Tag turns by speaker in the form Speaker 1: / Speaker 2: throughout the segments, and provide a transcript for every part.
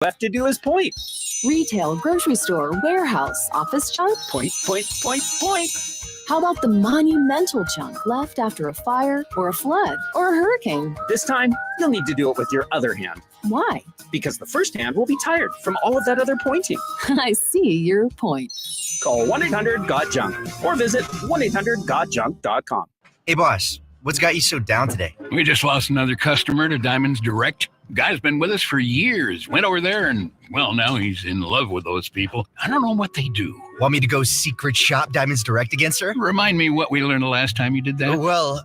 Speaker 1: Left to do is point.
Speaker 2: Retail, grocery store, warehouse, office junk?
Speaker 1: Point, point, point, point.
Speaker 2: How about the monumental junk left after a fire or a flood or a hurricane?
Speaker 1: This time, you'll need to do it with your other hand.
Speaker 2: Why?
Speaker 1: Because the first hand will be tired from all of that other pointing.
Speaker 2: I see your point.
Speaker 1: Call 1-800-GOT-JUNK or visit 1-800-GOT-JUNK.com.
Speaker 3: Hey, boss, what's got you so down today?
Speaker 4: We just lost another customer to Diamonds Direct. Guy's been with us for years. Went over there and, well, now he's in love with those people. I don't know what they do.
Speaker 3: Want me to go secret shop Diamonds Direct again, sir?
Speaker 4: Remind me what we learned the last time you did that.
Speaker 3: Well,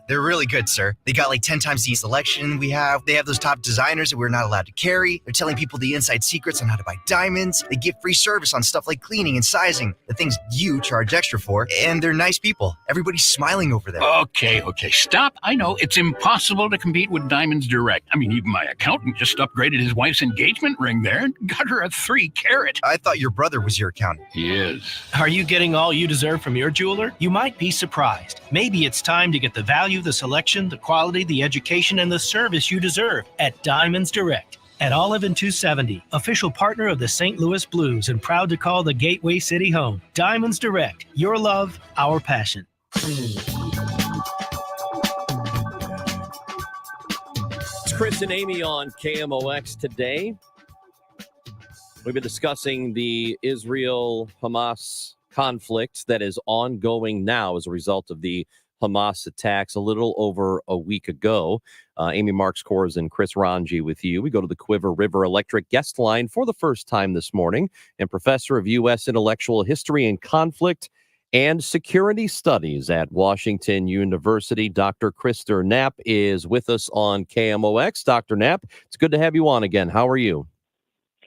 Speaker 3: they're really good, sir. They got like 10 times the selection we have. They have those top designers that we're not allowed to carry. They're telling people the inside secrets on how to buy diamonds. They give free service on stuff like cleaning and sizing, the things you charge extra for. And they're nice people. Everybody's smiling over there.
Speaker 4: Okay, stop. I know it's impossible to compete with Diamonds Direct. I mean, even my accountant just upgraded his wife's engagement ring there and got her a 3-carat.
Speaker 3: I thought your brother was your accountant.
Speaker 4: He is.
Speaker 5: Are you getting all you deserve from your jeweler? You might be surprised. Maybe it's time to get the value, the selection, the quality, the education, and the service you deserve at Diamonds Direct. At Olive and 270, official partner of the St. Louis Blues and proud to call the Gateway City home. Diamonds Direct, your love, our passion.
Speaker 6: It's Chris and Amy on KMOX today. We've been discussing the Israel-Hamas conflict that is ongoing now as a result of the Hamas attacks a little over a week ago. Amy Marks Kors and Chris Ranji with you. We go to the Quiver River Electric guest line for the first time this morning. And Professor of U.S. Intellectual History and Conflict and Security Studies at Washington University, Dr. Krister Knapp is with us on KMOX. Dr. Knapp, it's good to have you on again. How are you?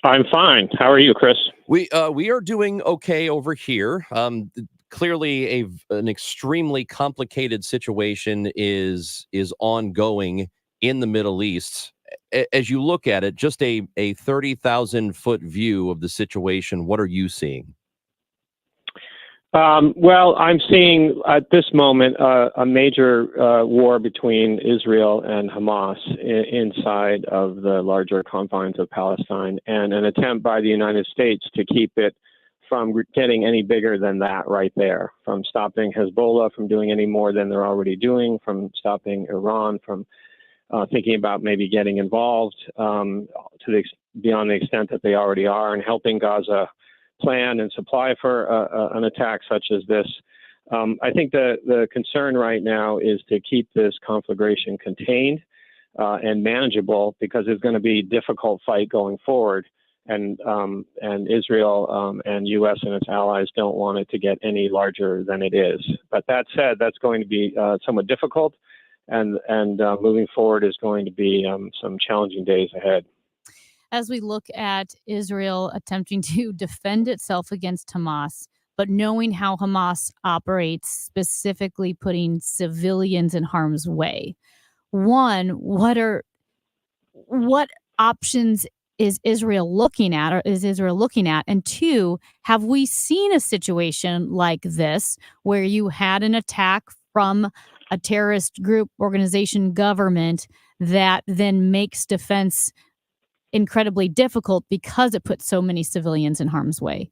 Speaker 7: I'm fine. How are you, Chris?
Speaker 6: We are doing okay over here. Clearly, an extremely complicated situation is ongoing in the Middle East. As you look at it, just a 30,000-foot view of the situation, what are you seeing?
Speaker 7: Well, I'm seeing at this moment a major war between Israel and Hamas inside of the larger confines of Palestine, and an attempt by the United States to keep it from getting any bigger than that right there, from stopping Hezbollah from doing any more than they're already doing, from stopping Iran from thinking about maybe getting involved beyond the extent that they already are, and helping Gaza plan and supply for an attack such as this. I think the concern right now is to keep this conflagration contained and manageable, because it's going to be a difficult fight going forward. And Israel and U.S. and its allies don't want it to get any larger than it is. But that said, that's going to be somewhat difficult, and moving forward is going to be some challenging days ahead.
Speaker 8: As we look at Israel attempting to defend itself against Hamas, but knowing how Hamas operates, specifically putting civilians in harm's way. One, what options is Israel looking at? And two, have we seen a situation like this where you had an attack from a terrorist group, organization, government that then makes defense incredibly difficult because it puts so many civilians in harm's way?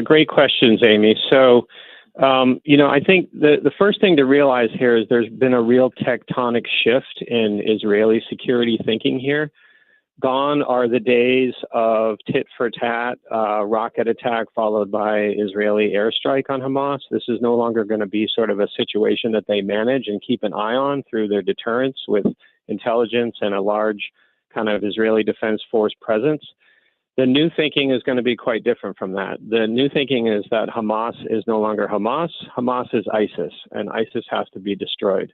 Speaker 7: Great questions, Amy. So, I think the first thing to realize here is there's been a real tectonic shift in Israeli security thinking here. Gone are the days of tit for tat, rocket attack followed by Israeli airstrike on Hamas. This is no longer going to be sort of a situation that they manage and keep an eye on through their deterrence with intelligence and a large kind of Israeli Defense Force presence. The new thinking is going to be quite different from that. The new thinking is that Hamas is no longer Hamas. Hamas is ISIS, and ISIS has to be destroyed.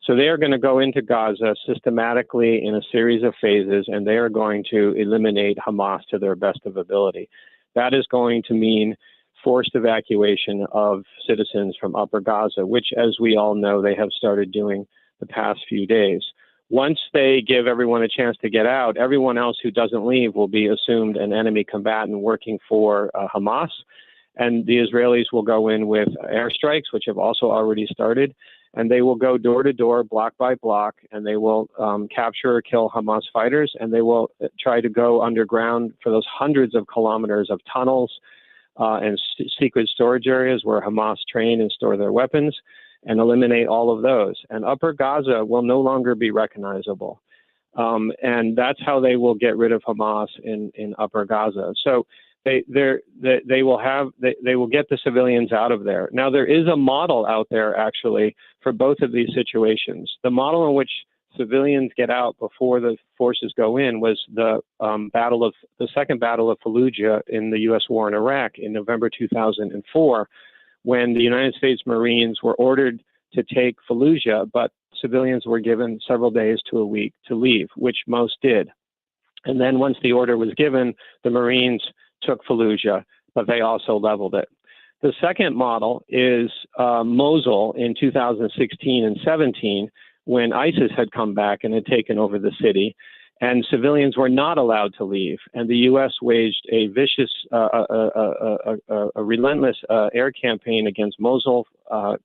Speaker 7: So they are going to go into Gaza systematically in a series of phases, and they are going to eliminate Hamas to their best of ability. That is going to mean forced evacuation of citizens from Upper Gaza, which, as we all know, they have started doing the past few days. Once they give everyone a chance to get out, everyone else who doesn't leave will be assumed an enemy combatant working for Hamas. And the Israelis will go in with airstrikes, which have also already started. and they will go door to door, block by block, and they will capture or kill Hamas fighters, and they will try to go underground for those hundreds of kilometers of tunnels and secret storage areas where Hamas train and store their weapons, and eliminate all of those. And Upper Gaza will no longer be recognizable. And that's how they will get rid of Hamas in Upper Gaza. So they will get the civilians out of there. Now, there is a model out there actually for both of these situations. The model in which civilians get out before the forces go in was the second battle of Fallujah in the U.S. war in Iraq in November 2004, when the United States Marines were ordered to take Fallujah, but civilians were given several days to a week to leave, which most did. And then once the order was given, the Marines took Fallujah, but they also leveled it. The second model is Mosul in 2016 and 17, when ISIS had come back and had taken over the city, and civilians were not allowed to leave. And the U.S. waged a vicious, relentless air campaign against Mosul,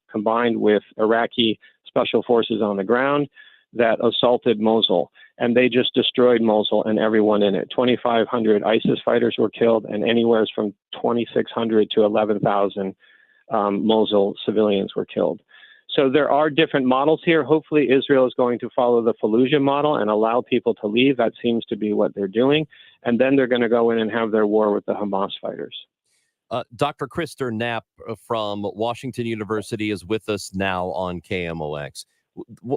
Speaker 7: combined with Iraqi special forces on the ground that assaulted Mosul. And they just destroyed Mosul and everyone in it. 2,500 ISIS fighters were killed, and anywhere from 2,600 to 11,000 Mosul civilians were killed. So there are different models here. Hopefully Israel is going to follow the Fallujah model and allow people to leave. That seems to be what they're doing. And then they're going to go in and have their war with the Hamas fighters.
Speaker 6: Dr. Krister Knapp from Washington University is with us now on KMOX.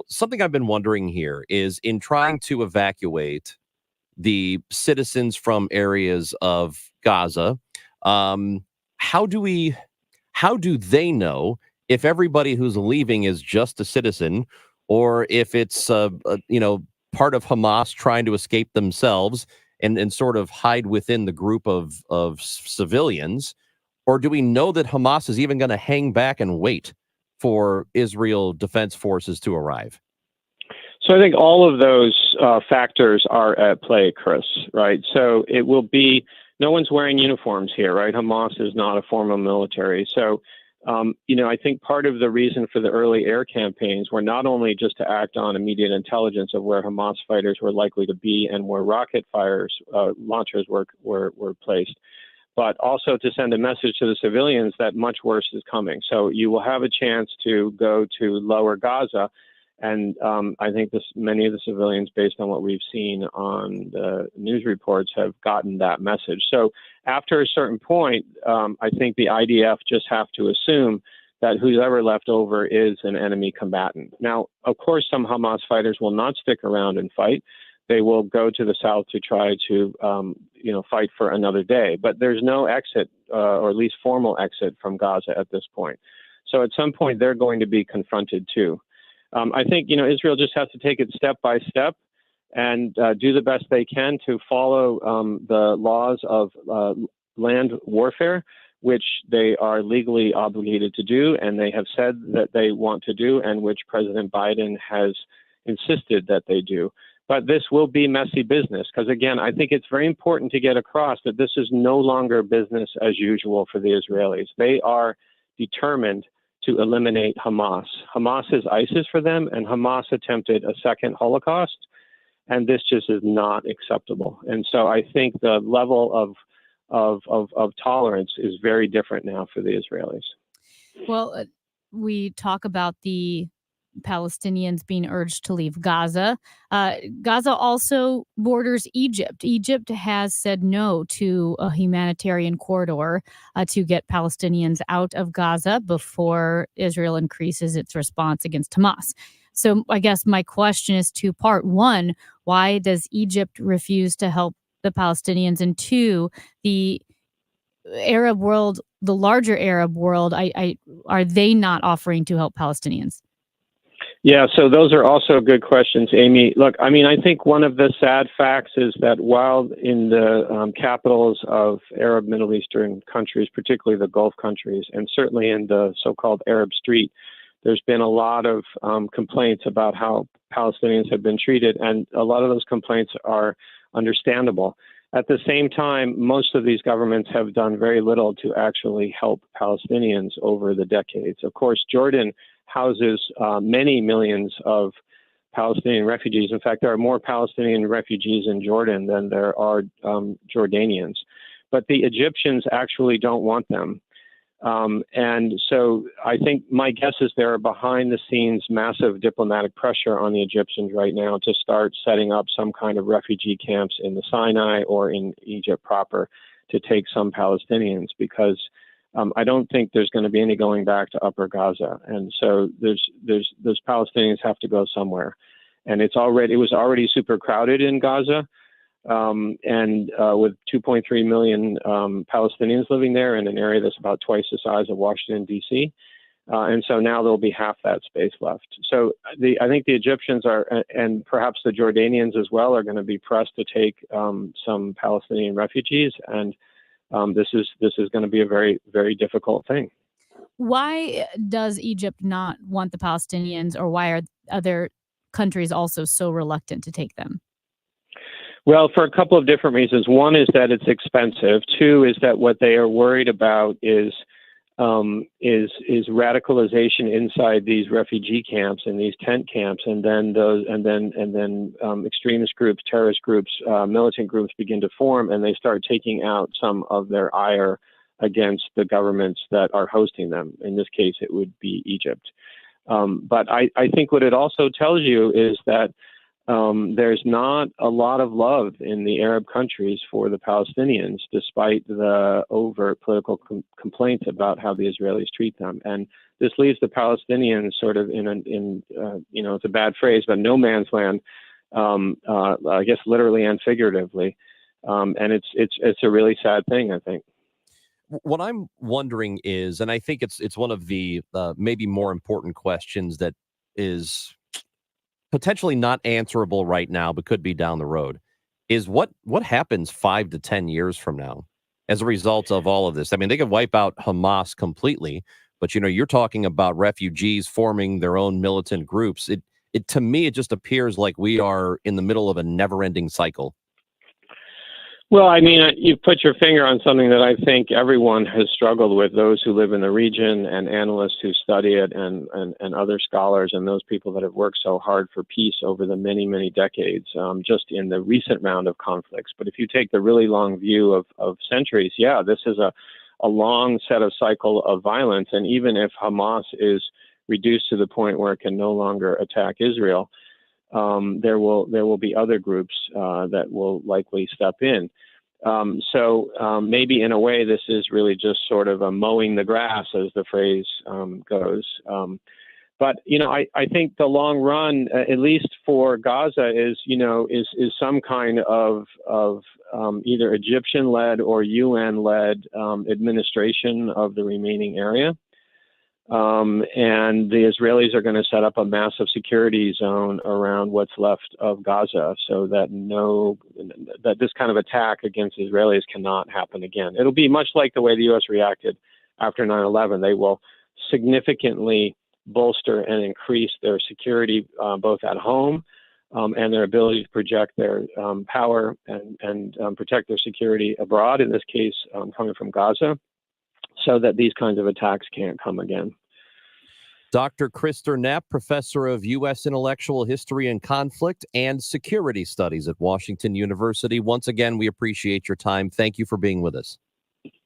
Speaker 6: Something I've been wondering here is, in trying to evacuate the citizens from areas of Gaza, how do they know if everybody who's leaving is just a citizen, or if it's part of Hamas trying to escape themselves and sort of hide within the group of civilians? Or do we know that Hamas is even going to hang back and wait for Israel Defense Forces to arrive?
Speaker 7: So I think all of those factors are at play, Chris, right? So it will be, no one's wearing uniforms here, right? Hamas is not a formal military. So, I think part of the reason for the early air campaigns were not only just to act on immediate intelligence of where Hamas fighters were likely to be and where rocket launchers were placed, but also to send a message to the civilians that much worse is coming. So you will have a chance to go to lower Gaza. And I think many of the civilians, based on what we've seen on the news reports, have gotten that message. So after a certain point, I think the IDF just have to assume that whoever left over is an enemy combatant. Now, of course, some Hamas fighters will not stick around and fight. They will go to the south to try to, fight for another day. But there's no exit, or at least formal exit from Gaza at this point. So at some point, they're going to be confronted too. I think, Israel just has to take it step by step and do the best they can to follow the laws of land warfare, which they are legally obligated to do, and they have said that they want to do, and which President Biden has insisted that they do. But this will be messy business because, again, I think it's very important to get across that this is no longer business as usual for the Israelis. They are determined to eliminate Hamas. Hamas is ISIS for them, and Hamas attempted a second Holocaust, and this just is not acceptable. And so I think the level of tolerance is very different now for the Israelis.
Speaker 8: Well, we talk about the Palestinians being urged to leave Gaza. Gaza also borders Egypt. Egypt has said no to a humanitarian corridor to get Palestinians out of Gaza before Israel increases its response against Hamas. So I guess my question is two-part. One, why does Egypt refuse to help the Palestinians? And two, the Arab world, the larger Arab world, are they not offering to help Palestinians?
Speaker 7: Yeah, so those are also good questions, Amy. Look, I mean, I think one of the sad facts is that while in the capitals of Arab Middle Eastern countries, particularly the Gulf countries, and certainly in the so-called Arab Street, there's been a lot of complaints about how Palestinians have been treated, and a lot of those complaints are understandable. At the same time, most of these governments have done very little to actually help Palestinians over the decades. Of course, Jordan houses many millions of Palestinian refugees. In fact, there are more Palestinian refugees in Jordan than there are Jordanians. But the Egyptians actually don't want them. And so I think my guess is there are behind the scenes massive diplomatic pressure on the Egyptians right now to start setting up some kind of refugee camps in the Sinai or in Egypt proper to take some Palestinians, because I don't think there's going to be any going back to Upper Gaza. And so those Palestinians have to go somewhere. And it was already super crowded in Gaza. And with 2.3 million Palestinians living there in an area that's about twice the size of Washington, D.C. And so now there'll be half that space left. So I think the Egyptians are, and perhaps the Jordanians as well, are going to be pressed to take some Palestinian refugees. And this is going to be a very, very difficult thing.
Speaker 8: Why does Egypt not want the Palestinians, or why are other countries also so reluctant to take them?
Speaker 7: Well, for a couple of different reasons. One is that it's expensive. Two is that what they are worried about is radicalization inside these refugee camps and these tent camps, and then extremist groups, terrorist groups, militant groups begin to form, and they start taking out some of their ire against the governments that are hosting them. In this case, it would be Egypt. But I think what it also tells you is that there's not a lot of love in the Arab countries for the Palestinians, despite the overt political complaints about how the Israelis treat them. And this leaves the Palestinians sort of in it's a bad phrase, but no man's land, I guess literally and figuratively. And it's a really sad thing, I think.
Speaker 6: What I'm wondering is, and I think it's one of the maybe more important questions that is potentially not answerable right now, but could be down the road, is what happens 5 to 10 years from now as a result of all of this. I mean, they could wipe out Hamas completely, but you're talking about refugees forming their own militant groups. It to me, it just appears like we are in the middle of a never-ending cycle.
Speaker 7: Well, I mean, you've put your finger on something that I think everyone has struggled with, those who live in the region and analysts who study it and other scholars and those people that have worked so hard for peace over the many, many decades, just in the recent round of conflicts. But if you take the really long view of centuries, this is a long set of cycle of violence. And even if Hamas is reduced to the point where it can no longer attack Israel, there will be other groups that will likely step in. So maybe in a way, this is really just sort of a mowing the grass, as the phrase goes. But I think the long run, at least for Gaza, is some kind of either Egyptian-led or UN-led administration of the remaining area. And the Israelis are going to set up a massive security zone around what's left of Gaza, so that this kind of attack against Israelis cannot happen again. It'll be much like the way the U.S. reacted after 9/11. They will significantly bolster and increase their security, both at home and their ability to project their power and protect their security abroad, in this case coming from Gaza, so that these kinds of attacks can't come again.
Speaker 6: Dr. Krister Knapp, professor of U.S. Intellectual History and Conflict and Security Studies at Washington University. Once again, we appreciate your time. Thank you for being with us.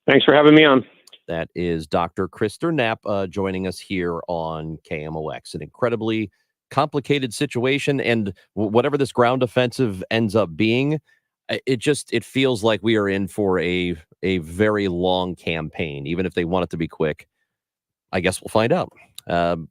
Speaker 7: Thanks for having me on.
Speaker 6: That is Dr. Krister Knapp joining us here on KMOX. An incredibly complicated situation, and whatever this ground offensive ends up being, it feels like we are in for a very long campaign. Even if they want it to be quick, I guess we'll find out.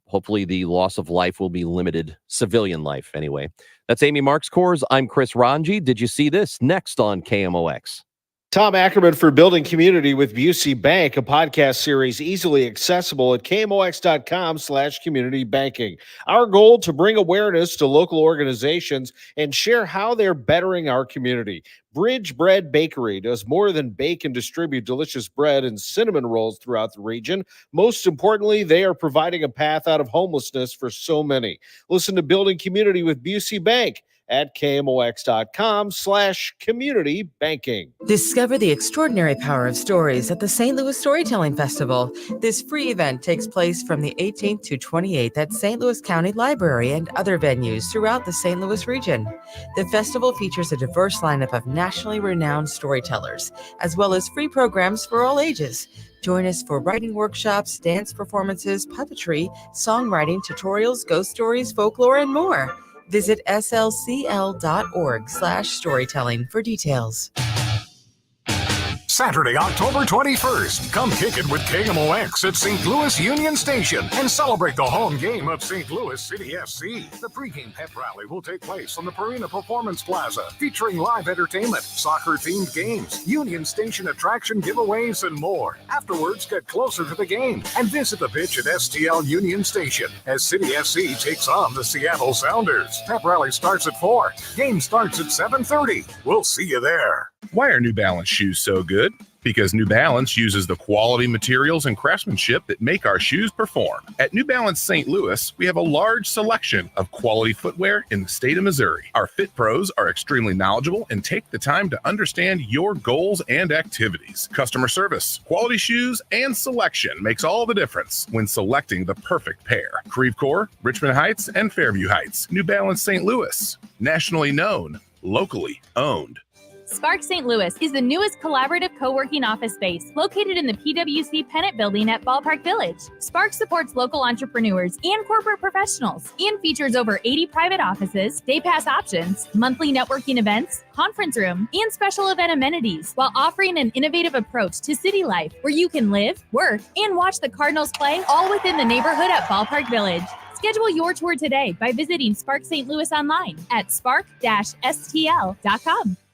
Speaker 6: Hopefully the loss of life will be limited, civilian life anyway. That's Amy Marks Kors. I'm Chris Ranji. Did you see this? Next on KMOX.
Speaker 9: Tom Ackerman for Building Community with Busey Bank, a podcast series easily accessible at KMOX.com/community banking. Our goal to bring awareness to local organizations and share how they're bettering our community. Bridge Bread Bakery does more than bake and distribute delicious bread and cinnamon rolls throughout the region. Most importantly, they are providing a path out of homelessness for so many. Listen to Building Community with Busey Bank. at KMOX.com/community banking.
Speaker 10: Discover the extraordinary power of stories at the St. Louis Storytelling Festival. This free event takes place from the 18th to 28th at St. Louis County Library and other venues throughout the St. Louis region. The festival features a diverse lineup of nationally renowned storytellers, as well as free programs for all ages. Join us for writing workshops, dance performances, puppetry, songwriting, tutorials, ghost stories, folklore, and more. Visit slcl.org/storytelling for details.
Speaker 11: Saturday, October 21st. Come kick it with KMOX at St. Louis Union Station and celebrate the home game of St. Louis City FC. The pregame pep rally will take place on the Purina Performance Plaza, featuring live entertainment, soccer-themed games, Union Station attraction giveaways, and more. Afterwards, get closer to the game and visit the pitch at STL Union Station as City FC takes on the Seattle Sounders. Pep rally starts at 4. Game starts at 7:30. We'll see you there.
Speaker 12: Why are New Balance shoes so good? Because New Balance uses the quality materials and craftsmanship that make our shoes perform. At New Balance St. Louis, we have a large selection of quality footwear in the state of Missouri. Our fit pros are extremely knowledgeable and take the time to understand your goals and activities. Customer service, quality shoes, and selection makes all the difference when selecting the perfect pair. Creve Coeur, Richmond Heights, and Fairview Heights. New Balance St. Louis. Nationally known, locally owned.
Speaker 13: Spark St. Louis is the newest collaborative co-working office space located in the PwC Pennant Building at Ballpark Village. Spark supports local entrepreneurs and corporate professionals and features over 80 private offices, day pass options, monthly networking events, conference room, and special event amenities, while offering an innovative approach to city life where you can live, work, and watch the Cardinals play all within the neighborhood at Ballpark Village. Schedule your tour today by visiting Spark St. Louis online at spark-stl.com.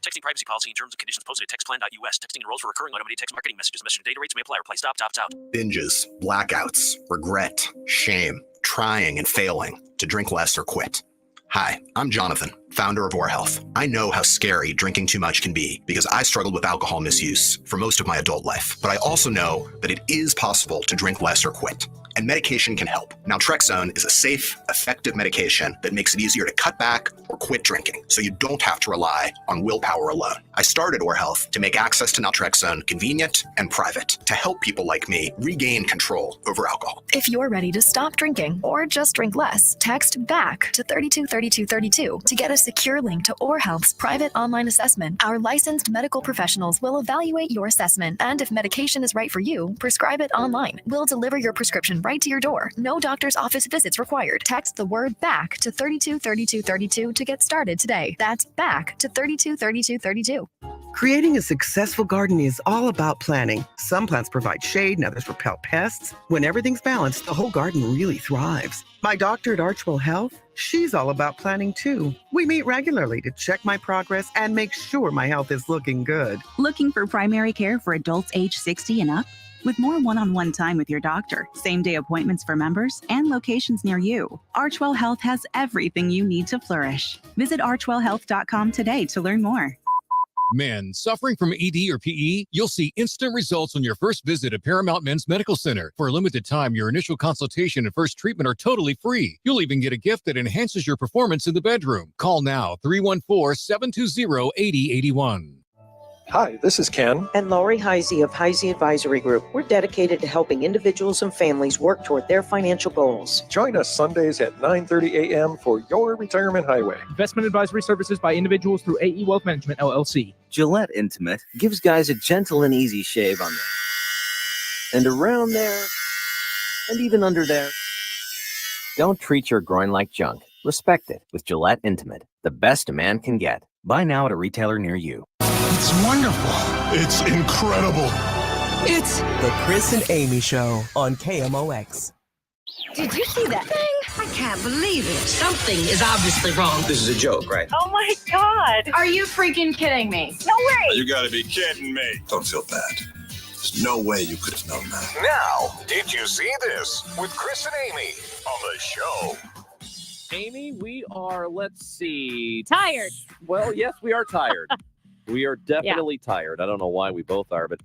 Speaker 14: Texting privacy policy and terms and conditions posted at textplan.us. Texting enrolls for recurring automated text marketing messages. Message data rates may apply. Reply stop, opt out.
Speaker 15: Binges, blackouts, regret, shame, trying and failing to drink less or quit. Hi, I'm Jonathan, founder of Or Health. I know how scary drinking too much can be because I struggled with alcohol misuse for most of my adult life. But I also know that it is possible to drink less or quit. And medication can help. Naltrexone is a safe, effective medication that makes it easier to cut back or quit drinking, so you don't have to rely on willpower alone. I started Or Health to make access to naltrexone convenient and private, to help people like me regain control over alcohol.
Speaker 2: If you're ready to stop drinking or just drink less, text BACK to 323232 to get a secure link to Or Health's private online assessment. Our licensed medical professionals will evaluate your assessment, and if medication is right for you, prescribe it online. We'll deliver your prescription right to your door. No doctor's office visits required. Text the word BACK to 323232 to get started today. That's BACK to 323232.
Speaker 16: Creating a successful garden is all about planning. Some plants provide shade and others repel pests. When everything's balanced, the whole garden really thrives. My doctor at Archwell Health, she's all about planning too. We meet regularly to check my progress and make sure my health is looking good.
Speaker 17: Looking for primary care for adults age 60 and up? With more one-on-one time with your doctor, same-day appointments for members, and locations near you, Archwell Health has everything you need to flourish. Visit archwellhealth.com today to learn more.
Speaker 18: Men suffering from ED or PE, you'll see instant results on your first visit at Paramount Men's Medical Center. For a limited time, your initial consultation and first treatment are totally free. You'll even get a gift that enhances your performance in the bedroom. Call now, 314-720-8081.
Speaker 19: Hi, this is Ken.
Speaker 20: And Lori Heisey of Heisey Advisory Group. We're dedicated to helping individuals and families work toward their financial goals.
Speaker 19: Join us Sundays at 9:30 a.m. for Your Retirement Highway.
Speaker 21: Investment advisory services by individuals through AE Wealth Management, LLC.
Speaker 22: Gillette Intimate gives guys a gentle and easy shave on there. And around there. And even under there. Don't treat your groin like junk. Respect it with Gillette Intimate, the best a man can get. Buy now at a retailer near you.
Speaker 23: It's wonderful. It's incredible.
Speaker 24: It's the Chris and Amy Show on KMOX.
Speaker 25: Did you see that thing? I can't believe it. Something is obviously wrong.
Speaker 23: This is a joke, right?
Speaker 25: Oh my God. Are you freaking kidding me? No way.
Speaker 23: You gotta be kidding me. Don't feel bad. There's no way you could have known that.
Speaker 11: Now, did you see this with Chris and Amy on the show?
Speaker 6: Amy, we are, let's see.
Speaker 8: Tired.
Speaker 6: Well, yes, we are tired. We are definitely tired. I don't know why we both are, but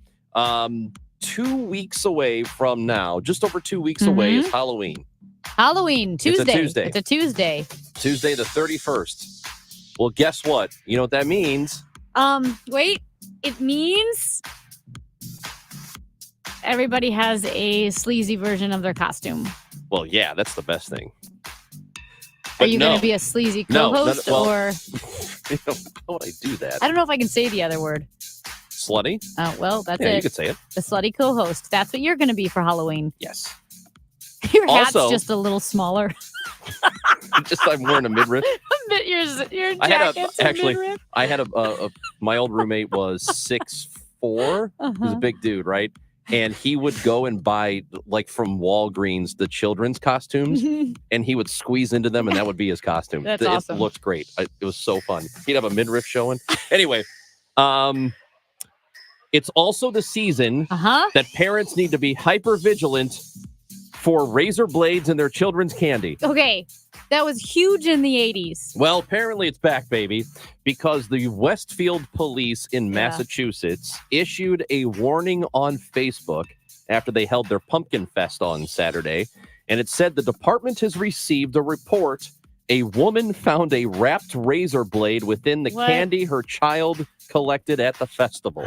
Speaker 6: 2 weeks away from now, just over 2 weeks away is Halloween.
Speaker 8: Halloween, Tuesday.
Speaker 6: It's a Tuesday.
Speaker 8: It's a Tuesday.
Speaker 6: Tuesday the 31st. Well, guess what? You know what that means?
Speaker 8: Wait. It means everybody has a sleazy version of their costume.
Speaker 6: Well, yeah, that's the best thing.
Speaker 8: Are you going to be a sleazy co-host or?
Speaker 6: How would I do that?
Speaker 8: I don't know if I can say the other word.
Speaker 6: Slutty?
Speaker 8: Oh, well, that's
Speaker 6: Yeah,
Speaker 8: it.
Speaker 6: you could say it.
Speaker 8: The slutty co-host. That's what you're going to be for Halloween.
Speaker 6: Yes.
Speaker 8: Your hat's
Speaker 6: Also-
Speaker 8: just a little smaller.
Speaker 6: I'm wearing a midriff.
Speaker 8: Your
Speaker 6: I had
Speaker 8: jacket's
Speaker 6: actually.
Speaker 8: midriff.
Speaker 6: I had my old roommate was 6'4". He was
Speaker 8: Uh-huh.
Speaker 6: a big dude, right? And he would go and buy, like, from Walgreens, the children's costumes, and he would squeeze into them, and that would be his costume.
Speaker 8: That's
Speaker 6: it
Speaker 8: awesome.
Speaker 6: looked great. It was so fun. He'd have a midriff showing. Anyway, it's also the season that parents need to be hyper vigilant for razor blades in their children's candy.
Speaker 8: Okay, that was huge in the 80s.
Speaker 6: Well, apparently it's back, baby, because the Westfield police in Massachusetts issued a warning on Facebook after they held their Pumpkin Fest on Saturday. And it said the department has received a report. A woman found a wrapped razor blade within the candy her child collected at the festival.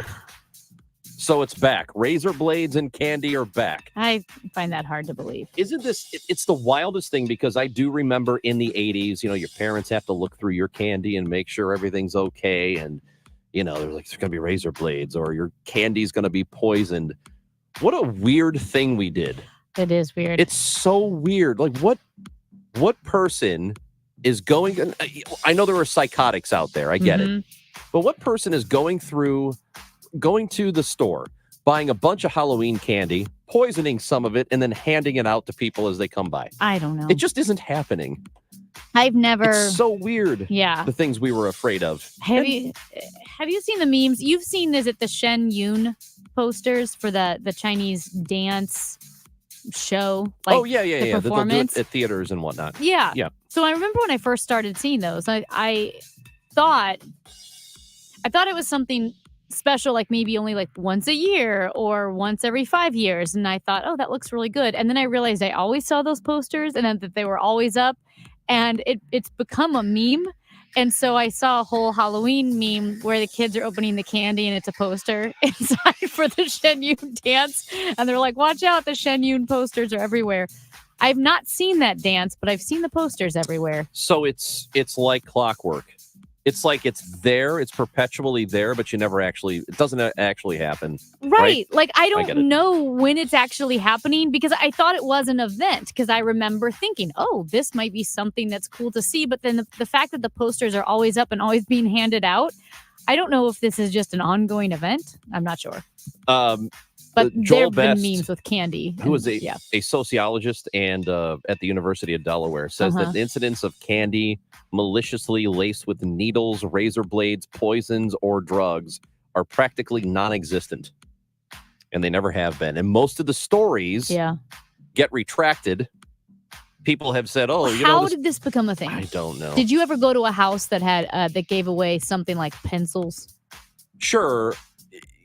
Speaker 6: So it's back. Razor blades and candy are back.
Speaker 8: I find that hard to believe.
Speaker 6: Isn't this, it's the wildest thing, because I do remember in the 80s, your parents have to look through your candy and make sure everything's okay. And, they're like, there's going to be razor blades or your candy's going to be poisoned. What a weird thing we did.
Speaker 8: It is weird.
Speaker 6: It's so weird. Like, what person is going, I know there are psychotics out there. I get it. But what person is going to the store, buying a bunch of Halloween candy, poisoning some of it, and then handing it out to people as they come by?
Speaker 8: I don't know.
Speaker 6: It just isn't happening.
Speaker 8: I've never.
Speaker 6: It's so weird.
Speaker 8: Yeah.
Speaker 6: The things we were afraid of.
Speaker 8: Have you seen the memes? You've seen, is it the Shen Yun posters for the Chinese dance show? Like,
Speaker 6: oh, yeah.
Speaker 8: The
Speaker 6: They'll do it
Speaker 8: performance?
Speaker 6: at theaters and whatnot.
Speaker 8: Yeah.
Speaker 6: Yeah.
Speaker 8: So I remember when I first started seeing those, I thought it was something special, like maybe only like once a year or once every 5 years. And I thought, oh, that looks really good. And then I realized I always saw those posters and then that they were always up, and it's become a meme. And so I saw a whole Halloween meme where the kids are opening the candy and it's a poster inside for the Shen Yun dance. And they're like, watch out, the Shen Yun posters are everywhere. I've not seen that dance, but I've seen the posters everywhere.
Speaker 6: So it's like clockwork. It's like it's there, it's perpetually there, but it doesn't actually happen.
Speaker 8: Right. Like, I
Speaker 6: get it.
Speaker 8: don't know when it's actually happening, because I thought it was an event, because I remember thinking, oh, this might be something that's cool to see. But then the fact that the posters are always up and always being handed out, I don't know if this is just an ongoing event. I'm not sure. But there
Speaker 6: Joel
Speaker 8: have been
Speaker 6: Best,
Speaker 8: memes with candy.
Speaker 6: who is
Speaker 8: and-
Speaker 6: a sociologist and at the University of Delaware, says that the incidence of candy maliciously laced with needles, razor blades, poisons, or drugs are practically non-existent. And they never have been. And most of the stories get retracted. People have said, oh,
Speaker 8: How did this become a thing?
Speaker 6: I don't know.
Speaker 8: Did you ever go to a house that had that gave away something like pencils?
Speaker 6: Sure.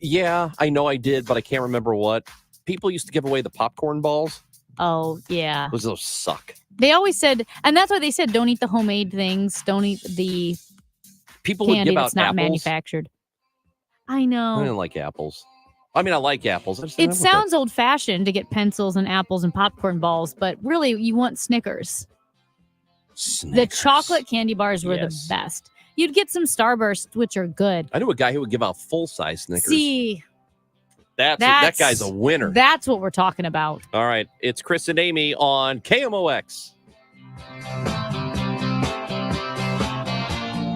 Speaker 6: Yeah, I know I did, but I can't remember what. People used to give away the popcorn balls.
Speaker 8: Oh, yeah.
Speaker 6: Those suck.
Speaker 8: They always said, and that's why they said, don't eat the homemade things. Don't eat the
Speaker 6: People would
Speaker 8: candy
Speaker 6: give out
Speaker 8: that's not
Speaker 6: apples.
Speaker 8: manufactured. I
Speaker 6: I
Speaker 8: know.
Speaker 6: didn't like apples. I mean, I like apples. I just didn't
Speaker 8: It
Speaker 6: have with
Speaker 8: sounds old fashioned to get pencils and apples and popcorn balls, but really you want Snickers. The chocolate candy bars were the best. You'd get some Starburst, which are good.
Speaker 6: I knew a guy who would give out full-size Snickers.
Speaker 8: See,
Speaker 6: that guy's a winner.
Speaker 8: That's what we're talking about.
Speaker 6: All right, it's Chris and Amy on KMOX.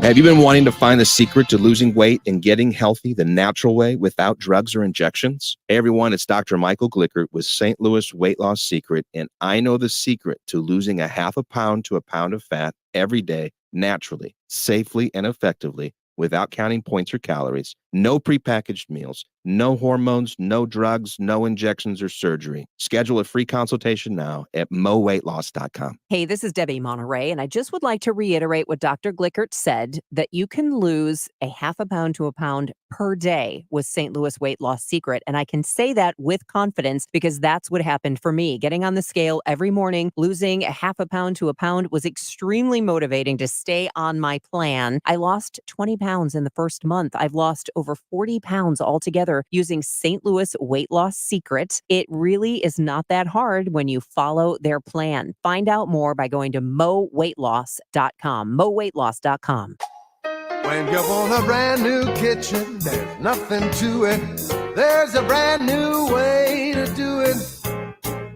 Speaker 1: Have you been wanting to find the secret to losing weight and getting healthy the natural way without drugs or injections? Hey everyone, it's Dr. Michael Glickert with St. Louis Weight Loss Secret, and I know the secret to losing a half a pound to a pound of fat every day, naturally, safely, and effectively, without counting points or calories, No prepackaged meals, no hormones, no drugs, no injections or surgery. Schedule a free consultation now at moweightloss.com.
Speaker 3: Hey, this is Debbie Monterey, and I just would like to reiterate what Dr. Glickert said, that you can lose a half a pound to a pound per day with St. Louis Weight Loss Secret. And I can say that with confidence because that's what happened for me. Getting on the scale every morning, losing a half a pound to a pound was extremely motivating to stay on my plan. I lost 20 pounds in the first month. I've lost over 40 pounds altogether using St. Louis Weight Loss Secret. It really is not that hard when you follow their plan. Find out more by going to moweightloss.com. moweightloss.com.
Speaker 4: When you want a brand new kitchen, there's nothing to it. There's a brand new way to do it.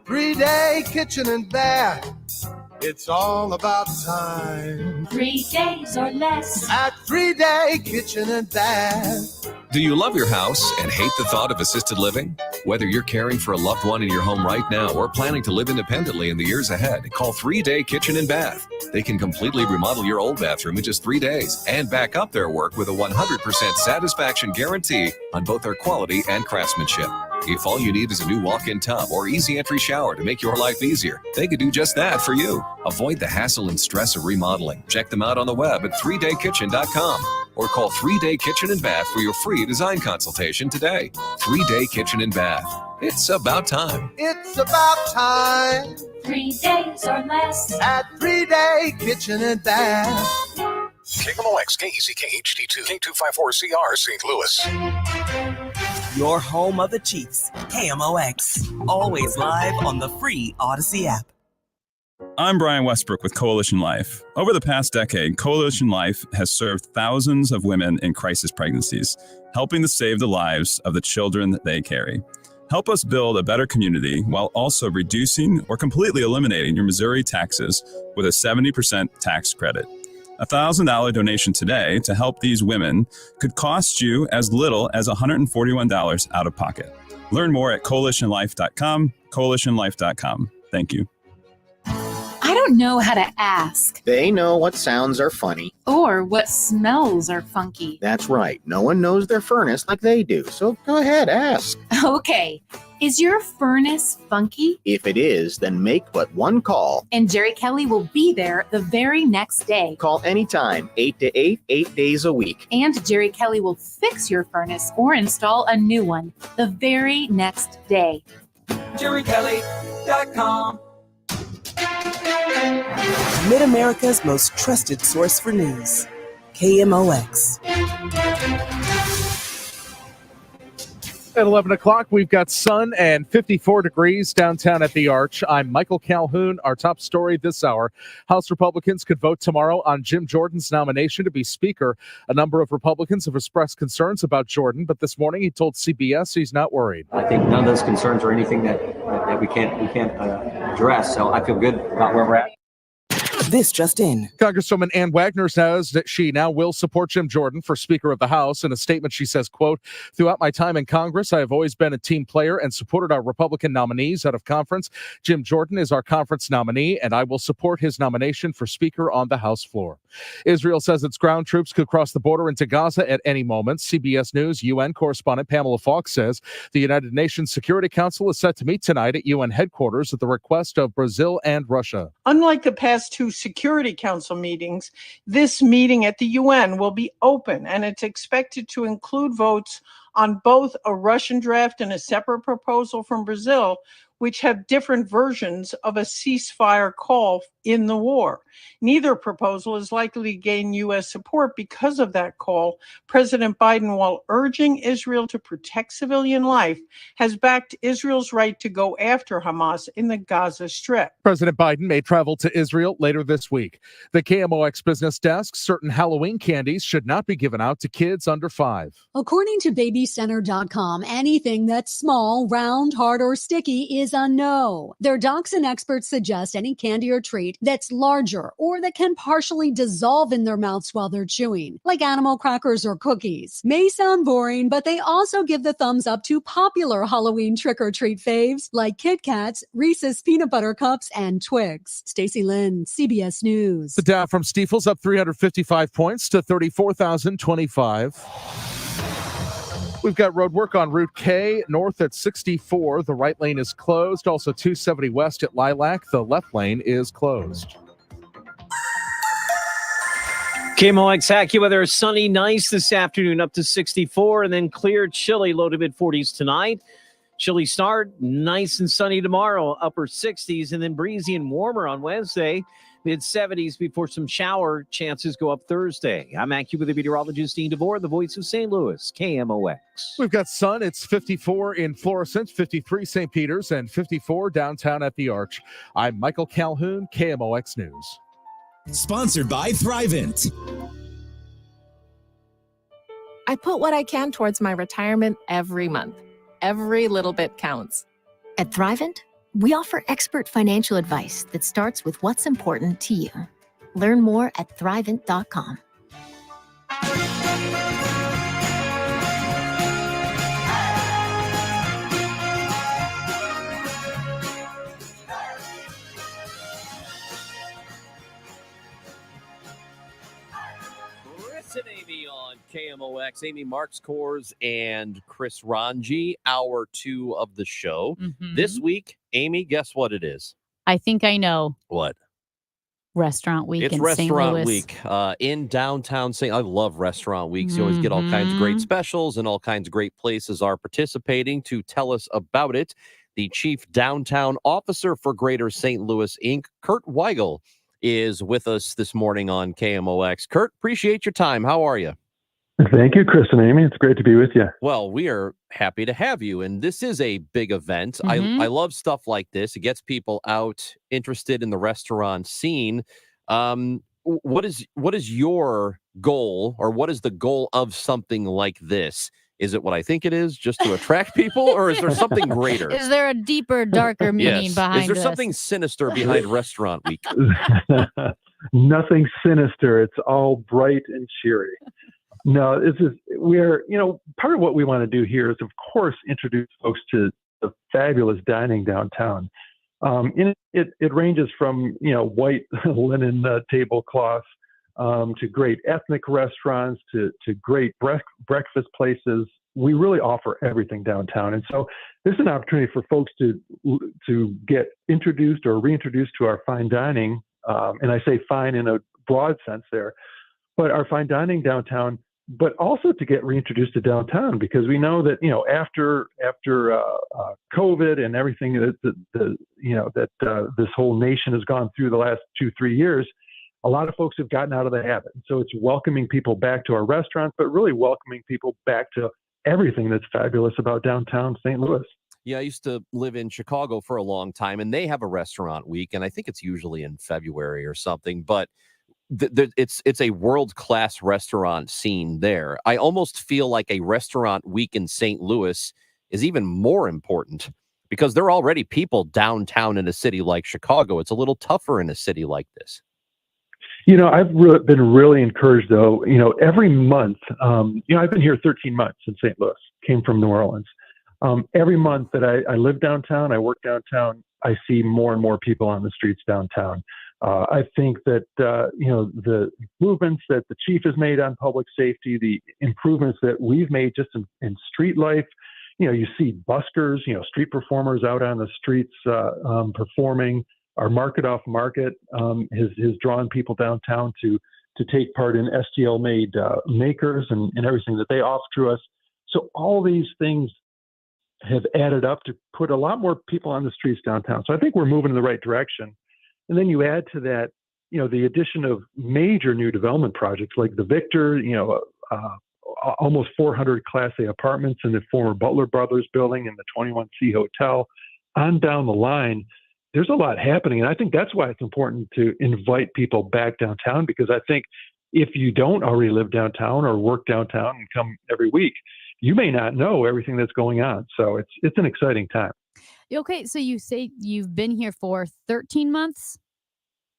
Speaker 4: 3-day kitchen and bath. It's all about time.
Speaker 5: 3 days or less.
Speaker 4: At 3-day kitchen and bath.
Speaker 7: Do you love your house and hate the thought of assisted living? Whether you're caring for a loved one in your home right now or planning to live independently in the years ahead, call 3-Day Kitchen and Bath. They can completely remodel your old bathroom in just 3 days and back up their work with a 100% satisfaction guarantee on both their quality and craftsmanship. If all you need is a new walk-in tub or easy entry shower to make your life easier, they could do just that for you. Avoid the hassle and stress of remodeling. Check them out on the web at 3daykitchen.com or call 3-Day Kitchen and Bath for your free design consultation today. 3-Day Kitchen and Bath. It's about time.
Speaker 4: It's about time.
Speaker 5: 3 days or less.
Speaker 4: At 3-Day Kitchen and Bath.
Speaker 11: KMOX, KECK HD2, K254CR, St. Louis.
Speaker 24: Your home of the Chiefs, KMOX. Always live on the free Odyssey app.
Speaker 9: I'm Brian Westbrook with Coalition Life. Over the past decade, Coalition Life has served thousands of women in crisis pregnancies, helping to save the lives of the children that they carry. Help us build a better community while also reducing or completely eliminating your Missouri taxes with a 70% tax credit. A $1,000 donation today to help these women could cost you as little as $141 out of pocket. Learn more at coalitionlife.com, coalitionlife.com. Thank you.
Speaker 26: I don't know how to ask.
Speaker 27: They know what sounds are funny.
Speaker 26: Or what smells are funky.
Speaker 27: That's right. No one knows their furnace like they do. So go ahead, ask.
Speaker 26: Okay. Is your furnace funky?
Speaker 27: If it is, then make but one call.
Speaker 26: And Jerry Kelly will be there the very next day.
Speaker 27: Call anytime, 8 to 8, 8 days a week.
Speaker 26: And Jerry Kelly will fix your furnace or install a new one the very next day.
Speaker 24: JerryKelly.com. Mid-America's most trusted source for news. KMOX.
Speaker 19: At 11 o'clock, we've got sun and 54 degrees downtown at the Arch. I'm Michael Calhoun. Our top story this hour. House Republicans could vote tomorrow on Jim Jordan's nomination to be Speaker. A number of Republicans have expressed concerns about Jordan, but this morning he told CBS he's not worried.
Speaker 28: I think none of those concerns are anything that we can't address, so I feel good about where we're at.
Speaker 24: This just in.
Speaker 19: Congresswoman Ann Wagner says that she now will support Jim Jordan for Speaker of the House. In a statement, she says, quote, "Throughout my time in Congress, I have always been a team player and supported our Republican nominees out of conference. Jim Jordan is our conference nominee, and I will support his nomination for Speaker on the House floor." Israel says its ground troops could cross the border into Gaza at any moment. CBS News UN correspondent Pamela Falk says the United Nations Security Council is set to meet tonight at UN headquarters at the request of Brazil and Russia.
Speaker 29: Unlike the past two Security Council meetings, this meeting at the UN will be open, and it's expected to include votes on both a Russian draft and a separate proposal from Brazil, which have different versions of a ceasefire call in the war. Neither proposal is likely to gain U.S. support because of that call. President Biden, while urging Israel to protect civilian life, has backed Israel's right to go after Hamas in the Gaza Strip.
Speaker 19: President Biden may travel to Israel later this week. The KMOX business desk, certain Halloween candies should not be given out to kids under 5.
Speaker 30: According to BabyCenter.com, anything that's small, round, hard, or sticky is a no. Their docs and experts suggest any candy or treat that's larger or that can partially dissolve in their mouths while they're chewing, like animal crackers or cookies. May sound boring, but they also give the thumbs up to popular Halloween trick-or-treat faves like Kit Kats, Reese's Peanut Butter Cups, and Twigs. Stacey Lynn, CBS News.
Speaker 19: The Dow from Stifel's up 355 points to 34,025. We've got road work on Route K north at 64. The right lane is closed. Also 270 west at Lilac. The left lane is closed.
Speaker 2: KMOX AccuWeather is sunny, nice this afternoon, up to 64, and then clear, chilly, low to mid-40s tonight. Chilly start, nice and sunny tomorrow, upper 60s, and then breezy and warmer on Wednesday, mid-70s before some shower chances go up Thursday. I'm AccuWeather meteorologist Dean DeVore, the voice of St. Louis, KMOX.
Speaker 19: We've got sun. It's 54 in Florissant, 53 St. Peter's, and 54 downtown at the Arch. I'm Michael Calhoun, KMOX News.
Speaker 10: Sponsored by Thrivent.
Speaker 12: I put what I can towards my retirement every month. Every little bit counts.
Speaker 13: At Thrivent, we offer expert financial advice that starts with what's important to you. Learn more at Thrivent.com.
Speaker 6: Chris and Amy on KMOX. Amy Marks Kors and Chris Ranji, hour 2 of the show. This week, Amy, guess what it is?
Speaker 8: I think I know.
Speaker 6: What?
Speaker 8: Restaurant Week
Speaker 6: It's
Speaker 8: in St.
Speaker 6: Restaurant
Speaker 8: Louis.
Speaker 6: Week in downtown St. I love Restaurant Weeks. You always get all kinds of great specials, and all kinds of great places are participating. To tell us about it, the Chief Downtown Officer for Greater St. Louis, Inc., Kurt Weigel, is with us this morning on KMOX. Kurt, appreciate your time. How are you?
Speaker 14: Thank you, Chris and Amy. It's great to be with you.
Speaker 6: Well, we are happy to have you, and this is a big event. I love stuff like this. It gets people out interested in the restaurant scene. What is your goal, or what is the goal of something like this? Is it what I think it is, just to attract people, or is there something greater?
Speaker 8: Is there a deeper, darker meaning behind
Speaker 6: Is there
Speaker 8: this?
Speaker 6: something sinister behind Restaurant Week?
Speaker 14: Nothing sinister. It's all bright and cheery. No, part of what we want to do here is, of course, introduce folks to the fabulous dining downtown. It ranges from, white linen tablecloths to great ethnic restaurants to great breakfast places. We really offer everything downtown. And so this is an opportunity for folks to get introduced or reintroduced to our fine dining. And I say fine in a broad sense there, but our fine dining downtown, but also to get reintroduced to downtown, because we know that, after COVID and everything that this whole nation has gone through the last 2-3 years, a lot of folks have gotten out of the habit. So it's welcoming people back to our restaurants, but really welcoming people back to everything that's fabulous about downtown St. Louis.
Speaker 6: Yeah, I used to live in Chicago for a long time, and they have a Restaurant Week, and I think it's usually in February or something, but it's a world-class restaurant scene there. I almost feel like a Restaurant Week in St. Louis is even more important, because there are already people downtown in a city like Chicago. It's a little tougher in a city like this.
Speaker 14: I've been really encouraged, though. Every month, I've been here 13 months in St. Louis, came from New Orleans. Every month that I live downtown, I work downtown, I see more and more people on the streets downtown. I think that, the movements that the chief has made on public safety, the improvements that we've made just in street life, you see buskers, street performers out on the streets performing. Our Market Off Market has drawn people downtown to take part in STL made makers and everything that they offer to us. So all these things have added up to put a lot more people on the streets downtown. So I think we're moving in the right direction. And then you add to that, the addition of major new development projects like the Victor, almost 400 Class A apartments in the former Butler Brothers building and the 21C Hotel. On down the line, there's a lot happening. And I think that's why it's important to invite people back downtown, because I think if you don't already live downtown or work downtown and come every week, you may not know everything that's going on. So it's an exciting time.
Speaker 8: Okay, so you say you've been here for 13 months?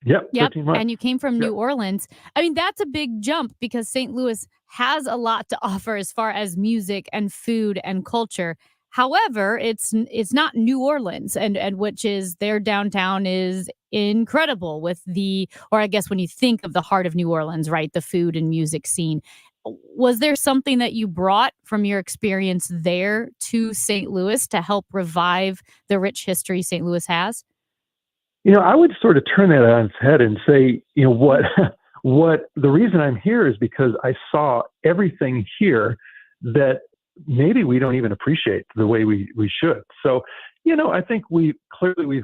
Speaker 14: Yep. 13 months.
Speaker 8: And you came from New Orleans. I mean, that's a big jump, because St. Louis has a lot to offer as far as music and food and culture. However, it's not New Orleans, and which is their downtown is incredible with or I guess when you think of the heart of New Orleans, right, the food and music scene. Was there something that you brought from your experience there to St. Louis to help revive the rich history St. Louis has?
Speaker 14: I would sort of turn that on its head and say, what the reason I'm here is because I saw everything here that maybe we don't even appreciate the way we should. So, I think we've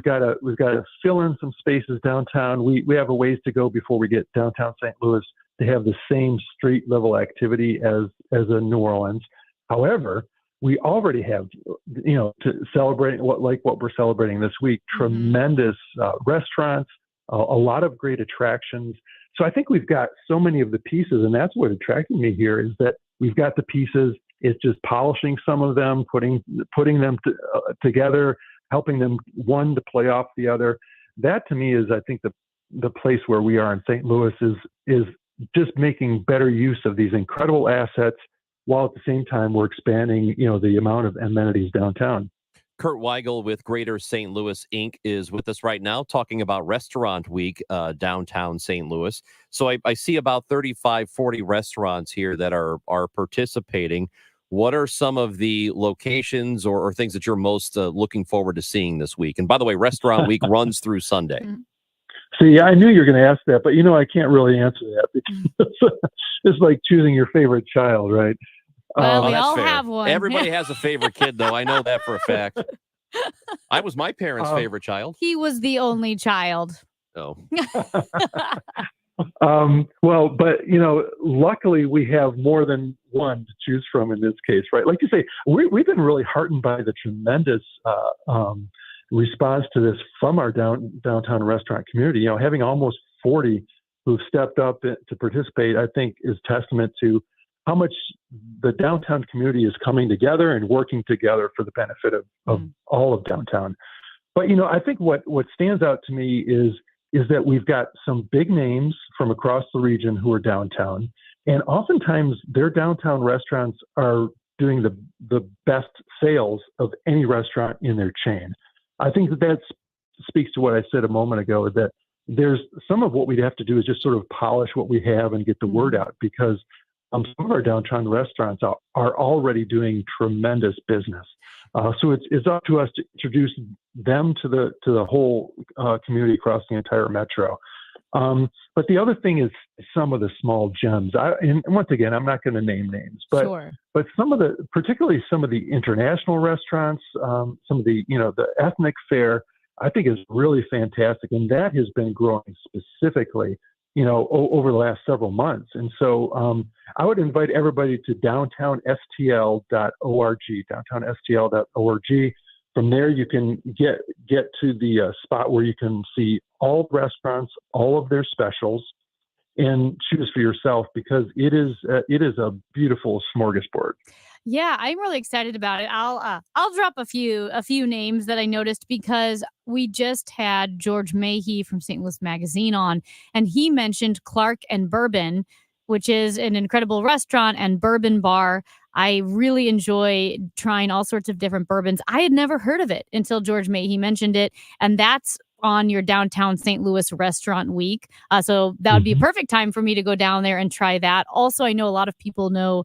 Speaker 14: got to fill in some spaces downtown. We have a ways to go before we get downtown St. Louis to have the same street level activity as a New Orleans. However, we already have, to celebrate what we're celebrating this week, tremendous restaurants, a lot of great attractions. So I think we've got so many of the pieces, and that's what attracted me here is that we've got the pieces. It's just polishing some of them, putting them together, helping them one to play off the other. That to me is, I think, the place where we are in St. Louis is just making better use of these incredible assets, while at the same time we're expanding, the amount of amenities downtown.
Speaker 6: Kurt Weigel with Greater St. Louis Inc. is with us right now talking about Restaurant Week downtown St. Louis. So I see about 35, 40 restaurants here that are participating. What are some of the locations or things that you're most looking forward to seeing this week? And by the way, Restaurant Week runs through Sunday.
Speaker 14: See, I knew you were going to ask that, but I can't really answer that because it's like choosing your favorite child, right?
Speaker 8: Well, we
Speaker 6: that's
Speaker 8: all
Speaker 6: fair.
Speaker 8: have one.
Speaker 6: Everybody has a favorite kid, though. I know that for a fact. I was my parents' favorite child.
Speaker 8: He was the only child.
Speaker 6: Oh.
Speaker 14: Well, but luckily we have more than one to choose from in this case, right? Like you say, we've been really heartened by the tremendous response to this from our downtown restaurant community. Having almost 40 who've stepped up to participate, I think, is testament to how much the downtown community is coming together and working together for the benefit of all of downtown. But I think what stands out to me is that we've got some big names from across the region who are downtown, and oftentimes their downtown restaurants are doing the best sales of any restaurant in their chain. I think that speaks to what I said a moment ago, that there's some of what we'd have to do is just sort of polish what we have and get the word out, because some of our downtown restaurants are already doing tremendous business. So it's up to us to introduce them to the whole community across the entire metro. But the other thing is some of the small gems. And once again, I'm not going to name names, but
Speaker 8: Sure.
Speaker 14: but particularly some of the international restaurants, some of the the ethnic fare, I think is really fantastic, and that has been growing specifically over the last several months. And so I would invite everybody to downtownstl.org, downtownstl.org. From there, you can get to the spot where you can see all restaurants, all of their specials, and choose for yourself, because it is a beautiful smorgasbord.
Speaker 8: Yeah, I'm really excited about it. I'll drop a few names that I noticed, because we just had George Mahey from St. Louis Magazine on, and he mentioned Clark and Bourbon, which is an incredible restaurant and bourbon bar. I really enjoy trying all sorts of different bourbons. I had never heard of it until George Mahey mentioned it, and that's on your downtown St. Louis Restaurant Week. So that would be a perfect time for me to go down there and try that. Also, I know a lot of people know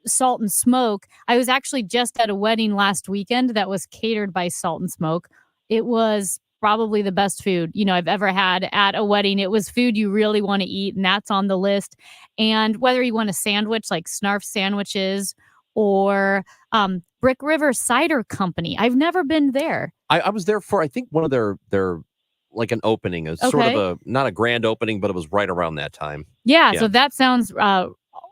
Speaker 8: Salt and Smoke. I was actually just at a wedding last weekend that was catered by Salt and Smoke. It was probably the best food I've ever had at a wedding. It was food you really want to eat, and that's on the list. And whether you want a sandwich like Snarf sandwiches or Brick River Cider Company, I've never been there.
Speaker 6: I was there for, I think, one of their like an opening, a sort of not a grand opening, but it was right around that time.
Speaker 8: Yeah. So that sounds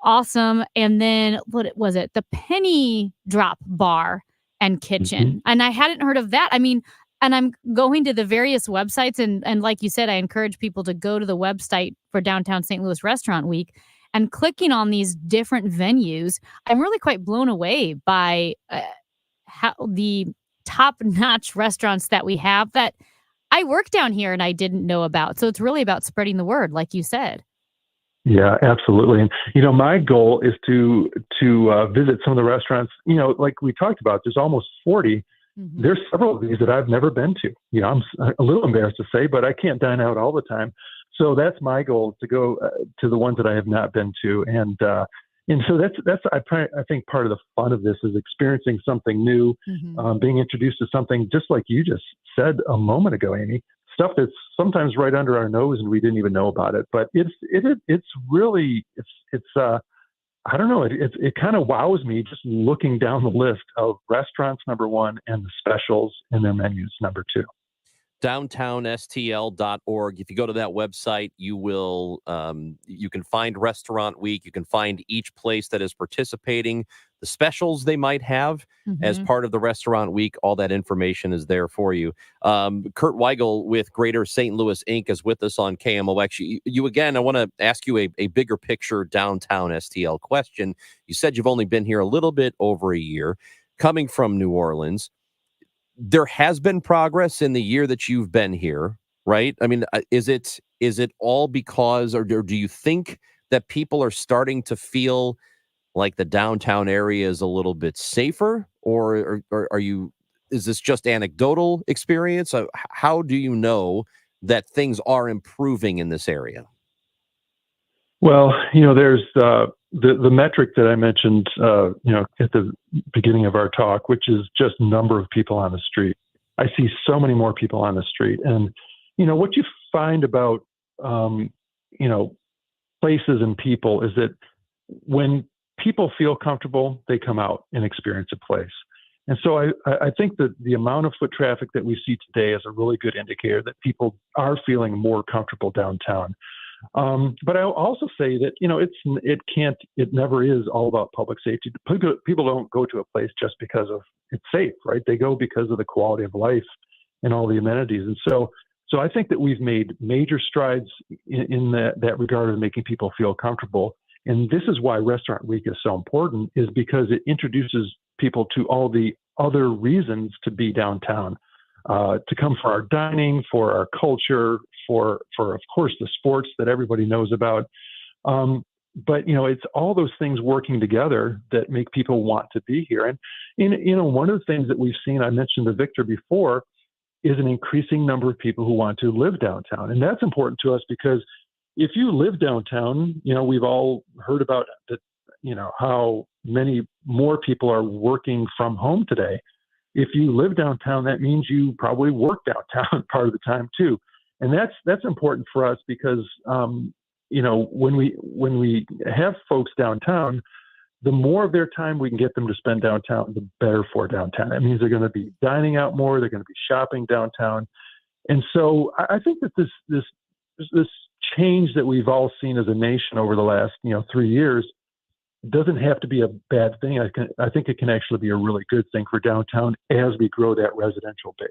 Speaker 8: awesome. And then what was it? The Penny Drop Bar and Kitchen. And I hadn't heard of that. I mean, and I'm going to the various websites, and like you said, I encourage people to go to the website for Downtown St. Louis Restaurant Week and clicking on these different venues. I'm really quite blown away by how the top-notch restaurants that we have that I work down here and I didn't know about. So it's really about spreading the word, like you said.
Speaker 14: Yeah, absolutely. And my goal is to visit some of the restaurants. Like we talked about, there's almost 40. There's several of these that I've never been to. I'm a little embarrassed to say, but I can't dine out all the time. So that's my goal, to go to the ones that I have not been to. And so that's I think part of the fun of this is experiencing something new, being introduced to something just like you just said a moment ago, Amy. Stuff that's sometimes right under our nose and we didn't even know about it. But it's really I don't know. It kind of wows me just looking down the list of restaurants, number one, and the specials in their menus, number two.
Speaker 6: DowntownSTL.org. If you go to that website, you will you can find Restaurant Week. You can find each place that is participating, the specials they might have as part of the Restaurant Week. All that information is there for you. Kurt Weigel with Greater St. Louis Inc. is with us on KMOX. You again, I want to ask you a bigger picture downtown STL question. You said you've only been here a little bit over a year, coming from New Orleans. There has been progress in the year that you've been here, right? I mean, is it all because, or do you think that people are starting to feel like the downtown area is a little bit safer, or is this just anecdotal experience? How do you know that things are improving in this area?
Speaker 14: Well, there's the metric that I mentioned, at the beginning of our talk, which is just number of people on the street. I see so many more people on the street, and what you find about places and people is that when people feel comfortable, they come out and experience a place. And so I think that the amount of foot traffic that we see today is a really good indicator that people are feeling more comfortable downtown. But I'll also say that, it never is all about public safety. People don't go to a place just because of it's safe, right? They go because of the quality of life and all the amenities. And so I think that we've made major strides in that regard of making people feel comfortable. And this is why Restaurant Week is so important, is because it introduces people to all the other reasons to be downtown, to come for our dining, for our culture, for of course the sports that everybody knows about. But it's all those things working together that make people want to be here. And one of the things that we've seen, I mentioned to Victor before, is an increasing number of people who want to live downtown. And that's important to us because if you live downtown, we've all heard about that, how many more people are working from home today. If you live downtown, that means you probably work downtown part of the time too. And that's important for us because, when we have folks downtown, the more of their time we can get them to spend downtown, the better for downtown. That means they're going to be dining out more. They're going to be shopping downtown. And so I think that this change that we've all seen as a nation over the last, 3 years doesn't have to be a bad thing. I think it can actually be a really good thing for downtown as we grow that residential base.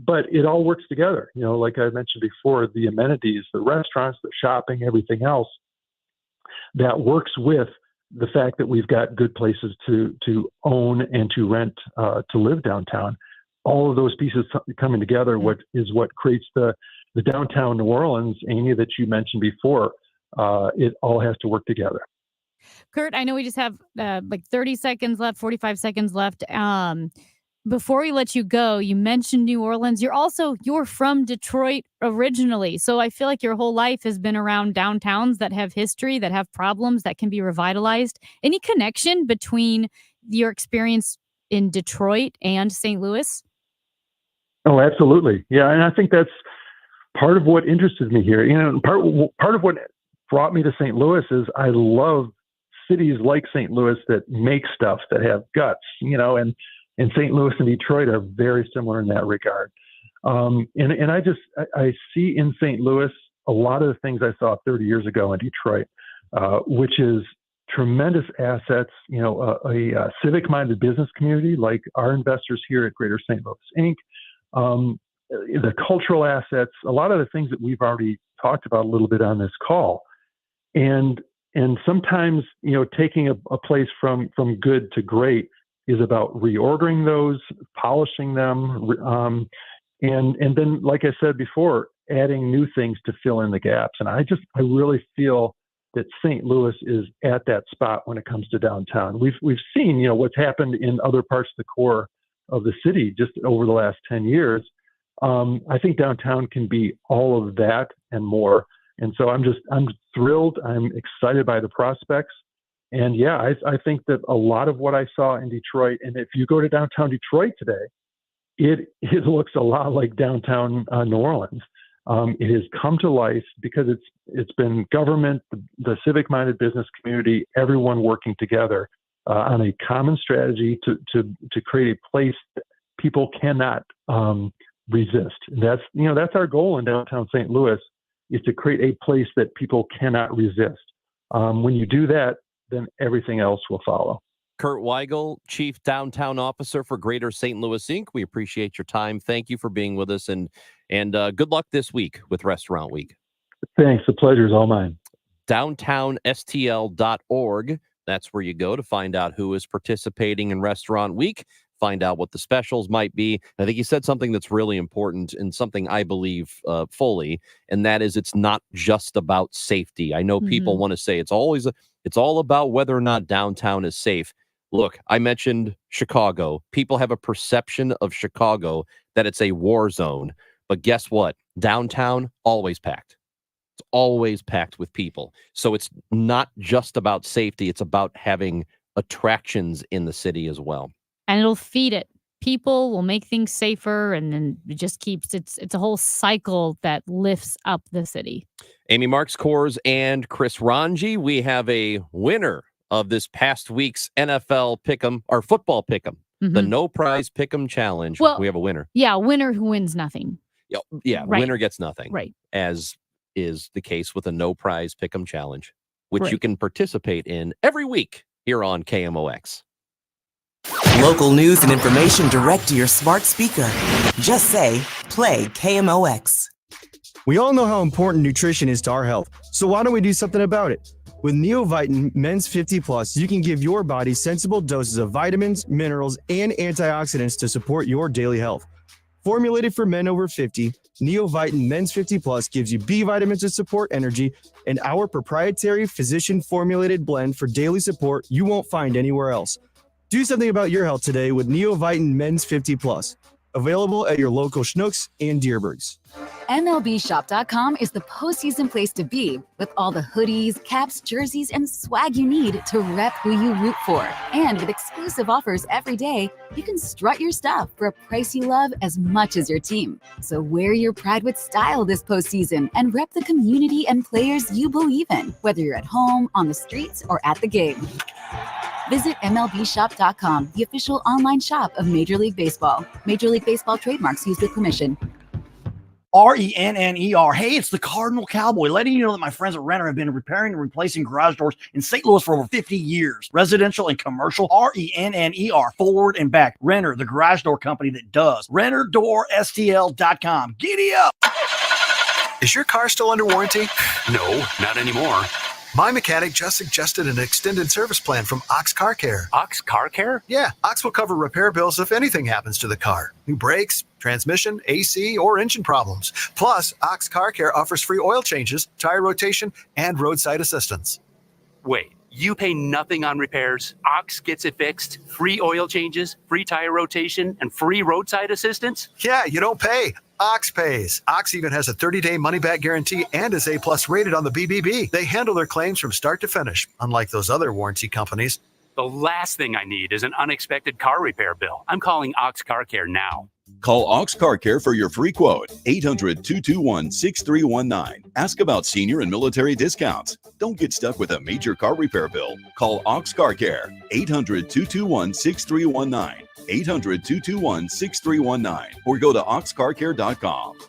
Speaker 14: But it all works together. Like I mentioned before, the amenities, the restaurants, the shopping, everything else that works with the fact that we've got good places to own and to rent, to live downtown. All of those pieces coming together, what creates the downtown New Orleans, Amy, that you mentioned before. It all has to work together.
Speaker 8: Kurt, I know we just have 30 seconds left, 45 seconds left. Before we let you go, you mentioned New Orleans. You're from Detroit originally. So I feel like your whole life has been around downtowns that have history, that have problems, that can be revitalized. Any connection between your experience in Detroit and St. Louis?
Speaker 14: Oh, absolutely. Yeah. And I think that's part of what interested me here. Part of what brought me to St. Louis is I love cities like St. Louis that make stuff, that have guts, and St. Louis and Detroit are very similar in that regard. And I see in St. Louis a lot of the things I saw 30 years ago in Detroit, which is tremendous assets, a civic-minded business community like our investors here at Greater St. Louis Inc., the cultural assets, a lot of the things that we've already talked about a little bit on this call. And sometimes, taking a place from good to great is about reordering those, polishing them, and then, like I said before, adding new things to fill in the gaps. And I really feel that St. Louis is at that spot when it comes to downtown. We've seen, what's happened in other parts of the core of the city just over the last 10 years. I think downtown can be all of that and more. And so I'm thrilled. I'm excited by the prospects. And yeah, I think that a lot of what I saw in Detroit, and if you go to downtown Detroit today, it looks a lot like downtown New Orleans. It has come to life because it's been government, the civic-minded business community, everyone working together on a common strategy to create a place that people cannot resist. That's our goal in downtown St. Louis, is to create a place that people cannot resist. When you do that, then everything else will follow.
Speaker 6: Kurt Weigel, Chief Downtown Officer for Greater St. Louis Inc. We appreciate your time. Thank you for being with us, and good luck this week with Restaurant Week.
Speaker 14: Thanks. The pleasure is all mine.
Speaker 6: DowntownSTL.org. That's where you go to find out who is participating in Restaurant Week, find out what the specials might be. I think you said something that's really important and something I believe fully, and that is it's not just about safety. I know people want to say it's all about whether or not downtown is safe. Look, I mentioned Chicago. People have a perception of Chicago that it's a war zone. But guess what? Downtown, always packed. It's always packed with people. So it's not just about safety. It's about having attractions in the city as well.
Speaker 8: And it'll feed it. People will make things safer, and then it just keeps it's a whole cycle that lifts up the city.
Speaker 6: Amy Marks Kors and Chris Ranji, we have a winner of this past week's NFL Pick'em, or football Pick'em, the No Prize Pick'em Challenge.
Speaker 8: Well,
Speaker 6: we have a winner.
Speaker 8: Yeah, winner who wins nothing.
Speaker 6: Yeah,
Speaker 8: Right.
Speaker 6: Winner gets nothing.
Speaker 8: Right.
Speaker 6: As is the case with a No Prize Pick'em Challenge, which you
Speaker 8: Right.
Speaker 6: can participate in every week here on KMOX.
Speaker 24: Local news and information direct to your smart speaker. Just say, play KMOX.
Speaker 1: We all know how important nutrition is to our health, so why don't we do something about it? With Neovitin Men's 50 Plus, you can give your body sensible doses of vitamins, minerals, and antioxidants to support your daily health. Formulated for men over 50, Neovitin Men's 50 Plus gives you B vitamins to support energy and our proprietary physician-formulated blend for daily support you won't find anywhere else. Do something about your health today with Neovitin Men's 50 Plus. Available at your local Schnucks and Deerbergs.
Speaker 15: MLBshop.com is the postseason place to be, with all the hoodies, caps, jerseys, and swag you need to rep who you root for. And with exclusive offers every day, you can strut your stuff for a price you love as much as your team. So wear your pride with style this postseason and rep the community and players you believe in, whether you're at home, on the streets, or at the game. Visit MLBshop.com, the official online shop of Major League Baseball. Major League Baseball trademarks used with permission.
Speaker 16: RENNER. Hey, it's the Cardinal Cowboy, letting you know that my friends at Renner have been repairing and replacing garage doors in St. Louis for over 50 years. Residential and commercial, RENNER, forward and back. Renner, the garage door company that does. RennerDoorSTL.com. Giddy up!
Speaker 17: Is your car still under warranty? No, not anymore. My mechanic just suggested an extended service plan from Ox Car Care. Ox Car Care? Yeah, Ox will cover repair bills if anything happens to the car. New brakes, transmission, AC, or engine problems. Plus, Ox Car Care offers free oil changes, tire rotation, and roadside assistance.
Speaker 18: Wait, you pay nothing on repairs? Ox gets it fixed, free oil changes, free tire rotation, and free roadside assistance?
Speaker 17: Yeah, you don't pay. Ox pays. Ox even has a 30-day money-back guarantee and is A+ rated on the BBB. They handle their claims from start to finish, unlike those other warranty companies.
Speaker 18: The last thing I need is an unexpected car repair bill. I'm calling Ox Car Care now.
Speaker 20: Call Ox Car Care for your free quote. 800-221-6319. Ask about senior and military discounts. Don't get stuck with a major car repair bill. Call Ox Car Care. 800-221-6319. 800-221-6319. Or go to oxcarcare.com.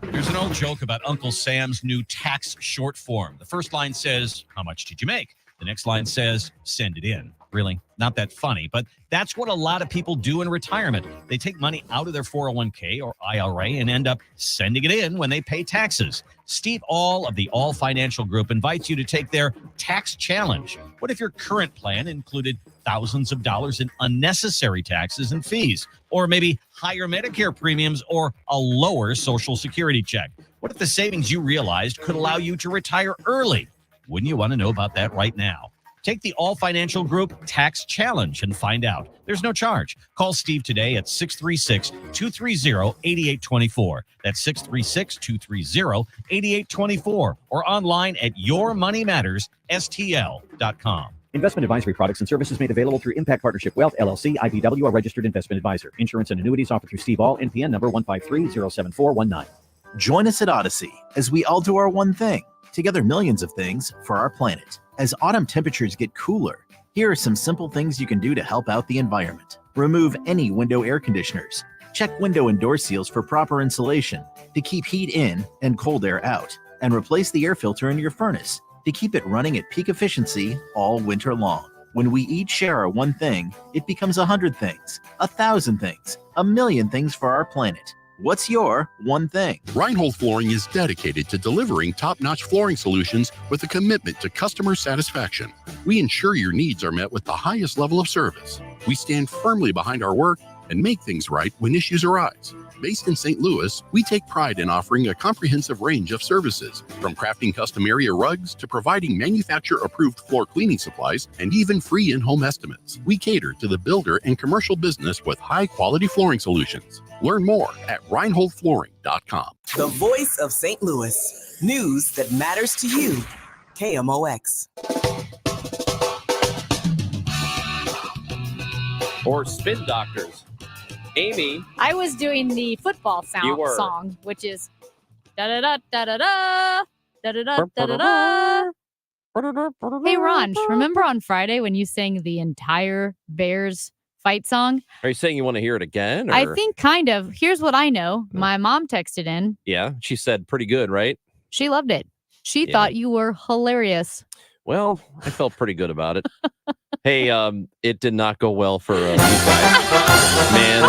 Speaker 21: There's an old joke about Uncle Sam's new tax short form. The first line says, "How much did you make?" The next line says, "Send it in." Really, not that funny, but that's what a lot of people do in retirement. They take money out of their 401k or IRA and end up sending it in when they pay taxes. Steve All of the All Financial Group invites you to take their tax challenge. What if your current plan included thousands of dollars in unnecessary taxes and fees, or maybe higher Medicare premiums or a lower Social Security check? What if the savings you realized could allow you to retire early? Wouldn't you want to know about that right now? Take the All Financial Group Tax Challenge and find out. There's no charge. Call Steve today at 636-230-8824. That's 636-230-8824 or online at yourmoneymattersstl.com.
Speaker 3: Investment advisory products and services made available through Impact Partnership Wealth, LLC, IBW, a registered investment advisor. Insurance and annuities offered through Steve All, NPN number 153-07419.
Speaker 4: Join us at Odyssey as we all do our one thing. Together, millions of things for our planet. As autumn temperatures get cooler, here are some simple things you can do to help out the environment. Remove any window air conditioners. Check window and door seals for proper insulation to keep heat in and cold air out. And replace the air filter in your furnace to keep it running at peak efficiency all winter long. When we each share our one thing, it becomes 100 things, 1,000 things, 1,000,000 things for our planet. What's your one thing?
Speaker 5: Reinhold Flooring is dedicated to delivering top-notch flooring solutions with a commitment to customer satisfaction. We ensure your needs are met with the highest level of service. We stand firmly behind our work and make things right when issues arise. Based in St. Louis, we take pride in offering a comprehensive range of services, from crafting custom area rugs to providing manufacturer-approved floor cleaning supplies and even free in-home estimates. We cater to the builder and commercial business with high-quality flooring solutions. Learn more at reinholdflooring.com.
Speaker 24: The voice of St. Louis. News that matters to you. KMOX.
Speaker 6: Or Spin Doctors. Amy.
Speaker 8: I was doing the football song, which is da da da da da da da da da da da. Hey, Ron, remember on Friday when you sang the entire Bears fight song?
Speaker 6: Are you saying you want to hear it again? Or?
Speaker 8: I think kind of. Here's what I know. My mom texted in.
Speaker 6: Yeah, she said pretty good, right?
Speaker 8: She loved it. She thought you were hilarious.
Speaker 6: Well, I felt pretty good about it. Hey, it did not go well for you guys. Man,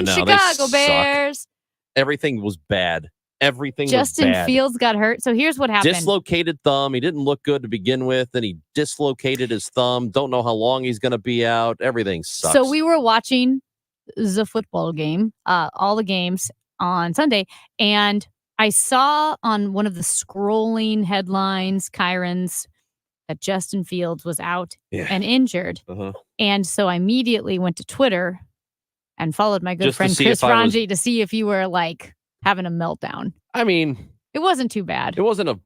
Speaker 6: no,
Speaker 8: Chicago Bears.
Speaker 6: Everything was bad. Everything
Speaker 8: Justin
Speaker 6: was bad.
Speaker 8: Fields got hurt. So here's what happened.
Speaker 6: Dislocated thumb. He didn't look good to begin with. Then he dislocated his thumb. Don't know how long he's going to be out. Everything sucks.
Speaker 8: So we were watching the football game, all the games on Sunday, and I saw on one of the scrolling headlines, Kyron's, that Justin Fields was out and injured. And so I immediately went to Twitter and followed my good friend Chris Ranji to see if you were like having a meltdown.
Speaker 6: I mean,
Speaker 8: it wasn't too bad.
Speaker 6: It wasn't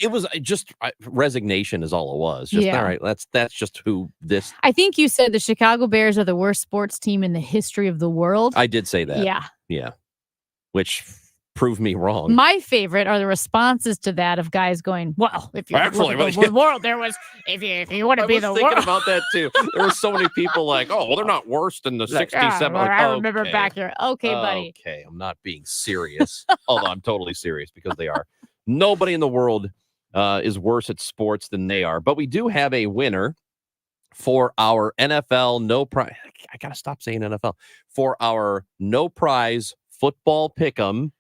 Speaker 6: it was just resignation is all it was. Just all right. That's just who this.
Speaker 8: I think you said the Chicago Bears are the worst sports team in the history of the world.
Speaker 6: I did say that.
Speaker 8: Yeah.
Speaker 6: Yeah. Which proved me wrong.
Speaker 8: My favorite are the responses to that of guys going, "Well, if you look at the world, there was if you want to be the world."
Speaker 6: I was thinking about that too. There were so many people like, "Oh, well, they're not worse than the 67."
Speaker 8: I remember back here. Okay, buddy.
Speaker 6: Okay, I'm not being serious, although I'm totally serious because they are. Nobody in the world is worse at sports than they are. But we do have a winner for our NFL no prize. I gotta stop saying NFL for our no prize football pick'em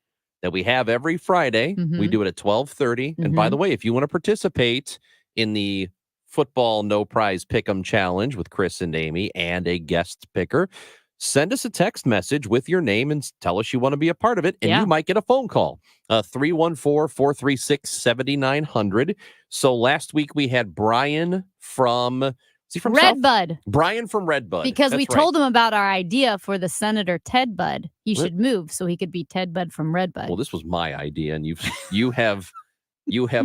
Speaker 6: that we have every Friday. We do it at 12:30. And by the way, if you want to participate in the football no prize pick'em challenge with Chris and Amy and a guest picker, send us a text message with your name and tell us you want to be a part of it. And you might get a phone call. 314-436-7900. So last week we had Brian from... Is he from
Speaker 8: Redbud.
Speaker 6: Brian from Redbud.
Speaker 8: Because we told him about our idea for the Senator Ted Bud. He should move so he could be Ted Bud from Redbud.
Speaker 6: Well, this was my idea, and you have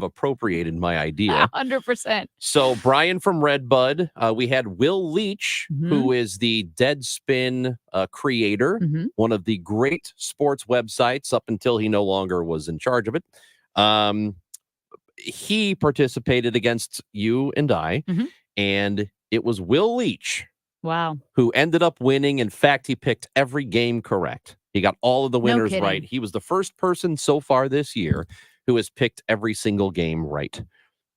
Speaker 6: appropriated my idea.
Speaker 8: 100%.
Speaker 6: So Brian from Redbud. We had Will Leach, who is the Deadspin creator, one of the great sports websites up until he no longer was in charge of it. He participated against you and I. And it was Will Leach.
Speaker 8: Wow.
Speaker 6: Who ended up winning. In fact, he picked every game correct. He got all of the winners right. He was the first person so far this year who has picked every single game right.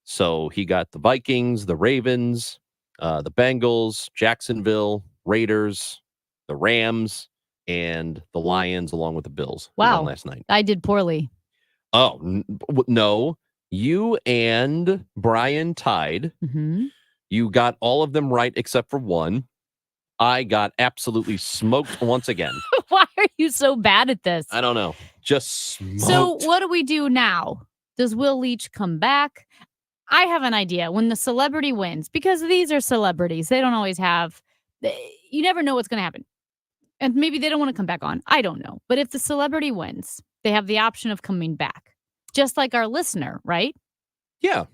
Speaker 6: So he got the Vikings, the Ravens, the Bengals, Jacksonville, Raiders, the Rams, and the Lions, along with the Bills.
Speaker 8: Wow.
Speaker 6: Last night.
Speaker 8: I did poorly.
Speaker 6: Oh, no. You and Brian tied. You got all of them right except for one. I got absolutely smoked once again.
Speaker 8: Why are you so bad at this?
Speaker 6: I don't know. Just smoked.
Speaker 8: So what do we do now? Does Will Leach come back? I have an idea. When the celebrity wins, because these are celebrities, they don't always have, you never know what's going to happen. And maybe they don't want to come back on. I don't know. But if the celebrity wins, they have the option of coming back. Just like our listener, right?
Speaker 6: Yeah.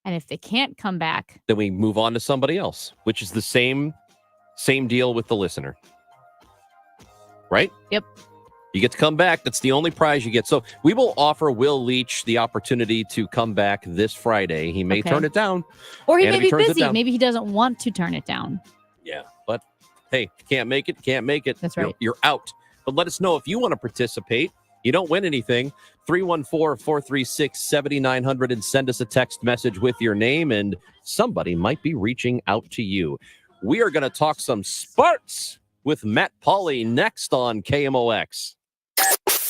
Speaker 8: And if they can't come back,
Speaker 6: Then we move on to somebody else, which is the same deal with the listener. Right?
Speaker 8: Yep.
Speaker 6: You get to come back. That's the only prize you get. So we will offer Will Leach the opportunity to come back this Friday. He may
Speaker 8: Okay.
Speaker 6: turn it down.
Speaker 8: or he
Speaker 6: And
Speaker 8: may
Speaker 6: if
Speaker 8: be
Speaker 6: turns it
Speaker 8: busy.
Speaker 6: down-
Speaker 8: Maybe he doesn't want to turn it down.
Speaker 6: Yeah, but hey, can't make it.
Speaker 8: That's right.
Speaker 6: You're out. But let us know if you want to participate. You don't win anything. 314-436-7900 and send us a text message with your name, and somebody might be reaching out to you. We are going to talk some sports with Matt Pauley next on KMOX.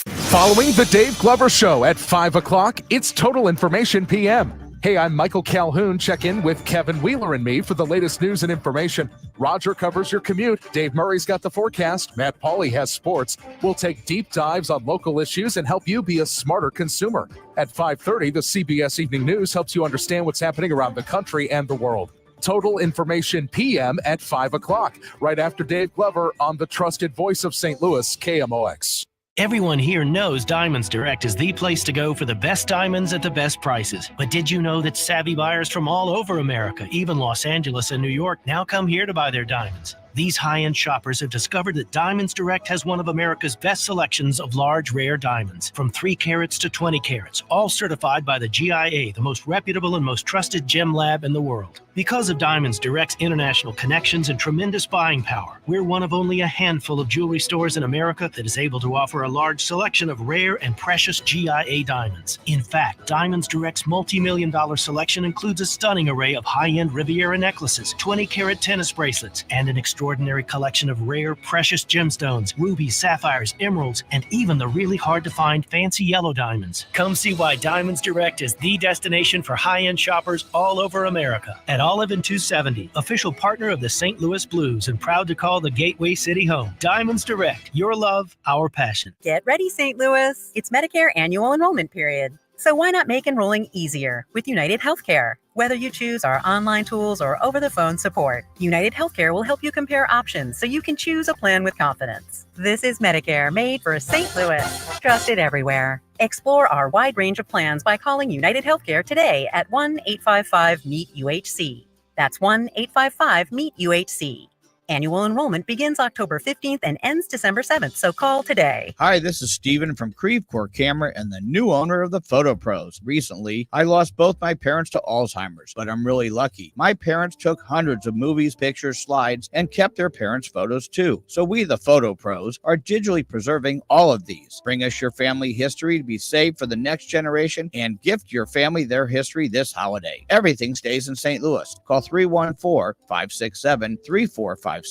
Speaker 19: Following the Dave Glover Show at 5 o'clock, it's Total Information PM. Hey, I'm Michael Calhoun. Check in with Kevin Wheeler and me for the latest news and information. Roger covers your commute. Dave Murray's got the forecast. Matt Pauley has sports. We'll take deep dives on local issues and help you be a smarter consumer. At 5:30, the CBS Evening News helps you understand what's happening around the country and the world. Total Information PM at 5 o'clock, right after Dave Glover on the trusted voice of St. Louis, KMOX.
Speaker 7: Everyone here knows Diamonds Direct is the place to go for the best diamonds at the best prices. But did you know that savvy buyers from all over America, even Los Angeles and New York, now come here to buy their diamonds? These high-end shoppers have discovered that Diamonds Direct has one of America's best selections of large, rare diamonds, from 3 carats to 20 carats, all certified by the GIA, the most reputable and most trusted gem lab in the world. Because of Diamonds Direct's international connections and tremendous buying power, we're one of only a handful of jewelry stores in America that is able to offer a large selection of rare and precious GIA diamonds. In fact, Diamonds Direct's multi-million-dollar selection includes a stunning array of high-end Riviera necklaces, 20-carat tennis bracelets, and an extraordinary collection of rare, precious gemstones, rubies, sapphires, emeralds, and even the really hard-to-find fancy yellow diamonds. Come see why Diamonds Direct is the destination for high-end shoppers all over America. At Olive and 270, official partner of the St. Louis Blues and proud to call the Gateway City home. Diamonds Direct, your love, our passion.
Speaker 9: Get ready, St. Louis. It's Medicare annual enrollment period. So why not make enrolling easier with United Healthcare? Whether you choose our online tools or over-the-phone support, United Healthcare will help you compare options so you can choose a plan with confidence. This is Medicare made for St. Louis. Trusted everywhere. Explore our wide range of plans by calling United Healthcare today at 1-855-MEET-UHC. That's 1-855-MEET-UHC. Annual enrollment begins October 15th and ends December 7th, so call today.
Speaker 11: Hi, this is Steven from Creve Coeur Camera and the new owner of the Photo Pros. Recently, I lost both my parents to Alzheimer's, but I'm really lucky. My parents took hundreds of movies, pictures, slides, and kept their parents' photos too. So we, the Photo Pros, are digitally preserving all of these. Bring us your family history to be saved for the next generation and gift your family their history this holiday. Everything stays in St. Louis. Call 314-567-3456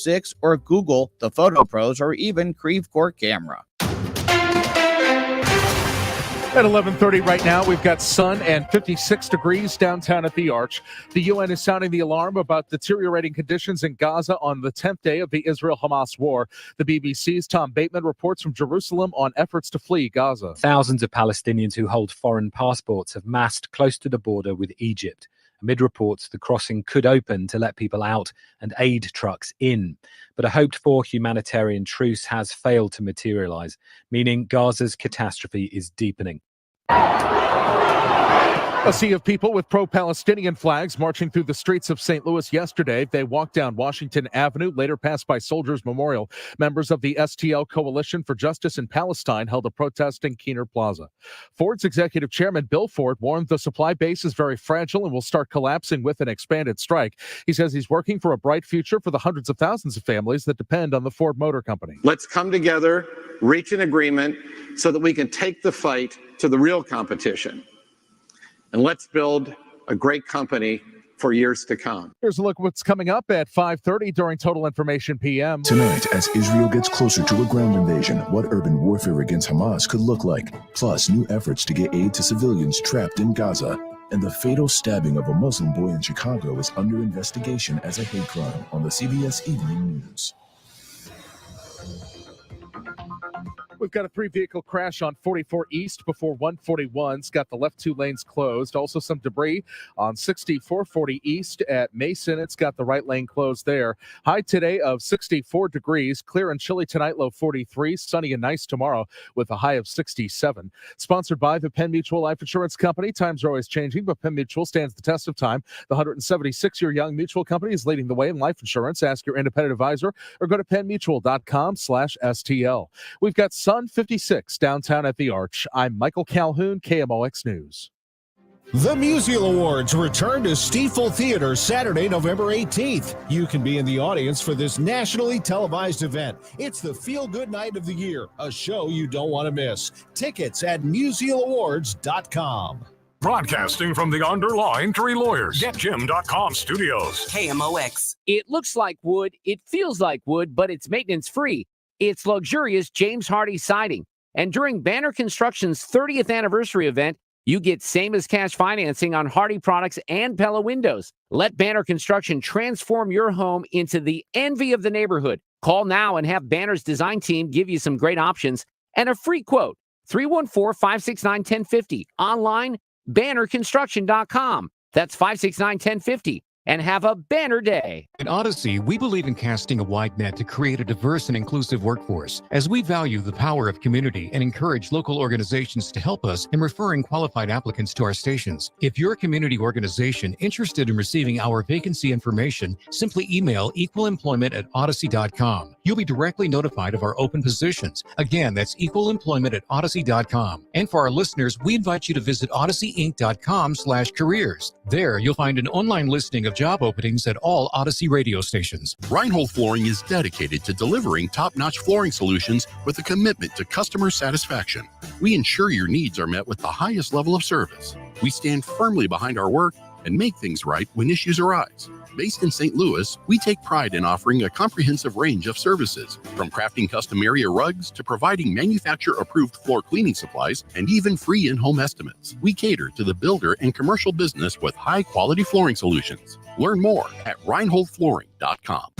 Speaker 11: or Google the Photo Pros or even Creve Coeur Camera.
Speaker 19: At 11:30 right now, we've got sun and 56 degrees downtown at the Arch. The UN is sounding the alarm about deteriorating conditions in Gaza on the 10th day of the Israel-Hamas war. The BBC's Tom Bateman reports from Jerusalem on efforts to flee Gaza.
Speaker 22: Thousands of Palestinians who hold foreign passports have massed close to the border with Egypt. Amid reports, the crossing could open to let people out and aid trucks in. But a hoped-for humanitarian truce has failed to materialize, meaning Gaza's catastrophe is deepening.
Speaker 19: A sea of people with pro-Palestinian flags marching through the streets of St. Louis yesterday. They walked down Washington Avenue, later passed by Soldiers Memorial. Members of the STL Coalition for Justice in Palestine held a protest in Keener Plaza. Ford's executive chairman, Bill Ford, warned the supply base is very fragile and will start collapsing with an expanded strike. He says he's working for a bright future for the hundreds of thousands of families that depend on the Ford Motor Company.
Speaker 23: Let's come together, reach an agreement so that we can take the fight to the real competition. And let's build a great company for years to come.
Speaker 19: Here's a look at what's coming up at 5:30 during Total Information PM.
Speaker 25: Tonight, as Israel gets closer to a ground invasion, what urban warfare against Hamas could look like. Plus, new efforts to get aid to civilians trapped in Gaza. And the fatal stabbing of a Muslim boy in Chicago is under investigation as a hate crime on the CBS Evening News.
Speaker 19: We've got a 3-vehicle crash on 44 East before 141. It's got the left 2 lanes closed. Also some debris on 6440 East at Mason. It's got the right lane closed there. High today of 64 degrees. Clear and chilly tonight, low 43. Sunny and nice tomorrow with a high of 67. Sponsored by the Penn Mutual Life Insurance Company. Times are always changing, but Penn Mutual stands the test of time. The 176-year young mutual company is leading the way in life insurance. Ask your independent advisor or go to pennmutual.com/STL. We've got Sun 56 downtown at the Arch. I'm Michael Calhoun, KMOX News.
Speaker 2: The Musial Awards return to Stiefel Theater Saturday, November 18th. You can be in the audience for this nationally televised event. It's the feel-good night of the year, a show you don't want to miss. Tickets at musialawards.com.
Speaker 10: Broadcasting from the Underline Three Lawyers, GetJim.com studios.
Speaker 24: KMOX.
Speaker 12: It looks like wood, it feels like wood, but it's maintenance-free. It's luxurious James Hardie siding. And during Banner Construction's 30th anniversary event, you get same-as-cash financing on Hardie products and Pella windows. Let Banner Construction transform your home into the envy of the neighborhood. Call now and have Banner's design team give you some great options and a free quote. 314-569-1050. Online, bannerconstruction.com. That's 569-1050. And have a banner day.
Speaker 13: At Odyssey, we believe in casting a wide net to create a diverse and inclusive workforce, as we value the power of community and encourage local organizations to help us in referring qualified applicants to our stations. If you're a community organization interested in receiving our vacancy information, simply email equalemployment@odyssey.com. You'll be directly notified of our open positions. Again, that's equalemployment@odyssey.com. And for our listeners, we invite you to visit odysseyinc.com/careers. There, you'll find an online listing of job openings at all Odyssey radio stations.
Speaker 5: Reinhold Flooring is dedicated to delivering top-notch flooring solutions with a commitment to customer satisfaction. We ensure your needs are met with the highest level of service. We stand firmly behind our work and make things right when issues arise. Based in St. Louis, we take pride in offering a comprehensive range of services, from crafting custom area rugs to providing manufacturer-approved floor cleaning supplies and even free in-home estimates. We cater to the builder and commercial business with high-quality flooring solutions. Learn more at reinholdflooring.com.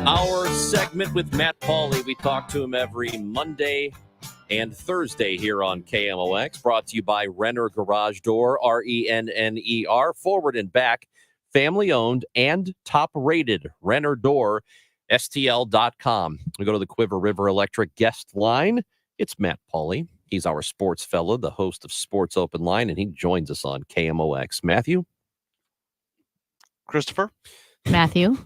Speaker 6: Our segment with Matt Pauley. We talk to him every Monday and Thursday here on KMOX. Brought to you by Renner Garage Door, RENNER, forward and back, family owned and top rated. Renner Door, STL.com. We go to the Quiver River Electric guest line. It's Matt Pauley. He's our sports fellow, the host of Sports Open Line, and he joins us on KMOX. Matthew?
Speaker 14: Christopher?
Speaker 8: Matthew?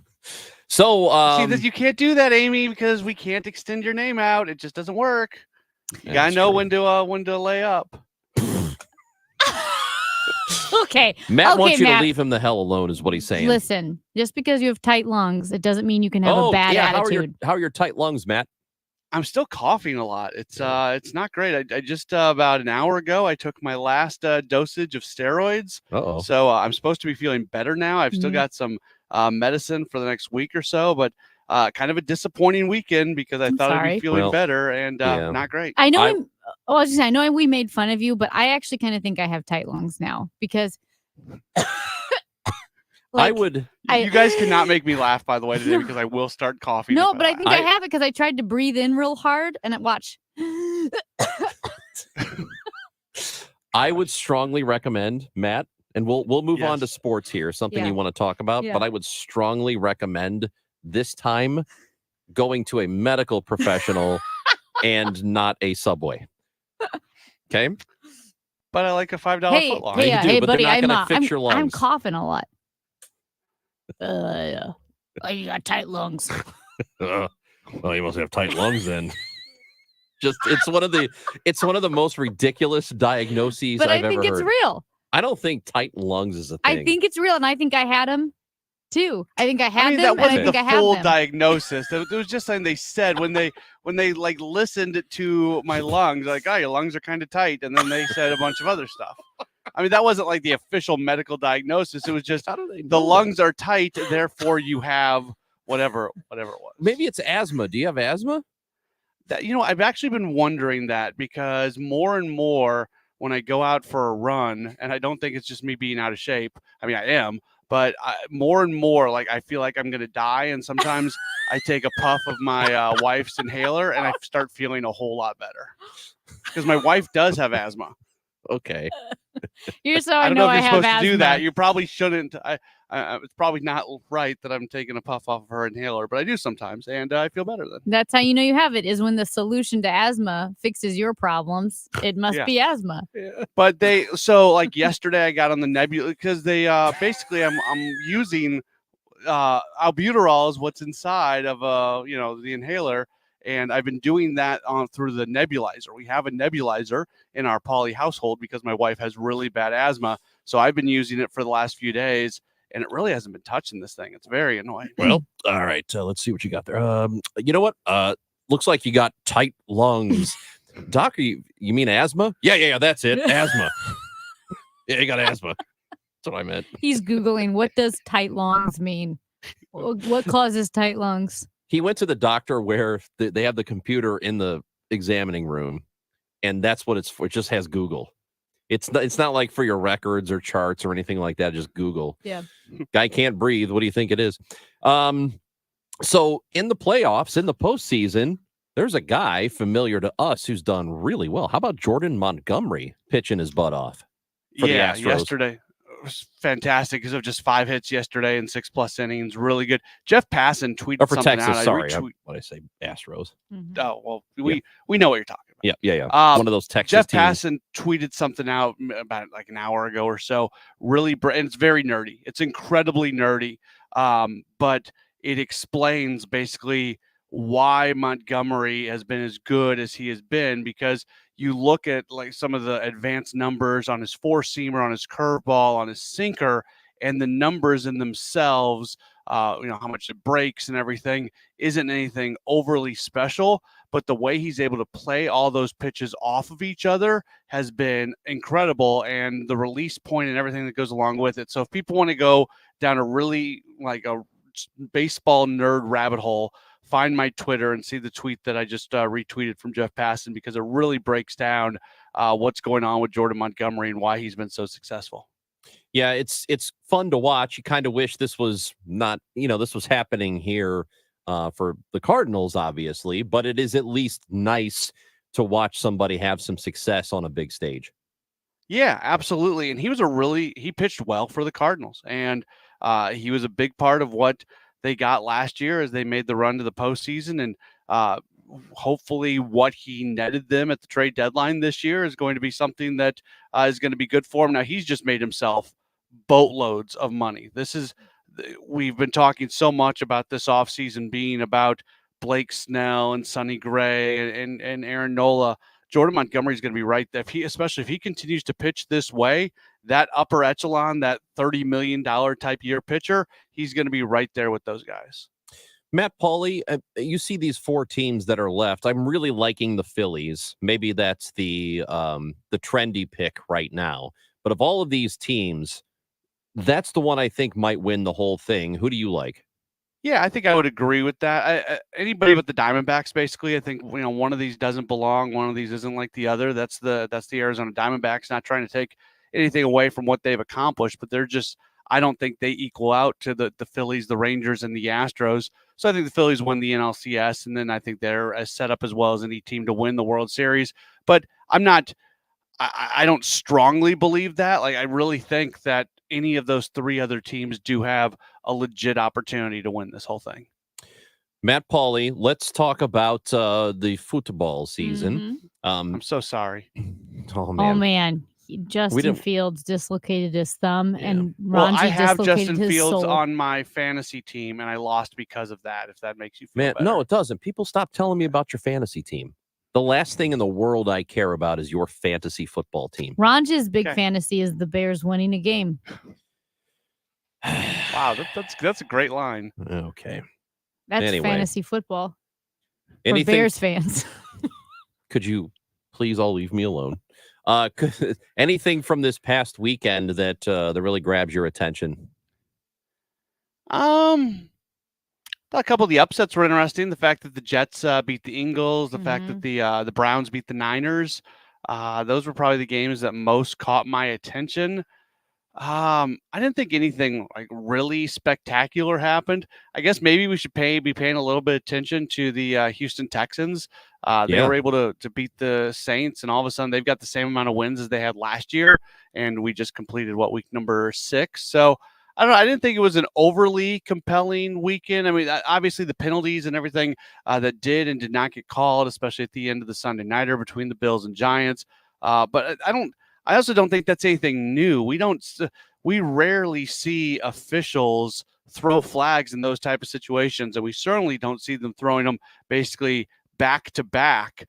Speaker 6: So,
Speaker 14: see, you can't do that, Amy, because we can't extend your name out. It just doesn't work. You gotta know when to lay up.
Speaker 8: Okay.
Speaker 6: Matt wants you
Speaker 8: Matt.
Speaker 6: to leave him the hell alone, is what he's saying.
Speaker 8: Listen, just because you have tight lungs, it doesn't mean you can have a bad attitude.
Speaker 6: How are your tight lungs, Matt?
Speaker 14: I'm still coughing a lot. It's not great. I just about an hour ago I took my last dosage of steroids.
Speaker 6: Uh-oh.
Speaker 14: So I'm supposed to be feeling better now. I've still got some medicine for the next week or so, but kind of a disappointing weekend because I thought I'd be feeling better and not great.
Speaker 8: I know. I know we made fun of you, but I actually kind of think I have tight lungs now because.
Speaker 14: You guys cannot make me laugh, by the way, today because I will start coughing.
Speaker 8: No, but I think I have it because I tried to breathe in real hard and watch.
Speaker 6: I would strongly recommend, Matt, and we'll move on to sports here, something you want to talk about, but I would strongly recommend this time going to a medical professional and not a Subway. Okay?
Speaker 14: But I like a $5 footlong.
Speaker 8: Hey, buddy,
Speaker 6: I'm
Speaker 8: coughing a lot. You got tight lungs.
Speaker 6: Well, you must have tight lungs then. It's one of the most ridiculous diagnoses I've ever heard.
Speaker 8: But I think it's real.
Speaker 6: I don't think tight lungs is a thing.
Speaker 8: I think it's real, and I think I had them too. I think I had them,
Speaker 14: that wasn't
Speaker 8: and I think I
Speaker 14: the
Speaker 8: have
Speaker 14: full
Speaker 8: them.
Speaker 14: diagnosis. It was just something they said when they like listened to my lungs, like, oh, your lungs are kind of tight, and then they said a bunch of other stuff. I mean, that wasn't like the official medical diagnosis. It was just the lungs are tight, therefore you have whatever it was.
Speaker 6: Maybe it's asthma. Do you have asthma?
Speaker 14: I've actually been wondering that because more and more when I go out for a run, and I don't think it's just me being out of shape. I mean, I am, but more and more, like, I feel like I'm going to die. And sometimes I take a puff of my wife's inhaler and I start feeling a whole lot better because my wife does have asthma.
Speaker 6: Okay.
Speaker 8: Here's how
Speaker 14: I
Speaker 8: I
Speaker 14: don't
Speaker 8: know
Speaker 14: know if
Speaker 8: I
Speaker 14: you're
Speaker 8: have
Speaker 14: supposed
Speaker 8: asthma.
Speaker 14: to do that. You probably shouldn't. It's probably not right that I'm taking a puff off of her inhaler, but I do sometimes, and I feel better then.
Speaker 8: That's how you know you have it, is when the solution to asthma fixes your problems. It must
Speaker 14: Yeah.
Speaker 8: be asthma.
Speaker 14: But like yesterday I got on the nebula because they basically I'm using albuterol is what's inside of the inhaler, and I've been doing that through the nebulizer. We have a nebulizer in our poly household because my wife has really bad asthma, so I've been using it for the last few days, and it really hasn't been touching this thing. It's very annoying.
Speaker 6: Well, all right. Let's see what you got there. You know what? Looks like you got tight lungs. Doc, you mean asthma? Yeah, that's it. Asthma. Yeah, you got asthma. That's what I meant.
Speaker 8: He's Googling, what does tight lungs mean? What causes tight lungs?
Speaker 6: He went to the doctor where they have the computer in the examining room, and that's what it's for. It just has Google. It's not like for your records or charts or anything like that. Just Google.
Speaker 8: Yeah.
Speaker 6: Guy can't breathe. What do you think it is? So in the playoffs, in the postseason, there's a guy familiar to us who's done really well. How about Jordan Montgomery pitching his butt off for the Astros?
Speaker 14: Yesterday was fantastic because of just 5 hits yesterday and 6+ innings. Really good. Jeff Passan tweeted
Speaker 6: For
Speaker 14: something
Speaker 6: Texas,
Speaker 14: out.
Speaker 6: sorry. What I say, Astros.
Speaker 14: Oh, well, we know what you're talking about.
Speaker 6: Yeah. One of those Texas
Speaker 14: Jeff
Speaker 6: teams.
Speaker 14: Passan tweeted something out about like an hour ago or so. Really, and it's very nerdy. It's incredibly nerdy, but it explains basically why Montgomery has been as good as he has been, because you look at like some of the advanced numbers on his four-seamer, on his curveball, on his sinker, and the numbers in themselves, how much it breaks and everything, isn't anything overly special. But the way he's able to play all those pitches off of each other has been incredible, and the release point and everything that goes along with it. So if people want to go down a really like a baseball nerd rabbit hole, find my Twitter and see the tweet that I just retweeted from Jeff Passan, because it really breaks down what's going on with Jordan Montgomery and why he's been so successful.
Speaker 6: Yeah, it's fun to watch. You kind of wish this was not, this was happening here for the Cardinals, obviously, but it is at least nice to watch somebody have some success on a big stage.
Speaker 14: Yeah, absolutely. And he pitched well for the Cardinals, and he was a big part of what they got last year as they made the run to the postseason. And hopefully what he netted them at the trade deadline this year is going to be something that is going to be good for him. Now, he's just made himself boatloads of money. We've been talking so much about this offseason being about Blake Snell and Sonny Gray and Aaron Nola. Jordan Montgomery is going to be right there. Especially if he continues to pitch this way, that upper echelon, that $30 million type year pitcher, he's going to be right there with those guys.
Speaker 6: Matt Pauley, you see these 4 teams that are left. I'm really liking the Phillies. Maybe that's the trendy pick right now. But of all of these teams, that's the one I think might win the whole thing. Who do you like?
Speaker 14: Yeah, I think I would agree with that. Anybody but the Diamondbacks, basically. I think one of these doesn't belong. One of these isn't like the other. That's the Arizona Diamondbacks. Not trying to take anything away from what they've accomplished, but they're just, I don't think they equal out to the Phillies, the Rangers, and the Astros. So I think the Phillies win the NLCS, and then I think they're as set up as well as any team to win the World Series. But I don't strongly believe that. Like, I really think that any of those 3 other teams do have a legit opportunity to win this whole thing.
Speaker 6: Matt Pauley, let's talk about the football season.
Speaker 8: Mm-hmm.
Speaker 14: I'm so sorry.
Speaker 6: Oh, man.
Speaker 8: Justin Fields dislocated his thumb, and
Speaker 14: Well, I
Speaker 8: Ranji
Speaker 14: have
Speaker 8: dislocated
Speaker 14: Justin
Speaker 8: his
Speaker 14: Fields
Speaker 8: soul.
Speaker 14: on my fantasy team, and I lost because of that, if that makes you feel
Speaker 6: Man,
Speaker 14: better.
Speaker 6: no, it doesn't. People stop telling me about your fantasy team. The last thing in the world I care about is your fantasy football team.
Speaker 8: Ranji's big fantasy is the Bears winning a game.
Speaker 14: Wow, that's a great line.
Speaker 6: Okay.
Speaker 8: That's
Speaker 6: Anyway.
Speaker 8: fantasy football for
Speaker 6: Anything-
Speaker 8: Bears fans.
Speaker 6: Could you please all leave me alone? Anything from this past weekend that really grabs your attention?
Speaker 14: A couple of the upsets were interesting. The fact that the Jets beat the Eagles, the fact that the Browns beat the Niners. Those were probably the games that most caught my attention. I didn't think anything like really spectacular happened. I guess maybe we should be paying a little bit of attention to the Houston Texans. They were able to beat the Saints, and all of a sudden they've got the same amount of wins as they had last year. And we just completed week number 6. So I don't know. I didn't think it was an overly compelling weekend. I mean, obviously the penalties and everything that did and did not get called, especially at the end of the Sunday nighter between the Bills and Giants. But I also don't think that's anything new. We rarely see officials throw flags in those type of situations, and we certainly don't see them throwing them basically back to back.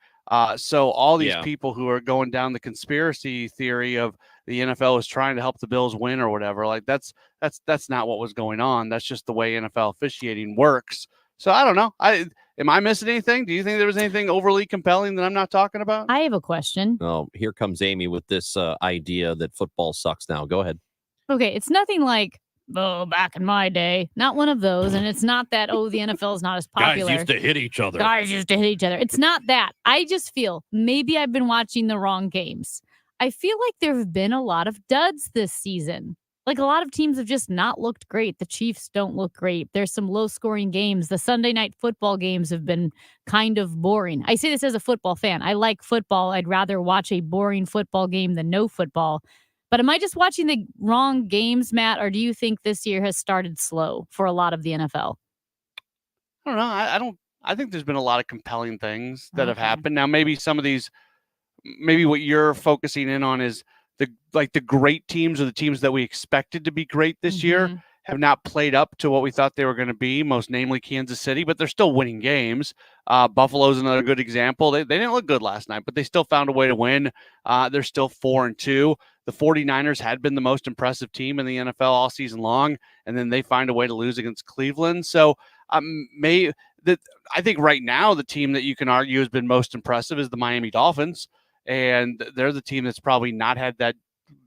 Speaker 14: So all these people who are going down the conspiracy theory of the NFL is trying to help the Bills win or whatever, like that's not what was going on. That's just the way NFL officiating works. So I don't know. Am I missing anything? Do you think there was anything overly compelling that I'm not talking about?
Speaker 8: I have a question.
Speaker 6: Oh, here comes Amy with this idea that football sucks now. Go ahead.
Speaker 8: Okay, it's nothing like, back in my day. Not one of those. And it's not that, the NFL is not as popular.
Speaker 6: Guys used to hit each other.
Speaker 8: It's not that. I just feel maybe I've been watching the wrong games. I feel like there have been a lot of duds this season. Like a lot of teams have just not looked great. The Chiefs don't look great. There's some low-scoring games. The Sunday night football games have been kind of boring. I say this as a football fan. I like football. I'd rather watch a boring football game than no football. But am I just watching the wrong games, Matt, or do you think this year has started slow for a lot of the NFL?
Speaker 14: I don't know. I think there's been a lot of compelling things that have happened. Now, maybe some of these, maybe what you're focusing in on is the great teams or the teams that we expected to be great this year have not played up to what we thought they were going to be, most namely Kansas City, but they're still winning games. Buffalo's another good example. They didn't look good last night, but they still found a way to win. They're still 4-2. The 49ers had been the most impressive team in the NFL all season long, and then they find a way to lose against Cleveland. So I think right now the team that you can argue has been most impressive is the Miami Dolphins. And they're the team that's probably not had that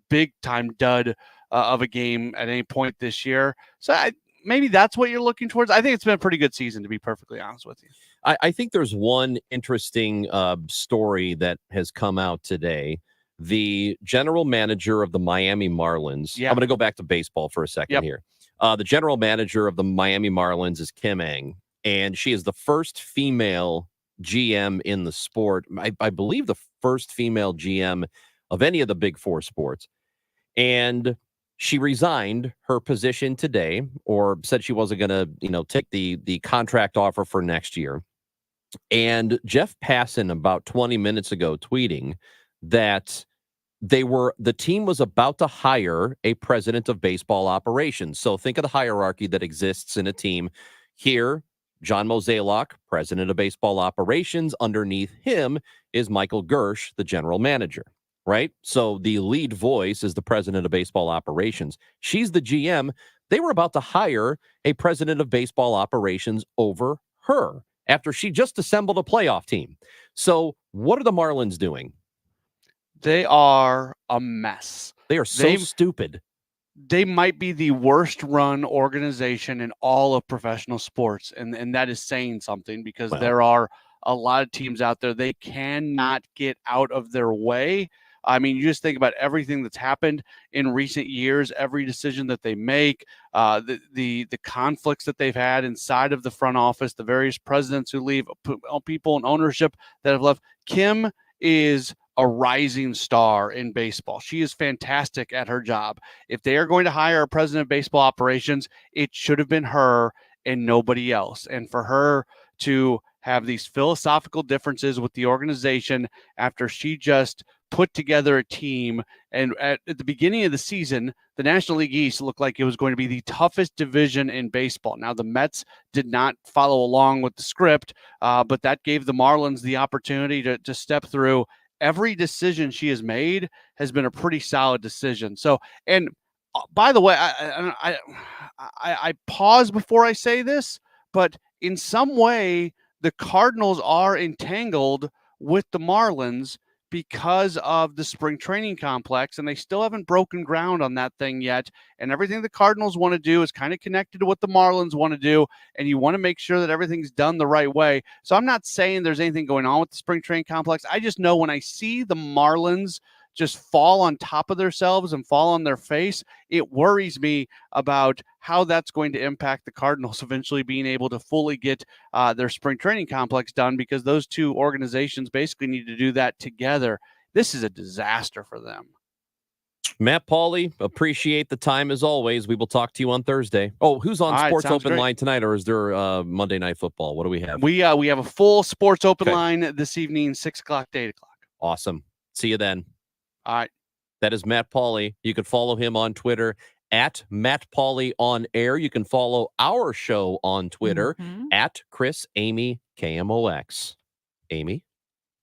Speaker 14: big-time dud of a game at any point this year. So maybe that's what you're looking towards. I think it's been a pretty good season, to be perfectly honest with you.
Speaker 6: I think there's one interesting story that has come out today. The general manager of the Miami Marlins. I'm going to go back to baseball for a second here. The general manager of the Miami Marlins is Kim Ng, and she is the first female GM in the sport. I believe the first female GM of any of the big four sports. And she resigned her position today, or said she wasn't going to, take the contract offer for next year. And Jeff Passan about 20 minutes ago tweeting that the team was about to hire a president of baseball operations. So think of the hierarchy that exists in a team here. John Mozeliak, president of baseball operations. Underneath him is Michael Gersh, the general manager, right? So the lead voice is the president of baseball operations. She's the GM. They were about to hire a president of baseball operations over her after she just assembled a playoff team. So what are the Marlins doing?
Speaker 14: They are a mess.
Speaker 6: They are so stupid.
Speaker 14: They might be the worst run organization in all of professional sports. And that is saying something, because there are a lot of teams out there. They cannot get out of their way. I mean, you just think about everything that's happened in recent years, every decision that they make, the conflicts that they've had inside of the front office, the various presidents who leave, people in ownership that have left. Kim is a rising star in baseball. She is fantastic at her job. If they are going to hire a president of baseball operations, it should have been her and nobody else. And for her to have these philosophical differences with the organization after she just put together a team, and at the beginning of the season, the National League East looked like it was going to be the toughest division in baseball. Now, the Mets did not follow along with the script, but that gave the Marlins the opportunity to step through. Every decision she has made has been a pretty solid decision. So, and by the way, I pause before I say this, but in some way, the Cardinals are entangled with the Marlins, because of the spring training complex, and they still haven't broken ground on that thing yet. And everything the Cardinals want to do is kind of connected to what the Marlins want to do, and you want to make sure that everything's done the right way. So I'm not saying there's anything going on with the spring training complex. I just know when I see the Marlins just fall on top of themselves and fall on their face, it worries me about how that's going to impact the Cardinals eventually being able to fully get their spring training complex done, because those two organizations basically need to do that together. This is a disaster for them.
Speaker 6: Matt Pauley, appreciate the time as always. We will talk to you on Thursday. Oh, who's on Sports Open Line tonight, or is there Monday Night Football? What do we have?
Speaker 14: We have a full Sports Open Line this evening, 6 o'clock to 8 o'clock.
Speaker 6: Awesome. See you then.
Speaker 14: All right.
Speaker 6: That is Matt Pauley. You can follow him on Twitter at Matt Pauley on air. You can follow our show on Twitter at Chris Amy KMOX. Amy,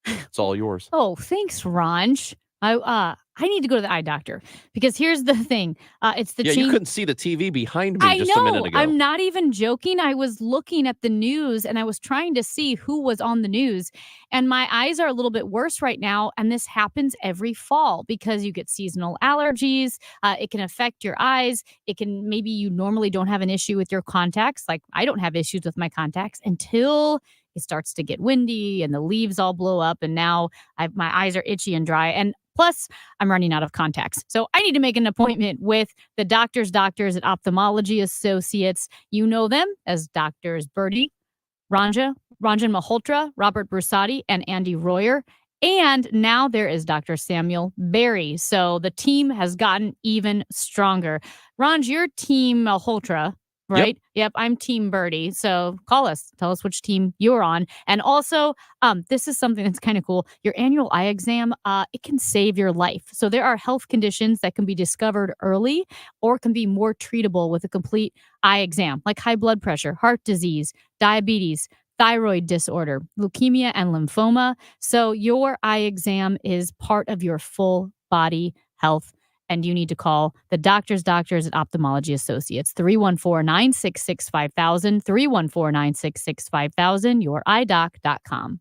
Speaker 6: it's all yours.
Speaker 8: Oh, thanks, Ranj. I need to go to the eye doctor, because here's the thing. It's the
Speaker 6: you couldn't see the TV behind me just a minute ago.
Speaker 8: I'm not even joking. I was looking at the news and I was trying to see who was on the news, and my eyes are a little bit worse right now. And this happens every fall because you get seasonal allergies. It can affect your eyes. Maybe you normally don't have an issue with your contacts. Like I don't have issues with my contacts until it starts to get windy and the leaves all blow up. And now my eyes are itchy and dry. And plus, I'm running out of contacts. So I need to make an appointment with the doctors at Ophthalmology Associates. You know them as Doctors Birdie, Ranjan Malhotra, Robert Brusati, and Andy Royer. And now there is Dr. Samuel Berry. So the team has gotten even stronger. Ranj, you're Team Malhotra, right? Yep, I'm Team Birdie. So call us. Tell us which team you're on. And also, this is something that's kind of cool. Your annual eye exam, it can save your life. So there are health conditions that can be discovered early or can be more treatable with a complete eye exam, like high blood pressure, heart disease, diabetes, thyroid disorder, leukemia, and lymphoma. So your eye exam is part of your full body health. And you need to call the doctors at Ophthalmology Associates, 314-966-5000, 314-966-5000, yourEyeDoc.com.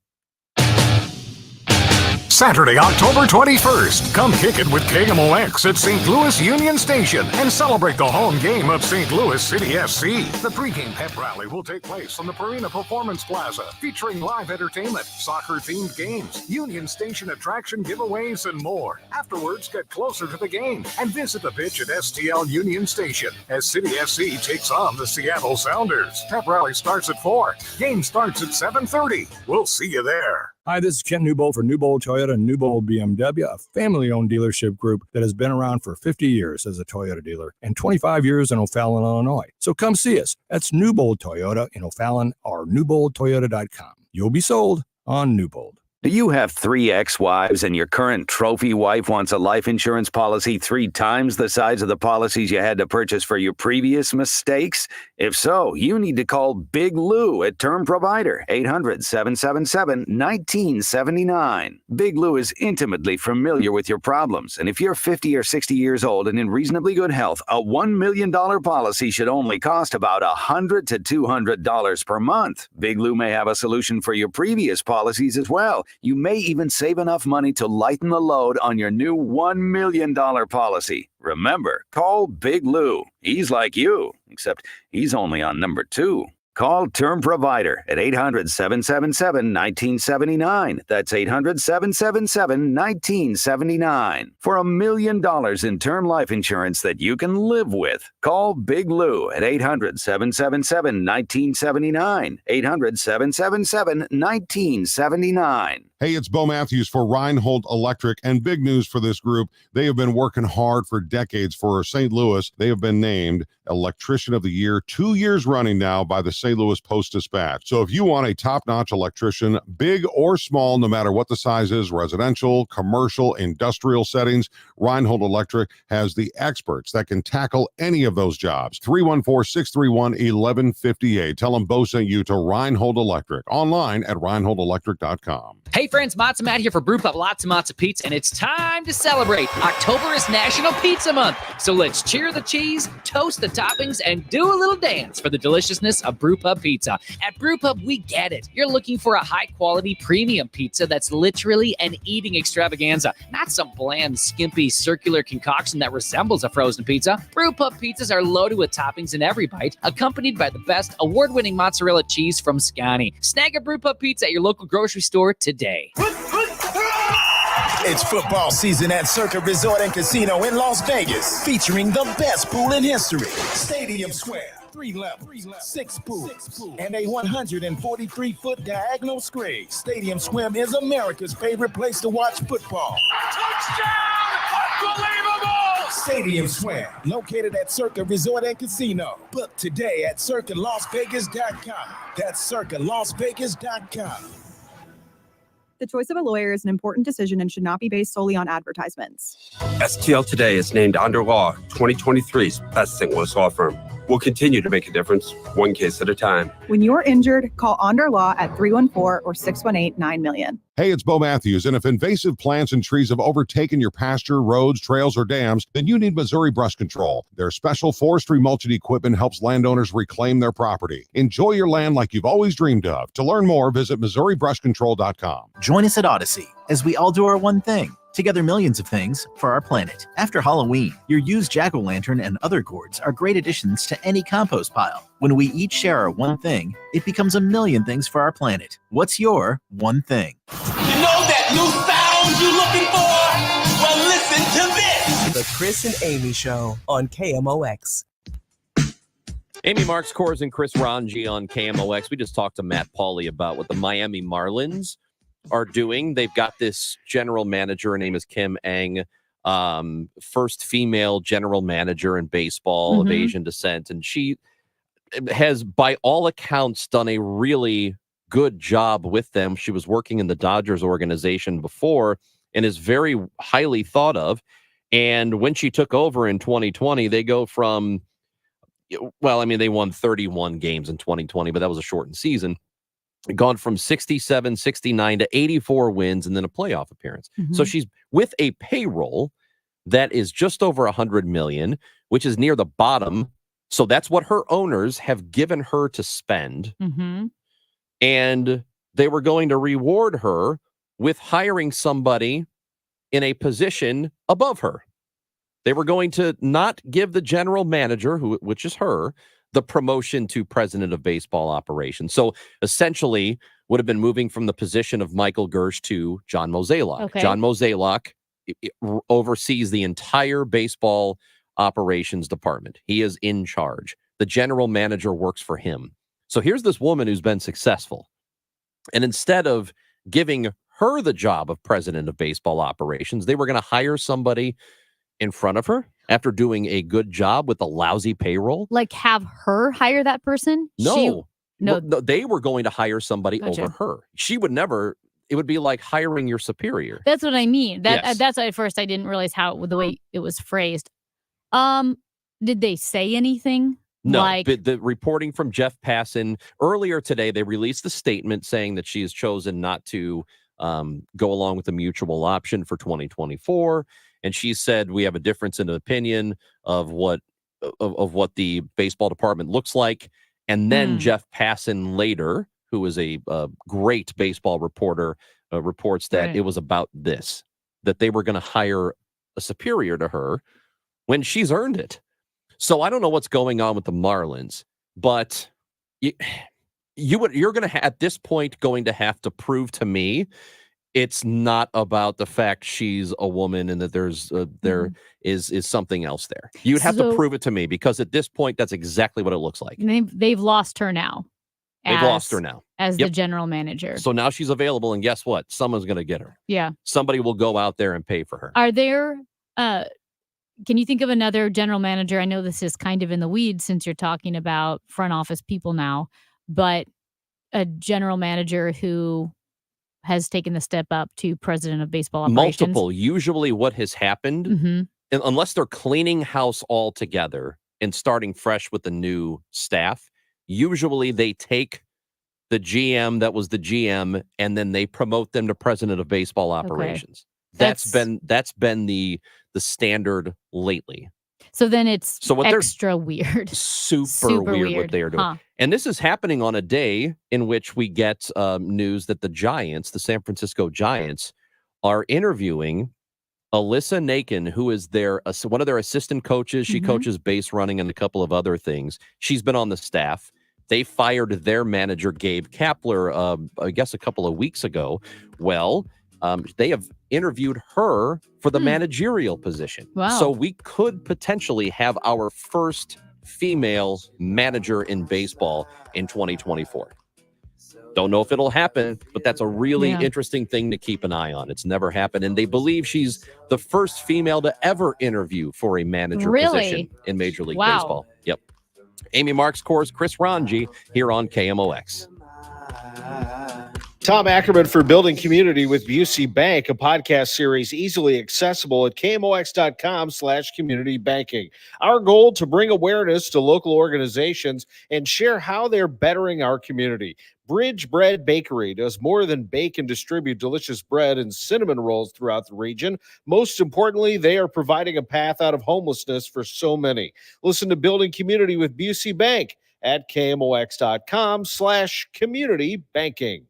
Speaker 10: Saturday, October 21st. Come kick it with KMOX at St. Louis Union Station and celebrate the home game of St. Louis City FC. The pregame pep rally will take place on the Purina Performance Plaza, featuring live entertainment, soccer-themed games, Union Station attraction giveaways, and more. Afterwards, get closer to the game and visit the pitch at STL Union Station as City FC takes on the Seattle Sounders. Pep rally starts at 4. Game starts at 7:30. We'll see you there.
Speaker 1: Hi, this is Ken Newbold for Newbold Toyota and Newbold BMW, a family-owned dealership group that has been around for 50 years as a Toyota dealer and 25 years in O'Fallon, Illinois. So come see us. That's Newbold Toyota in O'Fallon or newboldtoyota.com. You'll be sold on Newbold.
Speaker 15: Do you have 3 ex-wives and your current trophy wife wants a life insurance policy 3 times the size of the policies you had to purchase for your previous mistakes? If so, you need to call Big Lou at Term Provider, 800-777-1979. Big Lou is intimately familiar with your problems, and if you're 50 or 60 years old and in reasonably good health, a $1 million policy should only cost about $100 to $200 per month. Big Lou may have a solution for your previous policies as well. You may even save enough money to lighten the load on your new $1 million policy. Remember, call Big Lou. He's like you, except he's only on number 2. Call Term Provider at 800-777-1979. That's 800-777-1979. For $1 million in term life insurance that you can live with. Call Big Lou at 800-777-1979. 800-777-1979.
Speaker 16: Hey, it's Bo Matthews for Reinhold Electric, and big news for this group. They have been working hard for decades for St. Louis. They have been named Electrician of the Year 2 years running now by the St. Louis Post-Dispatch. So if you want a top-notch electrician, big or small, no matter what the size is, residential, commercial, industrial settings, Reinhold Electric has the experts that can tackle any of those jobs. 314-631-1158. Tell them Bo sent you to Reinhold Electric. Online at reinholdelectric.com.
Speaker 17: Hey friends, Matzo Matt here for Brewpub Lots of Matzo Pizza, and it's time to celebrate. October is National Pizza Month, so let's cheer the cheese, toast the toppings, and do a little dance for the deliciousness of Brewpub Brewpub Pizza. At Brewpub, we get it. You're looking for a high-quality premium pizza that's literally an eating extravaganza, not some bland, skimpy, circular concoction that resembles a frozen pizza. Brewpub pizzas are loaded with toppings in every bite, accompanied by the best award-winning mozzarella cheese from Scani. Snag a Brewpub pizza at your local grocery store today.
Speaker 3: It's football season at Circa Resort and Casino in Las Vegas, featuring the best pool in history. Stadium Square, 3 levels, 6 pools, and a 143-foot diagonal screen. Stadium Swim is America's favorite place to watch football.
Speaker 4: Touchdown! Unbelievable!
Speaker 3: Stadium Swim, located at Circa Resort and Casino. Book today at CircaLasVegas.com. That's CircaLasVegas.com.
Speaker 18: The choice of a lawyer is an important decision and should not be based solely on advertisements.
Speaker 20: STL Today is named Under Law 2023's best St. Louis law firm. We'll continue to make a difference, one case at a time.
Speaker 18: When you're injured, call Onder Law at 314 or 618-9000000.
Speaker 16: Hey, it's Bo Matthews, and if invasive plants and trees have overtaken your pasture, roads, trails, or dams, then you need Missouri Brush Control. Their special forestry mulching equipment helps landowners reclaim their property. Enjoy your land like you've always dreamed of. To learn more, visit MissouriBrushControl.com.
Speaker 21: Join us at Odyssey as we all do our one thing. Together millions of things for our planet. After Halloween, your used jack-o'-lantern and other gourds are great additions to any compost pile. When we each share our one thing, it becomes a million things for our planet. What's your one thing?
Speaker 24: You know that new sound you're looking for? Well, listen to this. The Chris and Amy Show on KMOX.
Speaker 6: Amy Marks, Kors, and Chris Ranji on KMOX. We just talked to Matt Pauley about what the Miami Marlins are doing. They've got this general manager. Her name is Kim Ng, first female general manager in baseball of Asian descent. And she has, by all accounts, done a really good job with them. She was working in the Dodgers organization before and is very highly thought of. And when she took over in 2020, they go from, well, I mean, they won 31 games in 2020, but that was a shortened season. Gone from 67, 69 to 84 wins and then a playoff appearance. So she's with a payroll that is just over $100 million, which is near the bottom. So that's what her owners have given her to spend. And they were going to reward her with hiring somebody in a position above her. They were going to not give the general manager, which is her, the promotion to president of baseball operations. So essentially would have been moving from the position of Michael Gersh to John Mozeliak.
Speaker 8: Okay.
Speaker 6: John Mozeliak oversees the entire baseball operations department. He is in charge. The general manager works for him. So here's this woman who's been successful. And instead of giving her the job of president of baseball operations, they were going to hire somebody in front of her after doing a good job with a lousy payroll.
Speaker 8: Like have her hire that person?
Speaker 6: No.
Speaker 8: No.
Speaker 6: They were going to hire somebody
Speaker 8: Gotcha.
Speaker 6: over her. She would never, it would be like hiring your superior.
Speaker 8: That's what I mean.
Speaker 6: Yes.
Speaker 8: That's why at first I didn't realize the way it was phrased. Did they say anything?
Speaker 6: No,
Speaker 8: Like,
Speaker 6: but the reporting from Jeff Passan earlier today, they released the statement saying that she has chosen not to go along with the mutual option for 2024. And she said, we have a difference in opinion of what the baseball department looks like. And then Jeff Passan later, who is a great baseball reporter, reports that it was about this, that they were going to hire a superior to her when she's earned it. So I don't know what's going on with the Marlins, but you're going to at this point going to have to prove to me it's not about the fact she's a woman and that there is something else there. You'd have to prove it to me, because at this point, that's exactly what it looks like.
Speaker 8: they've lost her now.
Speaker 6: They've lost her now
Speaker 8: as the general manager.
Speaker 6: So now she's available, and guess what? Someone's going to get her.
Speaker 8: Yeah.
Speaker 6: Somebody will go out there and pay for her.
Speaker 8: Are there can you think of another general manager? I know this is kind of in the weeds since you're talking about front office people now, but a general manager who has taken the step up to president of baseball operations?
Speaker 6: Multiple. Usually what has happened, and unless they're cleaning house altogether and starting fresh with the new staff, usually they take the GM that was the GM and then they promote them to president of baseball operations. That's been the standard lately.
Speaker 8: So then it's
Speaker 6: So what they're-
Speaker 8: extra weird.
Speaker 6: Super weird what they are doing.
Speaker 8: Huh.
Speaker 6: And this is happening on a day in which we get news that the Giants, the San Francisco Giants, are interviewing Alyssa Nakin, who is one of their assistant coaches. She coaches base running and a couple of other things. She's been on the staff. They fired their manager, Gabe Kapler, I guess a couple of weeks ago. Well, they have interviewed her for the managerial position.
Speaker 8: Wow.
Speaker 6: So we could potentially have our first female manager in baseball in 2024. Don't know if it'll happen, but that's a really interesting thing to keep an eye on. It's never happened. And they believe she's the first female to ever interview for a manager position in Major League Baseball. Yep. Amy Marks, Coors, Chris Ranji here on KMOX.
Speaker 2: Tom Ackerman for Building Community with Busey Bank, a podcast series easily accessible at KMOX.com/community banking. Our goal to bring awareness to local organizations and share how they're bettering our community. Bridge Bread Bakery does more than bake and distribute delicious bread and cinnamon rolls throughout the region. Most importantly, they are providing a path out of homelessness for so many. Listen to Building Community with Busey Bank at KMOX.com/community banking.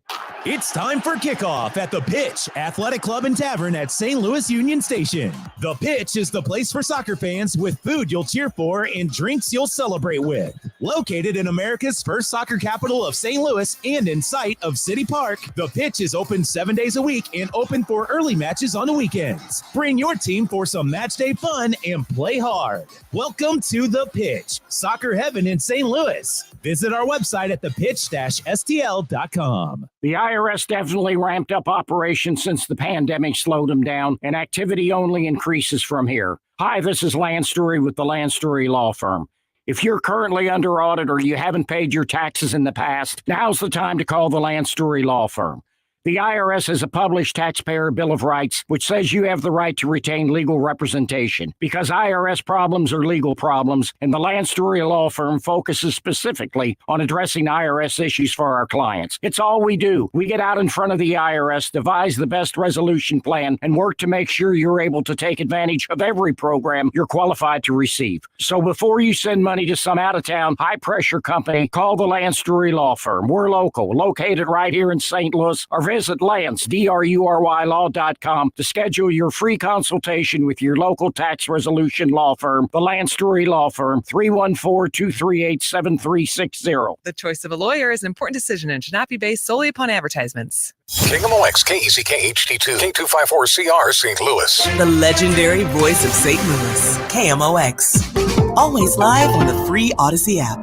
Speaker 3: It's time for kickoff at The Pitch Athletic Club and Tavern at St. Louis Union Station. The Pitch is the place for soccer fans with food you'll cheer for and drinks you'll celebrate with. Located in America's first soccer capital of St. Louis and in sight of City Park, The Pitch is open 7 days a week and open for early matches on the weekends. Bring your team for some match day fun and play hard. Welcome to The Pitch, soccer heaven in St. Louis. Visit our website at thepitch-stl.com.
Speaker 7: The IRS definitely ramped up operations since the pandemic slowed them down, and activity only increases from here. Hi, this is Lance Story with the Lance Story Law Firm. If you're currently under audit or you haven't paid your taxes in the past, now's the time to call the Lance Story Law Firm. The IRS has a published Taxpayer Bill of Rights, which says you have the right to retain legal representation. Because IRS problems are legal problems, and the Lance Story Law Firm focuses specifically on addressing IRS issues for our clients. It's all we do. We get out in front of the IRS, devise the best resolution plan, and work to make sure you're able to take advantage of every program you're qualified to receive. So before you send money to some out-of-town, high-pressure company, call the Lance Story Law Firm. We're local, located right here in St. Louis, or visit Lance, DRURYlaw.com to schedule your free consultation with your local tax resolution law firm, the Lance Story Law Firm, 314-238-7360.
Speaker 9: The choice of a lawyer is an important decision and should not be based solely upon advertisements.
Speaker 10: KMOX, KECK HD2, K254CR, St. Louis.
Speaker 24: The legendary voice of St. Louis, KMOX. Always live on the free Odyssey app.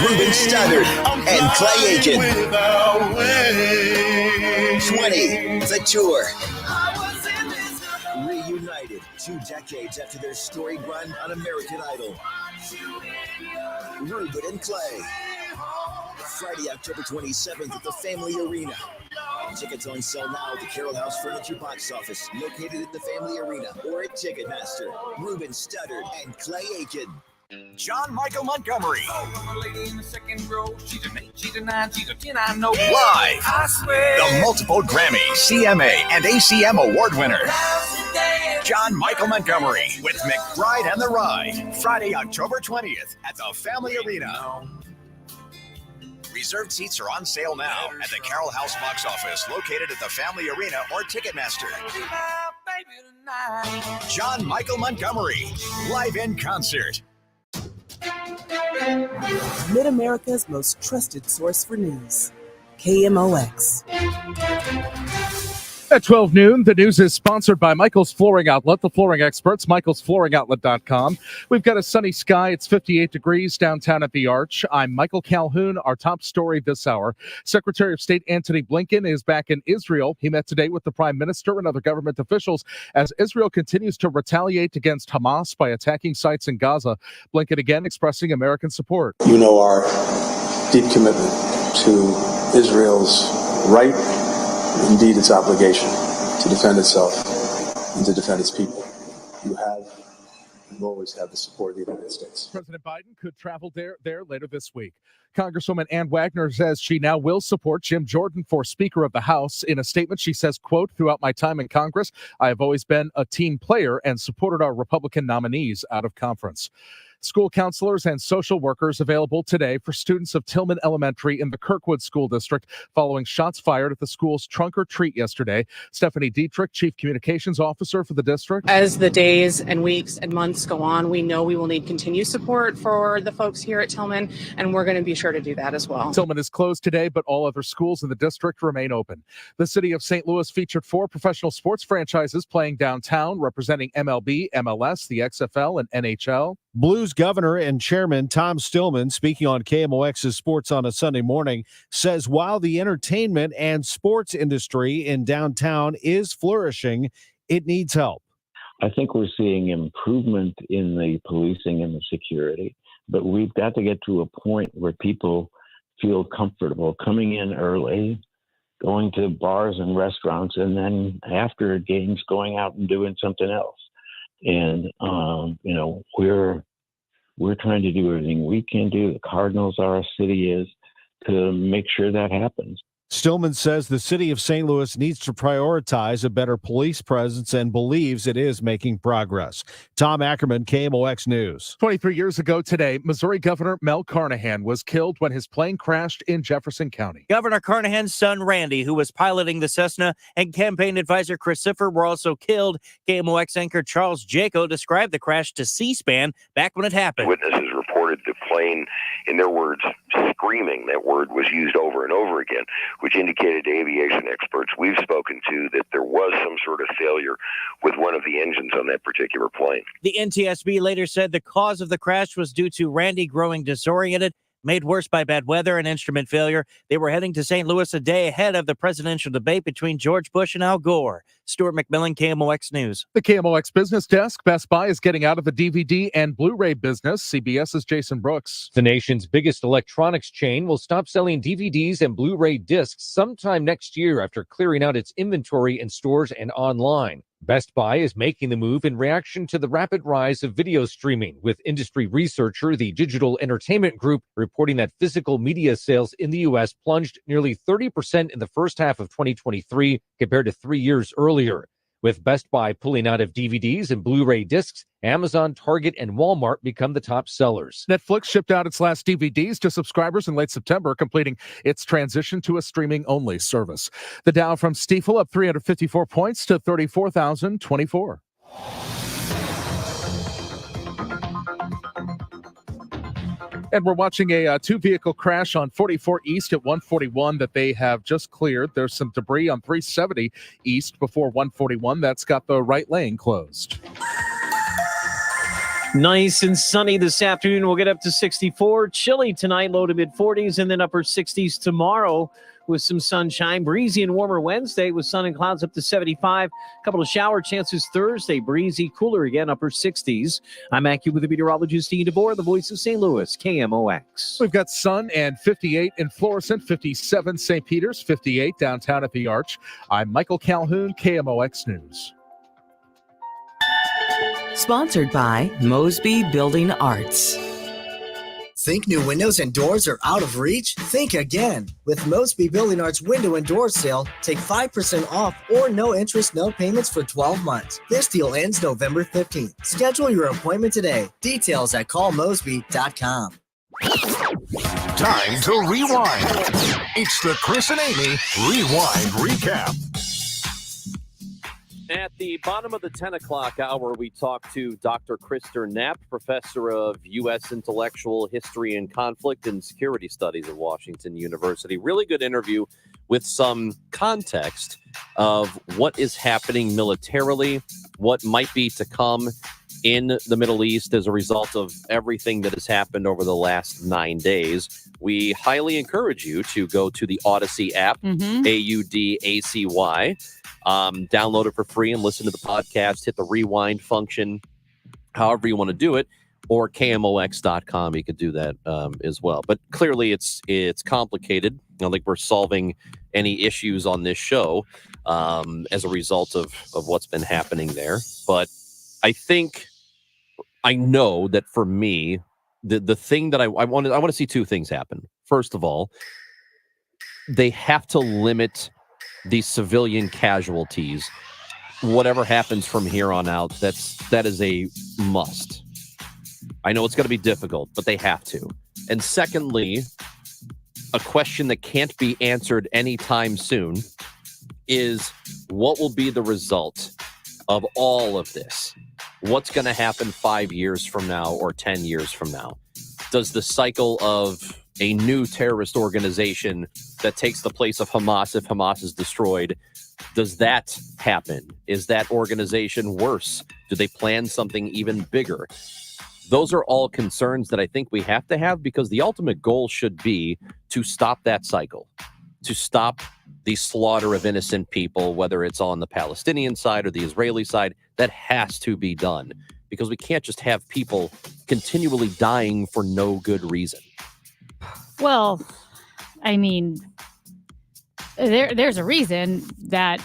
Speaker 3: Ruben Studdard and Clay Aiken. 20, the tour. Reunited 2 decades after their storied run on American Idol. Ruben and Clay. Friday, October 27th at the Family Arena. Tickets on sale now at the Carroll House Furniture box office, located at the Family Arena, or at Ticketmaster. Ruben Studdard and Clay Aiken.
Speaker 11: John Michael Montgomery.
Speaker 4: Live.
Speaker 11: The multiple Grammy, CMA, and ACM award winner. John Michael Montgomery with McBride and the Ride. Friday, October 20th at the Family Arena. Reserved seats are on sale now at the Carroll House box office, located at the Family Arena or Ticketmaster. John Michael Montgomery, live in concert.
Speaker 24: Mid-America's most trusted source for news, KMOX.
Speaker 19: At 12 noon, the news is sponsored by Michael's Flooring Outlet, the flooring experts, michaelsflooringoutlet.com. We've got a sunny sky. It's 58 degrees downtown at the Arch. I'm Michael Calhoun. Our top story this hour. Secretary of State Antony Blinken is back in Israel. He met today with the Prime Minister and other government officials as Israel continues to retaliate against Hamas by attacking sites in Gaza. Blinken again expressing American support.
Speaker 22: You know our deep commitment to Israel's right, indeed its obligation to defend itself and to defend its people. You have We'll always have the support of the United States.
Speaker 19: President Biden could travel there later this week. Congresswoman Ann Wagner says she now will support Jim Jordan for Speaker of the House. In a statement, she says, quote, "Throughout my time in Congress, I have always been a team player and supported our Republican nominees out of conference." School counselors and social workers available today for students of Tillman Elementary in the Kirkwood School District following shots fired at the school's trunk or treat yesterday. Stephanie Dietrich, Chief Communications Officer for the district.
Speaker 5: As the days and weeks and months go on, we know we will need continued support for the folks here at Tillman, and we're going to be sure to do that as well.
Speaker 19: Tillman is closed today, but all other schools in the district remain open. The city of St. Louis featured 4 professional sports franchises playing downtown, representing MLB, MLS, the XFL, and NHL.
Speaker 2: Blues Governor and Chairman Tom Stillman, speaking on KMOX's Sports on a Sunday Morning, says while the entertainment and sports industry in downtown is flourishing, it needs help.
Speaker 12: I think we're seeing improvement in the policing and the security, but we've got to get to a point where people feel comfortable coming in early, going to bars and restaurants, and then after games going out and doing something else. And, we're trying to do everything we can do. The Cardinals, our city is, to make sure that happens.
Speaker 2: Stillman says the city of St. Louis needs to prioritize a better police presence and believes it is making progress. Tom Ackerman, KMOX News.
Speaker 19: 23 years ago today, Missouri Governor Mel Carnahan was killed when his plane crashed in Jefferson County.
Speaker 13: Governor Carnahan's son, Randy, who was piloting the Cessna, and campaign advisor Chris Siffer were also killed. KMOX anchor Charles Jaco described the crash to C-SPAN back when it happened.
Speaker 23: Witnesses reported the plane, in their words, screaming. That word was used over and over again, which indicated to aviation experts we've spoken to that there was some sort of failure with one of the engines on that particular plane.
Speaker 13: The NTSB later said the cause of the crash was due to Randy growing disoriented, made worse by bad weather and instrument failure. They were heading to St. Louis a day ahead of the presidential debate between George Bush and Al Gore. Stuart McMillan, KMOX News.
Speaker 19: The KMOX Business Desk. Best Buy is getting out of the DVD and Blu-ray business. CBS's Jason Brooks.
Speaker 25: The nation's biggest electronics chain will stop selling DVDs and Blu-ray discs sometime next year after clearing out its inventory in stores and online. Best Buy is making the move in reaction to the rapid rise of video streaming, with industry researcher, the Digital Entertainment Group, reporting that physical media sales in the U.S. plunged nearly 30% in the first half of 2023 compared to 3 years earlier. With Best Buy pulling out of DVDs and Blu-ray discs, Amazon, Target, and Walmart become the top sellers.
Speaker 19: Netflix shipped out its last DVDs to subscribers in late September, completing its transition to a streaming-only service. The Dow from Stifel up 354 points to 34,024. And we're watching a two-vehicle crash on 44 East at 141 that they have just cleared. There's some debris on 370 East before 141. That's got the right lane closed.
Speaker 26: Nice and sunny this afternoon. We'll get up to 64. Chilly tonight, low to mid-40s, and then upper 60s tomorrow with some sunshine. Breezy and warmer Wednesday with sun and clouds up to 75. A couple of shower chances Thursday. Breezy, cooler again, upper 60s. I'm Matt Cube with the meteorologist Dean DeBoer, the voice of St. Louis, KMOX.
Speaker 19: We've got sun and 58 in Florissant, 57 St. Peter's, 58 downtown at the Arch. I'm Michael Calhoun, KMOX News.
Speaker 27: Sponsored by Mosby Building Arts.
Speaker 28: Think new windows and doors are out of reach? Think again. With Mosby Building Arts window and door sale, take 5% off or no interest, no payments for 12 months. This deal ends November 15th. Schedule your appointment today. Details at callmosby.com.
Speaker 10: Time to rewind. It's the Chris and Amy Rewind Recap.
Speaker 6: At the bottom of the 10 o'clock hour, we talk to Dr. Krister Knapp, professor of U.S. Intellectual History and Conflict and Security Studies at Washington University. Really good interview with some context of what is happening militarily, what might be to come in the Middle East as a result of everything that has happened over the last 9 days. We highly encourage you to go to the Odyssey app, AUDACY. Download it for free and listen to the podcast. Hit the rewind function, however you want to do it, or KMOX.com. You could do that as well. But clearly, it's complicated. I don't think we're solving any issues on this show as a result of what's been happening there. But I think I know that for me, the thing that I want to see two things happen. First of all, they have to limit the civilian casualties. Whatever happens from here on out, that is a must. I know it's going to be difficult, but they have to. And secondly, a question that can't be answered anytime soon is what will be the result of all of this? What's going to happen 5 years from now or 10 years from now? Does the cycle of a new terrorist organization that takes the place of Hamas, if Hamas is destroyed, does that happen? Is that organization worse? Do they plan something even bigger? Those are all concerns that I think we have to have, because the ultimate goal should be to stop that cycle, to stop the slaughter of innocent people, whether it's on the Palestinian side or the Israeli side. That has to be done, because we can't just have people continually dying for no good reason.
Speaker 8: Well, I mean, there's a reason that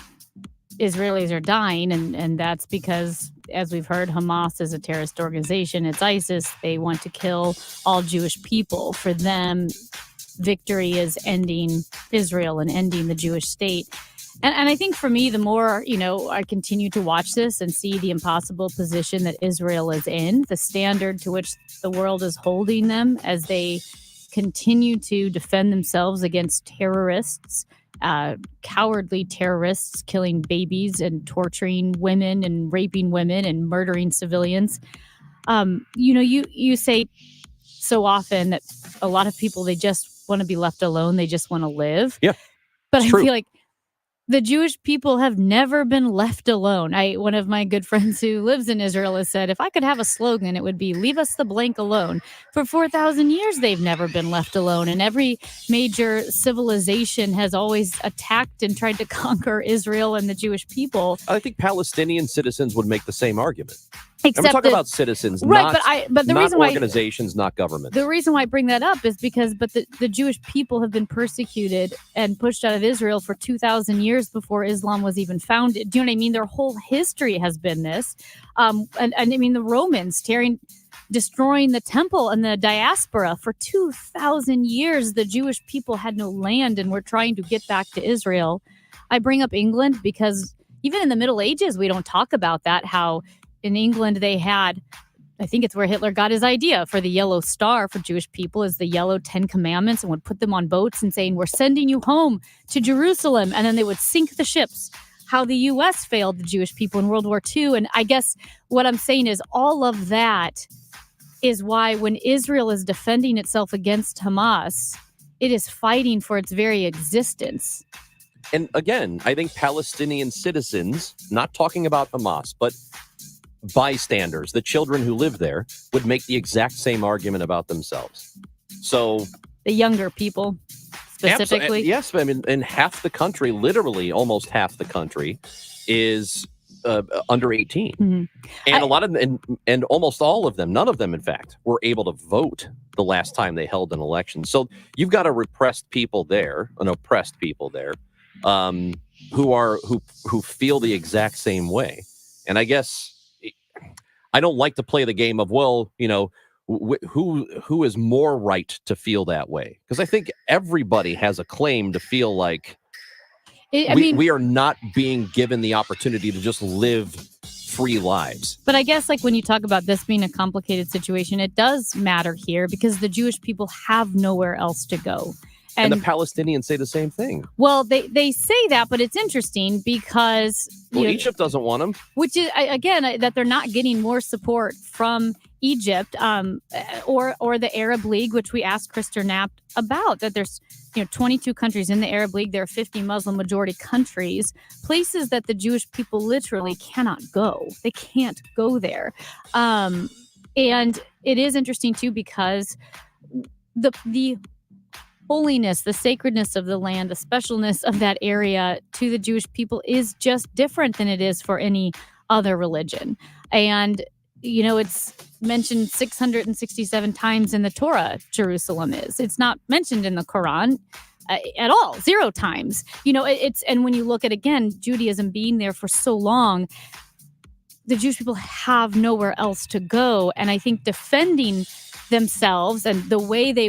Speaker 8: Israelis are dying, and that's because, as we've heard, Hamas is a terrorist organization. It's ISIS. They want to kill all Jewish people. For them, victory is ending Israel and ending the Jewish state. And I think for me, the more, I continue to watch this and see the impossible position that Israel is in, the standard to which the world is holding them as they continue to defend themselves against terrorists, cowardly terrorists killing babies and torturing women and raping women and murdering civilians. You say so often that a lot of people, they just want to be left alone. They just want to live.
Speaker 6: Yeah,
Speaker 8: but I feel like the Jewish people have never been left alone. One of my good friends who lives in Israel has said, if I could have a slogan, it would be "Leave us the blank alone." For 4,000 years, they've never been left alone. And every major civilization has always attacked and tried to conquer Israel and the Jewish people.
Speaker 6: I think Palestinian citizens would make the same argument.
Speaker 8: Except
Speaker 6: I'm talking about citizens,
Speaker 8: right?
Speaker 6: not,
Speaker 8: but the
Speaker 6: not
Speaker 8: reason why
Speaker 6: organizations, not governments.
Speaker 8: The reason why I bring that up is because, the Jewish people have been persecuted and pushed out of Israel for 2,000 years before Islam was even founded. Do you know what I mean? Their whole history has been this, and I mean the Romans destroying the temple and the diaspora for 2,000 years. The Jewish people had no land and were trying to get back to Israel. I bring up England because even in the Middle Ages, we don't talk about that. How in England they had, I think it's where Hitler got his idea for the yellow star for Jewish people, is the yellow 10 commandments, and would put them on boats and saying, we're sending you home to Jerusalem. And then they would sink the ships. How the U.S. failed the Jewish people in World War II. And I guess what I'm saying is all of that is why when Israel is defending itself against Hamas, it is fighting for its very existence.
Speaker 6: And again, I think Palestinian citizens, not talking about Hamas, but bystanders, the children who live there, would make the exact same argument about themselves. So
Speaker 8: the younger people specifically.
Speaker 6: Yes, I mean, in half the country, literally almost half the country is under 18. Mm-hmm. And a lot of them, and almost all of them, none of them, in fact, were able to vote the last time they held an election. So you've got a repressed people there, an oppressed people there, who feel the exact same way. And I guess I don't like to play the game of, well, who is more right to feel that way? Because I think everybody has a claim to feel like we are not being given the opportunity to just live free lives.
Speaker 8: But I guess when you talk about this being a complicated situation, it does matter here because the Jewish people have nowhere else to go.
Speaker 6: And the Palestinians say the same thing.
Speaker 8: Well, they say that, but it's interesting because
Speaker 6: Egypt doesn't want them.
Speaker 8: Which is, again, that they're not getting more support from Egypt or the Arab League, which we asked Krister Knapp about. That there's 22 countries in the Arab League. There are 50 Muslim majority countries, places that the Jewish people literally cannot go. They can't go there, and it is interesting too because the holiness, the sacredness of the land, the specialness of that area to the Jewish people is just different than it is for any other religion. And, it's mentioned 667 times in the Torah, Jerusalem is. It's not mentioned in the Quran at all, 0 times. And when you look at, again, Judaism being there for so long, the Jewish people have nowhere else to go. And I think defending themselves and the way they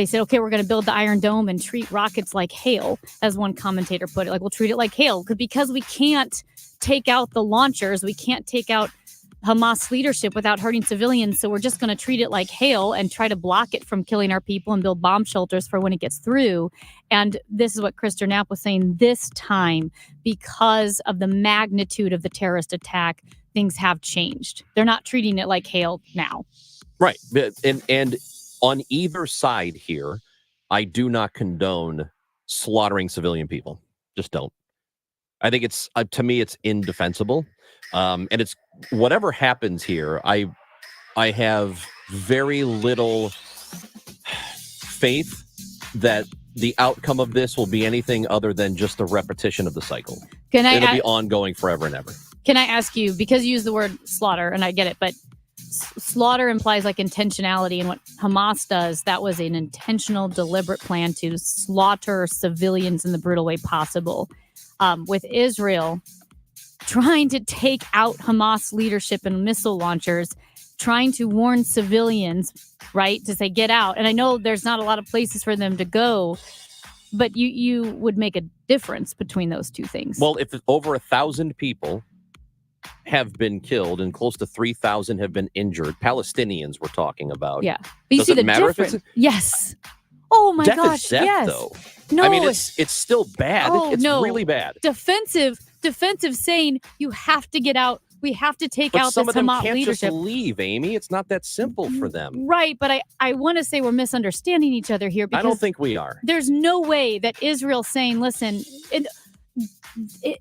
Speaker 8: said, okay, we're going to build the Iron Dome and treat rockets like hail, as one commentator put it. Like, we'll treat it like hail because we can't take out the launchers. We can't take out Hamas leadership without hurting civilians. So we're just going to treat it like hail and try to block it from killing our people and build bomb shelters for when it gets through. And this is what Krister Knapp was saying this time, because of the magnitude of the terrorist attack, things have changed. They're not treating it like hail now.
Speaker 6: Right. And on either side here, I do not condone slaughtering civilian people. Just don't. I think it's, to me, it's indefensible. And it's whatever happens here. I have very little faith that the outcome of this will be anything other than just a repetition of the cycle. It'll be ongoing forever and ever.
Speaker 8: Can I ask you, because you use the word slaughter, and I get it, but slaughter implies like intentionality, and what Hamas does, that was an intentional, deliberate plan to slaughter civilians in the brutal way possible. With Israel trying to take out Hamas leadership and missile launchers, trying to warn civilians, right, to say, get out. And I know there's not a lot of places for them to go, but you would make a difference between those two things.
Speaker 6: Well, if over 1,000 people have been killed and close to 3,000 have been injured, Palestinians we're talking about.
Speaker 8: Yeah. But you
Speaker 6: Does
Speaker 8: see
Speaker 6: it
Speaker 8: the
Speaker 6: matter
Speaker 8: difference.
Speaker 6: if it's
Speaker 8: Yes. Oh my
Speaker 6: death
Speaker 8: gosh.
Speaker 6: is death,
Speaker 8: yes.
Speaker 6: though.
Speaker 8: No,
Speaker 6: I mean, it's still bad.
Speaker 8: Oh,
Speaker 6: it's
Speaker 8: no.
Speaker 6: really bad.
Speaker 8: Defensive saying you have to get out. We have to take
Speaker 6: But
Speaker 8: out
Speaker 6: some
Speaker 8: this
Speaker 6: of them
Speaker 8: Hamas
Speaker 6: can't
Speaker 8: leadership.
Speaker 6: just leave, Amy. It's not that simple for them.
Speaker 8: Right, but I want to say we're misunderstanding each other here, because
Speaker 6: I don't think we are.
Speaker 8: there's no way that Israel's saying, listen,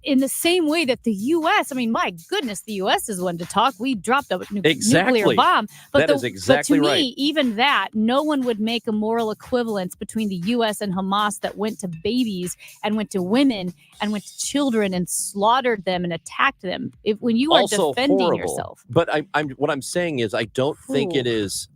Speaker 8: in the same way that the U.S., I mean, my goodness, the U.S. is one to talk. We dropped a nuclear bomb.
Speaker 6: That is exactly
Speaker 8: but to
Speaker 6: right.
Speaker 8: me, even that, no one would make a moral equivalence between the U.S. and Hamas that went to babies and went to women and went to children and slaughtered them and attacked them. When you are
Speaker 6: Also
Speaker 8: defending
Speaker 6: horrible.
Speaker 8: yourself.
Speaker 6: But what I'm saying is I don't think it is.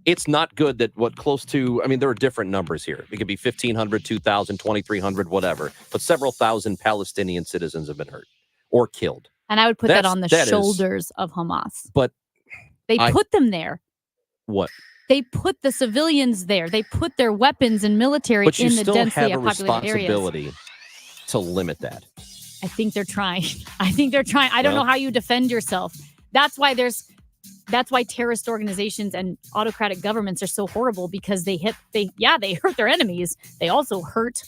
Speaker 6: It's not good that there are different numbers here. It could be 1,500, 2,000, 2,300, whatever. But several thousand Palestinian citizens have been hurt or killed.
Speaker 8: And I would put that on the shoulders of Hamas.
Speaker 6: But
Speaker 8: they put them there.
Speaker 6: What?
Speaker 8: They put the civilians there. They put their weapons and military
Speaker 6: But you
Speaker 8: in the
Speaker 6: still
Speaker 8: densely
Speaker 6: have a
Speaker 8: populated areas.
Speaker 6: responsibility to limit that.
Speaker 8: I think they're trying. I don't know how you defend yourself. That's why terrorist organizations and autocratic governments are so horrible, because they hurt their enemies. They also hurt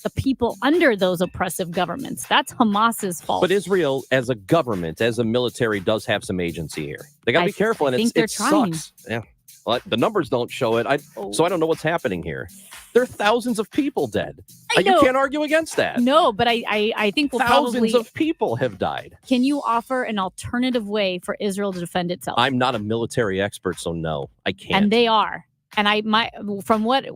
Speaker 8: the people under those oppressive governments. That's Hamas's fault.
Speaker 6: But Israel, as a government, as a military, does have some agency here. They got to be careful, and it sucks. Yeah, well, the numbers don't show it. So I don't know what's happening here. There are thousands of people dead. You can't argue against that.
Speaker 8: No, but I think we'll
Speaker 6: thousands of people have died.
Speaker 8: Can you offer an alternative way for Israel to defend itself?
Speaker 6: I'm not a military expert, so no, I can't.
Speaker 8: And they are. And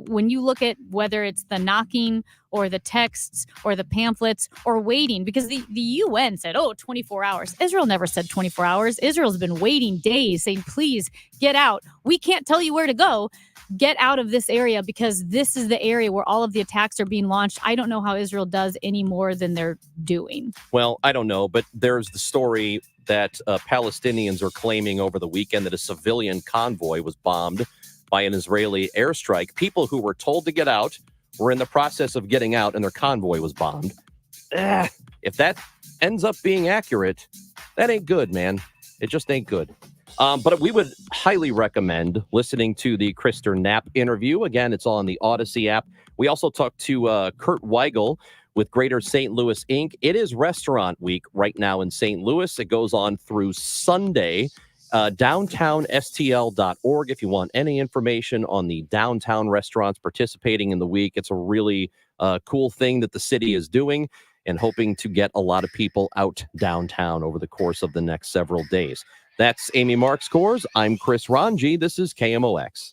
Speaker 8: when you look at whether it's the knocking or the texts or the pamphlets or waiting, because the UN said, 24 hours. Israel never said 24 hours. Israel's been waiting days saying, please get out. We can't tell you where to go. Get out of this area, because this is the area where all of the attacks are being launched. I don't know how Israel does any more than they're doing.
Speaker 6: Well, I don't know, but there's the story that Palestinians are claiming over the weekend that a civilian convoy was bombed by an Israeli airstrike. People who were told to get out were in the process of getting out, and their convoy was bombed. If that ends up being accurate, that ain't good, man. It just ain't good. But we would highly recommend listening to the Krister Knapp interview. Again, it's on the Odyssey app. We also talked to Kurt Weigel with Greater St. Louis Inc. It is Restaurant Week right now in St. Louis. It goes on through Sunday. DowntownSTL.org if you want any information on the downtown restaurants participating in the week. It's a really cool thing that the city is doing, and hoping to get a lot of people out downtown over the course of the next several days. That's Amy Mark Scores. I'm Chris Ranji. This is KMOX.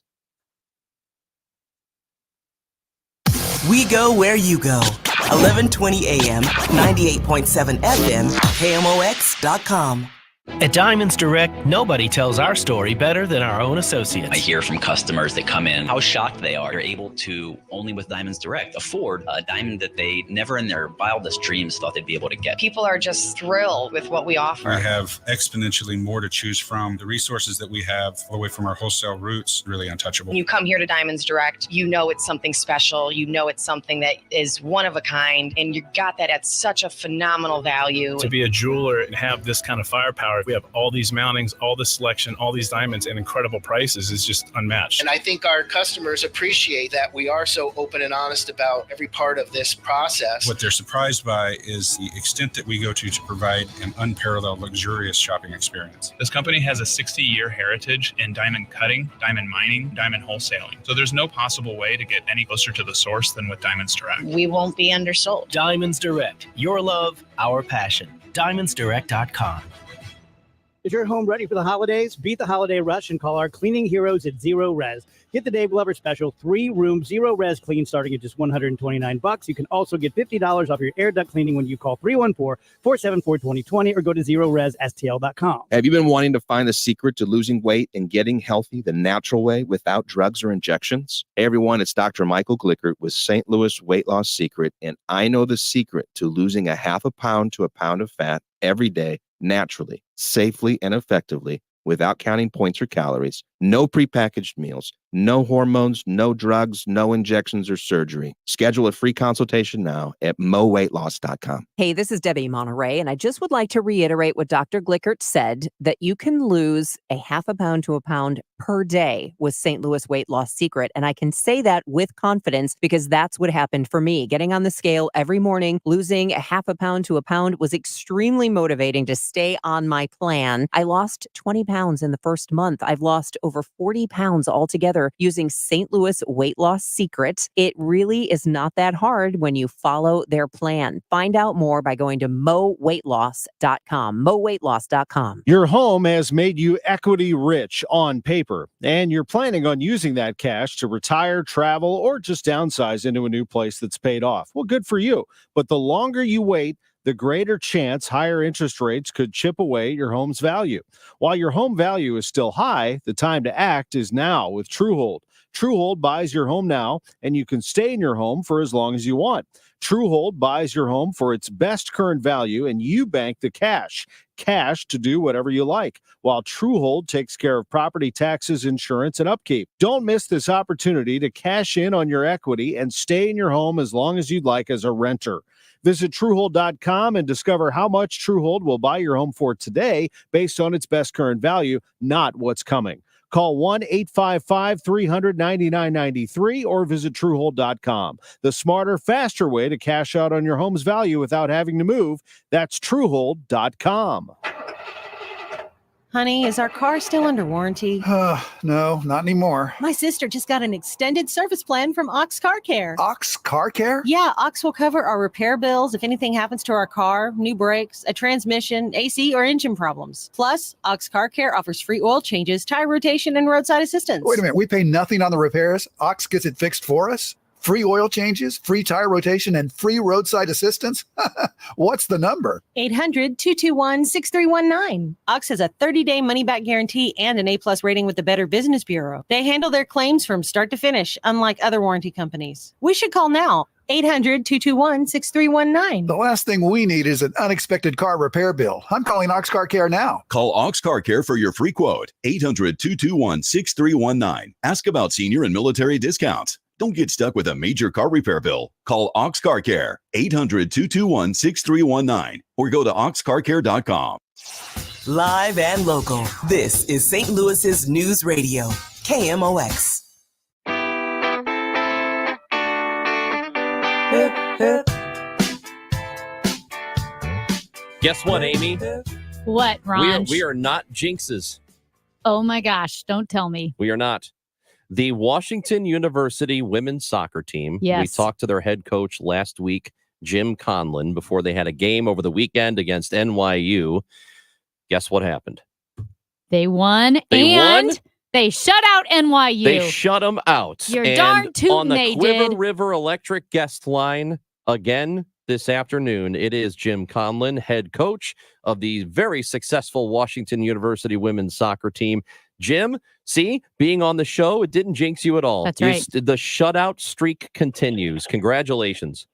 Speaker 24: We go where you go. 11:20 a.m., 98.7 FM, KMOX.com. At Diamonds Direct, nobody tells our story better than our own associates.
Speaker 1: I hear from customers that come in how shocked they are. They're able to, only with Diamonds Direct, afford a diamond that they never in their wildest dreams thought they'd be able to get.
Speaker 5: People are just thrilled with what we offer.
Speaker 14: We have exponentially more to choose from. The resources that we have all the way from our wholesale roots, really untouchable.
Speaker 5: When you come here to Diamonds Direct, you know it's something special. You know it's something that is one of a kind, and you got that at such a phenomenal value.
Speaker 15: To be a jeweler and have this kind of firepower, we have all these mountings, all this selection, all these diamonds, and incredible prices is just unmatched.
Speaker 16: And I think our customers appreciate that we are so open and honest about every part of this process.
Speaker 14: What they're surprised by is the extent that we go to provide an unparalleled, luxurious shopping experience.
Speaker 15: This company has a 60-year heritage in diamond cutting, diamond mining, diamond wholesaling. So there's no possible way to get any closer to the source than with Diamonds Direct.
Speaker 5: We won't be undersold.
Speaker 24: Diamonds Direct, your love, our passion. DiamondsDirect.com.
Speaker 17: Is your home ready for the holidays? Beat the holiday rush and call our cleaning heroes at Zero Res. Get the Dave Glover special 3-room Zero Res clean starting at just $129. You can also get $50 off your air duct cleaning when you call 314-474-2020 or go to ZeroResSTL.com.
Speaker 18: Have you been wanting to find the secret to losing weight and getting healthy the natural way without drugs or injections? Hey everyone, it's Dr. Michael Glickert with St. Louis Weight Loss Secret, and I know the secret to losing a half a pound to a pound of fat every day naturally, safely, and effectively without counting points or calories. No prepackaged meals, no hormones, no drugs, no injections or surgery. Schedule a free consultation now at moweightloss.com.
Speaker 20: Hey, this is Debbie Monterey, and I just would like to reiterate what Dr. Glickert said, that you can lose a half a pound to a pound per day with St. Louis Weight Loss Secret. And I can say that with confidence because that's what happened for me. Getting on the scale every morning, losing a half a pound to a pound was extremely motivating to stay on my plan. I lost 20 pounds in the first month. I've lost over 40 pounds altogether using St. Louis Weight Loss Secret. It really is not that hard when you follow their plan. Find out more by going to moweightloss.com. moweightloss.com.
Speaker 2: Your home has made you equity rich on paper, and you're planning on using that cash to retire, travel, or just downsize into a new place that's paid off. Well, good for you. But the longer you wait, the greater chance higher interest rates could chip away your home's value. While your home value is still high, the time to act is now with Truehold. Truehold buys your home now, and you can stay in your home for as long as you want. Truehold buys your home for its best current value, and you bank the cash to do whatever you like, while Truehold takes care of property taxes, insurance, and upkeep. Don't miss this opportunity to cash in on your equity and stay in your home as long as you'd like as a renter. Visit Truehold.com and discover how much Truehold will buy your home for today based on its best current value, not what's coming. Call 1-855-300-9993 or visit Truehold.com. The smarter, faster way to cash out on your home's value without having to move. That's Truehold.com.
Speaker 21: Honey, is our car still under warranty?
Speaker 29: No, not anymore.
Speaker 21: My sister just got an extended service plan from Ox Car Care.
Speaker 29: Ox Car Care?
Speaker 21: Yeah, Ox will cover our repair bills if anything happens to our car, new brakes, a transmission, AC, or engine problems. Plus, Ox Car Care offers free oil changes, tire rotation, and roadside assistance.
Speaker 29: Wait a minute, we pay nothing on the repairs? Ox gets it fixed for us? Free oil changes, free tire rotation, and free roadside assistance? What's the number?
Speaker 21: 800-221-6319. Ox has a 30-day money-back guarantee and an A-plus rating with the Better Business Bureau. They handle their claims from start to finish, unlike other warranty companies. We should call now. 800-221-6319.
Speaker 29: The last thing we need is an unexpected car repair bill. I'm calling Ox Car Care now.
Speaker 30: Call Ox Car Care for your free quote. 800-221-6319. Ask about senior and military discounts. Don't get stuck with a major car repair bill. Call Ox Car Care, 800-221-6319, or go to oxcarcare.com.
Speaker 24: Live and local. This is St. Louis's News Radio, KMOX.
Speaker 6: Guess what, Amy?
Speaker 8: What, Ron?
Speaker 6: We are not jinxes.
Speaker 8: Oh my gosh, don't tell me.
Speaker 6: We are not. The Washington University women's soccer team.
Speaker 8: Yes.
Speaker 6: We talked to their head coach last week, Jim Conlon, before they had a game over the weekend against NYU. Guess what happened?
Speaker 8: They won. They shut out NYU.
Speaker 6: They shut them out.
Speaker 8: You're
Speaker 6: and
Speaker 8: darn tootin'
Speaker 6: on the
Speaker 8: they
Speaker 6: Quiver
Speaker 8: did.
Speaker 6: River Electric guest line, again, this afternoon. It is Jim Conlon, head coach of the very successful Washington University women's soccer team. Jim, see, being on the show, it didn't jinx you at all.
Speaker 8: That's right.
Speaker 6: The shutout streak continues. Congratulations.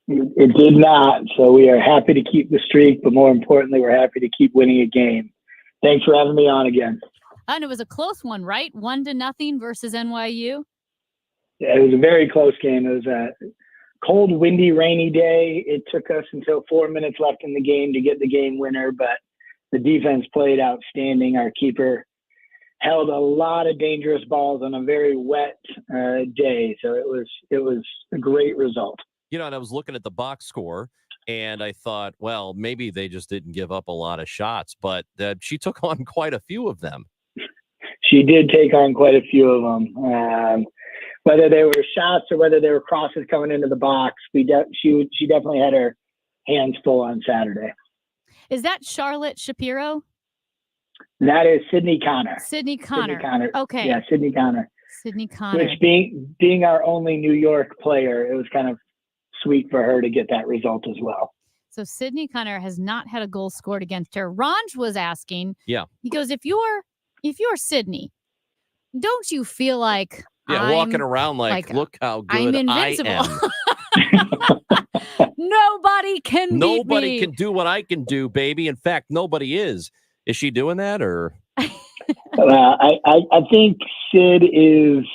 Speaker 3: It did not. So we are happy to keep the streak, but more importantly, we're happy to keep winning a game. Thanks for having me on again.
Speaker 8: And it was a close one, right? 1-0 versus NYU.
Speaker 3: Yeah, it was a very close game. It was a cold, windy, rainy day. It took us until 4 minutes left in the game to get the game winner, but the defense played outstanding. Our keeper held a lot of dangerous balls on a very wet day. So it was a great result.
Speaker 6: And I was looking at the box score, and I thought, well, maybe they just didn't give up a lot of shots, but she took on quite a few of them.
Speaker 3: She did take on quite a few of them. Whether they were shots or whether they were crosses coming into the box, she definitely had her hands full on Saturday.
Speaker 8: Is that Charlotte Shapiro?
Speaker 3: That is Sydney Connor.
Speaker 8: Sydney Connor. Okay.
Speaker 3: Yeah, Sydney Connor.
Speaker 8: Sydney Connor.
Speaker 3: Which being our only New York player, it was kind of sweet for her to get that result as well.
Speaker 8: So Sydney Connor has not had a goal scored against her. Ranj was asking.
Speaker 6: Yeah.
Speaker 8: He goes, if you're Sydney, don't you feel like
Speaker 6: walking around like look how good
Speaker 8: I'm invincible.
Speaker 6: I am.
Speaker 8: Nobody can beat
Speaker 6: Nobody
Speaker 8: me.
Speaker 6: can do what I can do, baby. In fact, nobody is. Is she doing that or?
Speaker 3: I think Sid is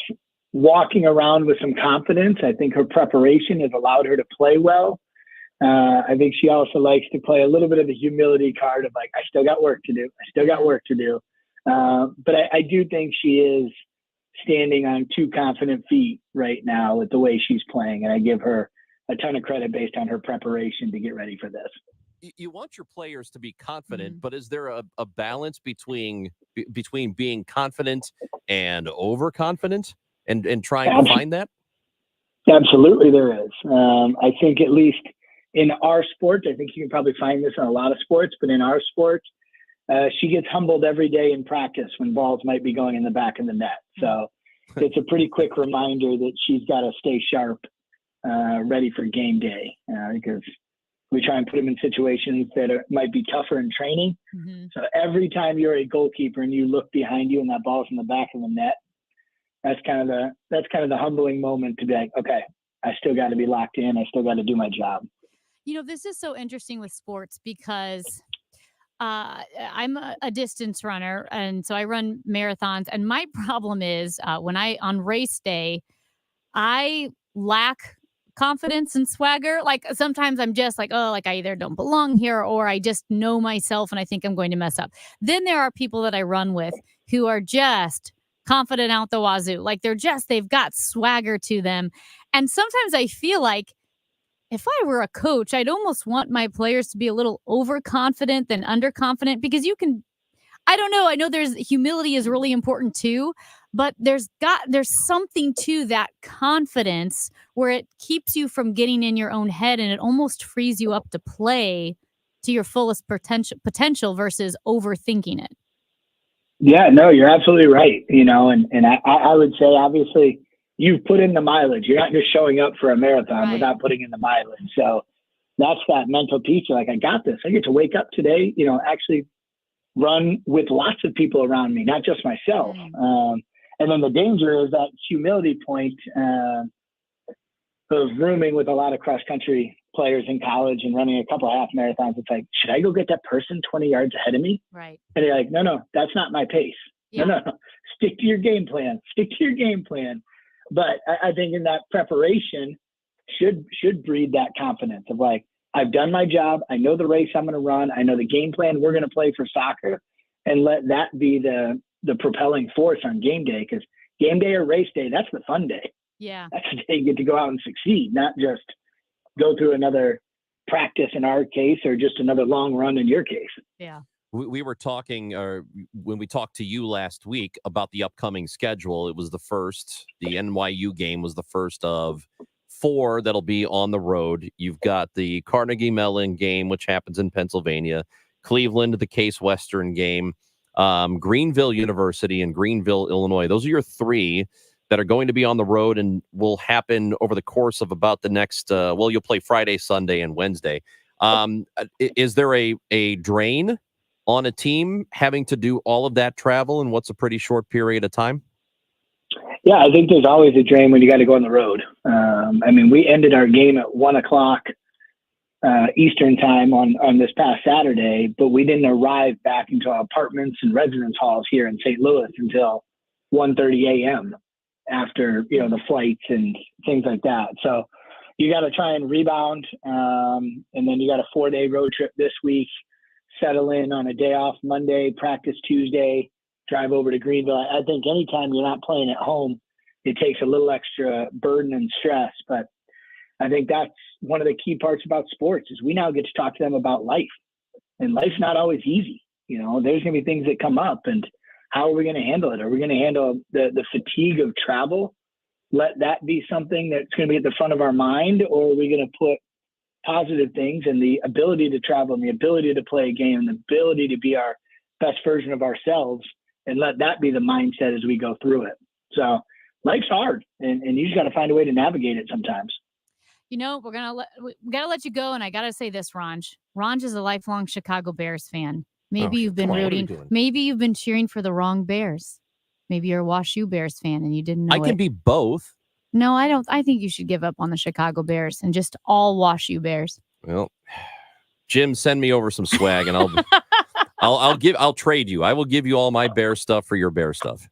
Speaker 3: walking around with some confidence. I think her preparation has allowed her to play well. I think she also likes to play a little bit of the humility card of like, I still got work to do. But I do think she is standing on two confident feet right now with the way she's playing. And I give her a ton of credit based on her preparation to get ready for this.
Speaker 6: You want your players to be confident, but is there a balance between being confident and overconfident and trying to find that?
Speaker 3: Absolutely, there is. I think at least in our sport, I think you can probably find this in a lot of sports, but in our sport, she gets humbled every day in practice when balls might be going in the back of the net. So it's a pretty quick reminder that she's got to stay sharp, ready for game day, because we try and put them in situations that might be tougher in training.
Speaker 8: Mm-hmm.
Speaker 3: So every time you're a goalkeeper and you look behind you and that ball's in the back of the net, that's kind of the humbling moment to be like, okay, I still got to be locked in. I still got to do my job.
Speaker 8: This is so interesting with sports because I'm a distance runner, and so I run marathons. And my problem is on race day, I lack confidence and swagger. Like sometimes I'm just like, oh, like I either don't belong here or I just know myself and I think I'm going to mess up. Then there are people that I run with who are just confident out the wazoo. Like they've got swagger to them. And sometimes I feel like if I were a coach, I'd almost want my players to be a little overconfident than underconfident because I don't know. I know humility is really important too, but there's something to that confidence where it keeps you from getting in your own head and it almost frees you up to play to your fullest potential versus overthinking it.
Speaker 3: Yeah, no, you're absolutely right. And I would say, obviously, you've put in the mileage. You're not just showing up for a marathon without putting in the mileage. So that's that mental piece. You're like, I got this. I get to wake up today, actually run with lots of people around me, not just myself. And then the danger is that humility point of rooming with a lot of cross-country players in college and running a couple of half marathons. It's like, should I go get that person 20 yards ahead of me?
Speaker 8: Right.
Speaker 3: And they're like, no, that's not my pace.
Speaker 8: Yeah.
Speaker 3: No. Stick to your game plan. But I think in that preparation should breed that confidence of like, I've done my job. I know the race I'm going to run. I know the game plan we're going to play for soccer, and let that be the propelling force on game day. Because game day or race day, that's the fun day.
Speaker 8: Yeah.
Speaker 3: That's the day you get to go out and succeed, not just go through another practice in our case or just another long run in your case.
Speaker 8: Yeah.
Speaker 6: We were talking, or when we talked to you last week about the upcoming schedule, it was the NYU game was the first of 4 that'll be on the road. You've got the Carnegie Mellon game, which happens in Pennsylvania, Cleveland, the Case Western game, Greenville University and Greenville, Illinois. Those are your 3 that are going to be on the road and will happen over the course of about the next, you'll play Friday, Sunday, and Wednesday. Is there a drain on a team having to do all of that travel in what's a pretty short period of time?
Speaker 3: Yeah, I think there's always a drain when you got to go on the road. We ended our game at 1:00 Eastern time on this past Saturday, but we didn't arrive back into our apartments and residence halls here in St. Louis until 1:30 a.m. after, the flights and things like that. So you got to try and rebound. And then you got a 4-day road trip this week, settle in on a day off Monday, practice Tuesday, drive over to Greenville. I think anytime you're not playing at home, it takes a little extra burden and stress. But I think that's one of the key parts about sports is we now get to talk to them about life. And life's not always easy. There's going to be things that come up, and how are we going to handle it? Are we going to handle the fatigue of travel? Let that be something that's going to be at the front of our mind, or are we going to put positive things and the ability to travel and the ability to play a game and the ability to be our best version of ourselves, and let that be the mindset as we go through it? So life's hard, and you just got to find a way to navigate it sometimes.
Speaker 8: We gotta let you go, and I gotta say this, Ranj. Ranj is a lifelong Chicago Bears fan. Maybe you've been rooting. Maybe you've been cheering for the wrong Bears. Maybe you're a WashU Bears fan and you didn't know.
Speaker 6: I can be both.
Speaker 8: No, I don't. I think you should give up on the Chicago Bears and just all WashU Bears.
Speaker 6: Well, Jim, send me over some swag, and I'll trade you. I will give you all my Bear stuff for your Bear stuff.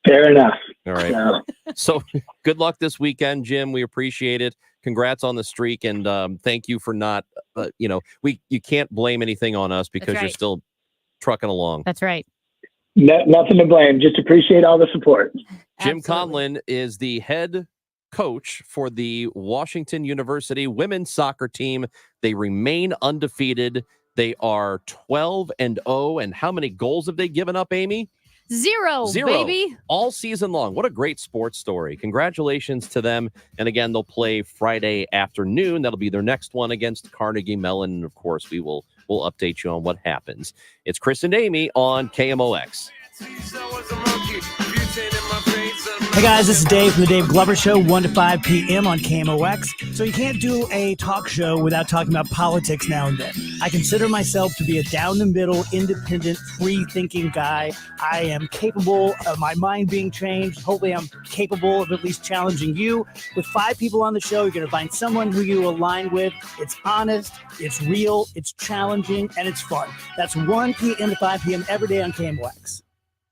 Speaker 3: Fair enough.
Speaker 6: All right.
Speaker 3: Yeah.
Speaker 6: So good luck this weekend, Jim. We appreciate it. Congrats on the streak, and thank you for not. You can't blame anything on us because you're still trucking along.
Speaker 8: That's right.
Speaker 3: Nothing to blame. Just appreciate all the support.
Speaker 6: Jim Conlon is the head coach for the Washington University women's soccer team. They remain undefeated. They are 12-0. And how many goals have they given up, Amy?
Speaker 8: Zero, baby.
Speaker 6: All season long. What a great sports story. Congratulations to them. And again, they'll play Friday afternoon. That'll be their next one against Carnegie Mellon. And of course, we'll update you on what happens. It's Chris and Amy on KMOX.
Speaker 17: Hey guys, this is Dave from the Dave Glover Show, 1 to 5 p.m. on KMOX. So you can't do a talk show without talking about politics now and then. I consider myself to be a down-the-middle, independent, free-thinking guy. I am capable of my mind being changed. Hopefully I'm capable of at least challenging you. With 5 people on the show, you're going to find someone who you align with. It's honest, it's real, it's challenging, and it's fun. That's 1 p.m. to 5 p.m. every day on KMOX.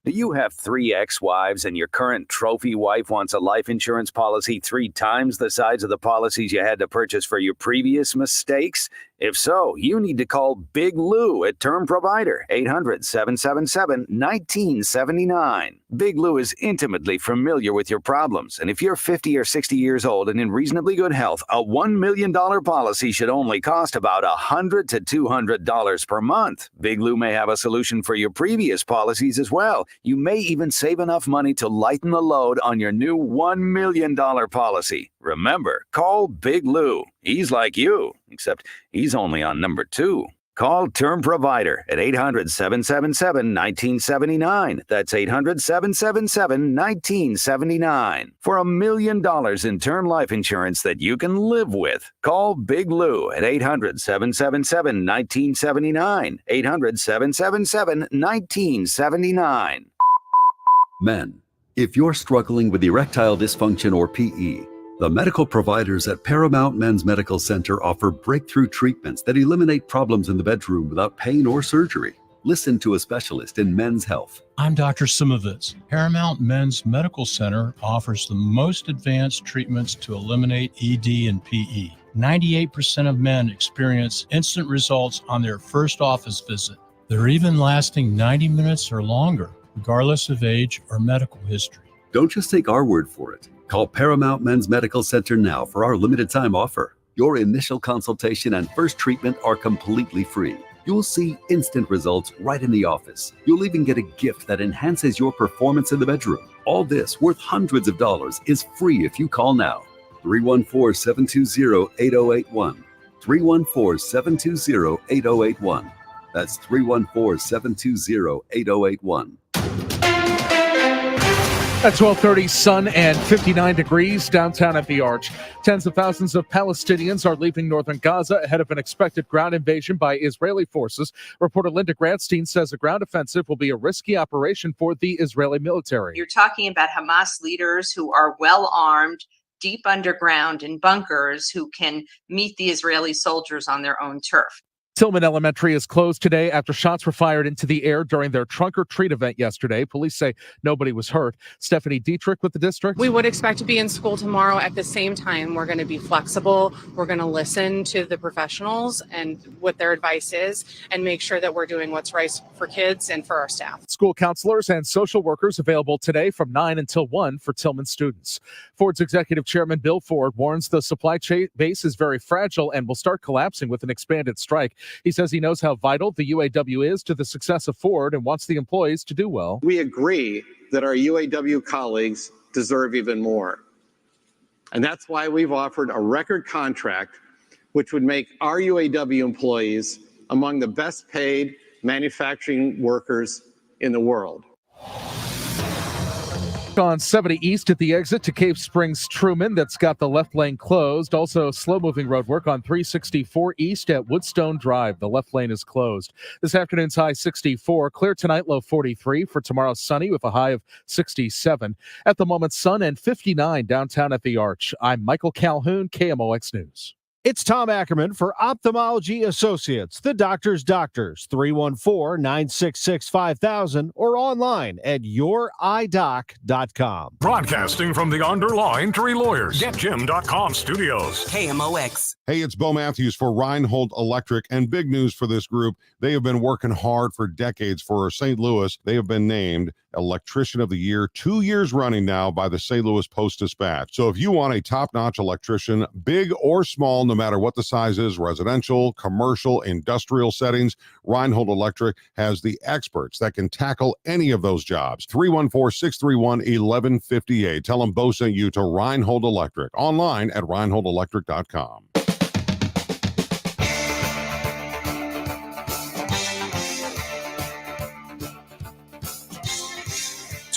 Speaker 4: Do you have 3 ex-wives and your current trophy wife wants a life insurance policy 3 times the size of the policies you had to purchase for your previous mistakes? If so, you need to call Big Lou at Term Provider, 800-777-1979. Big Lou is intimately familiar with your problems, and if you're 50 or 60 years old and in reasonably good health, a $1 million policy should only cost about $100 to $200 per month. Big Lou may have a solution for your previous policies as well. You may even save enough money to lighten the load on your new $1 million policy. Remember, call Big Lou. He's like you, except he's only on number 2. Call Term Provider at 800-777-1979. That's 800-777-1979. For $1 million in term life insurance that you can live with. Call Big Lou at 800-777-1979. 800-777-1979.
Speaker 7: Men, if you're struggling with erectile dysfunction or PE, the medical providers at Paramount Men's Medical Center offer breakthrough treatments that eliminate problems in the bedroom without pain or surgery. Listen to a specialist in men's health.
Speaker 9: I'm Dr. Simovitz. Paramount Men's Medical Center offers the most advanced treatments to eliminate ED and PE. 98% of men experience instant results on their first office visit. They're even lasting 90 minutes or longer, regardless of age or medical history.
Speaker 7: Don't just take our word for it. Call Paramount Men's Medical Center now for our limited time offer. Your initial consultation and first treatment are completely free. You'll see instant results right in the office. You'll even get a gift that enhances your performance in the bedroom. All this, worth hundreds of dollars, is free if you call now. 314-720-8081. 314-720-8081. That's 314-720-8081.
Speaker 11: At 12:30, sun and 59 degrees downtown at the Arch. Tens of thousands of Palestinians are leaving northern Gaza ahead of an expected ground invasion by Israeli forces. Reporter Linda Grantstein says a ground offensive will be a risky operation for the Israeli military.
Speaker 12: You're talking about Hamas leaders who are well armed, deep underground in bunkers, who can meet the Israeli soldiers on their own turf.
Speaker 11: Tillman Elementary is closed today after shots were fired into the air during their trunk or treat event yesterday. Police say nobody was hurt. Stephanie Dietrich with the district.
Speaker 5: We would expect to be in school tomorrow. At the same time, we're going to be flexible. We're going to listen to the professionals and what their advice is and make sure that we're doing what's right for kids and for our staff.
Speaker 11: School counselors and social workers available today from 9 until 1 for Tillman students. Ford's executive chairman Bill Ford warns the supply chain base is very fragile and will start collapsing with an expanded strike. He says he knows how vital the UAW is to the success of Ford and wants the employees to do well.
Speaker 13: We agree that our UAW colleagues deserve even more. And that's why we've offered a record contract, which would make our UAW employees among the best paid manufacturing workers in the world.
Speaker 11: On 70 East at the exit to Cave Springs Truman, that's got the left lane closed. Also, slow-moving road work on 364 East at Woodstone Drive. The left lane is closed. This afternoon's high 64. Clear tonight, low 43. For tomorrow, sunny with a high of 67. At the moment, sun and 59 downtown at the Arch. I'm Michael Calhoun, KMOX News.
Speaker 2: It's Tom Ackerman for Ophthalmology Associates, the doctor's doctors, 314-966-5000 or online at youridoc.com.
Speaker 10: Broadcasting from the Underlying Tree Lawyers, GetJim.com studios.
Speaker 24: KMOX.
Speaker 19: Hey, it's Bo Matthews for Reinhold Electric, and big news for this group. They have been working hard for decades for St. Louis. They have been named Electrician of the Year 2 years running now by the St. Louis Post-Dispatch. So if you want a top-notch electrician, big or small, no matter what the size is, residential, commercial, industrial settings, Reinhold Electric has the experts that can tackle any of those jobs. 314-631-1158. Tell them Bo sent you to Reinhold Electric. Online at reinholdelectric.com.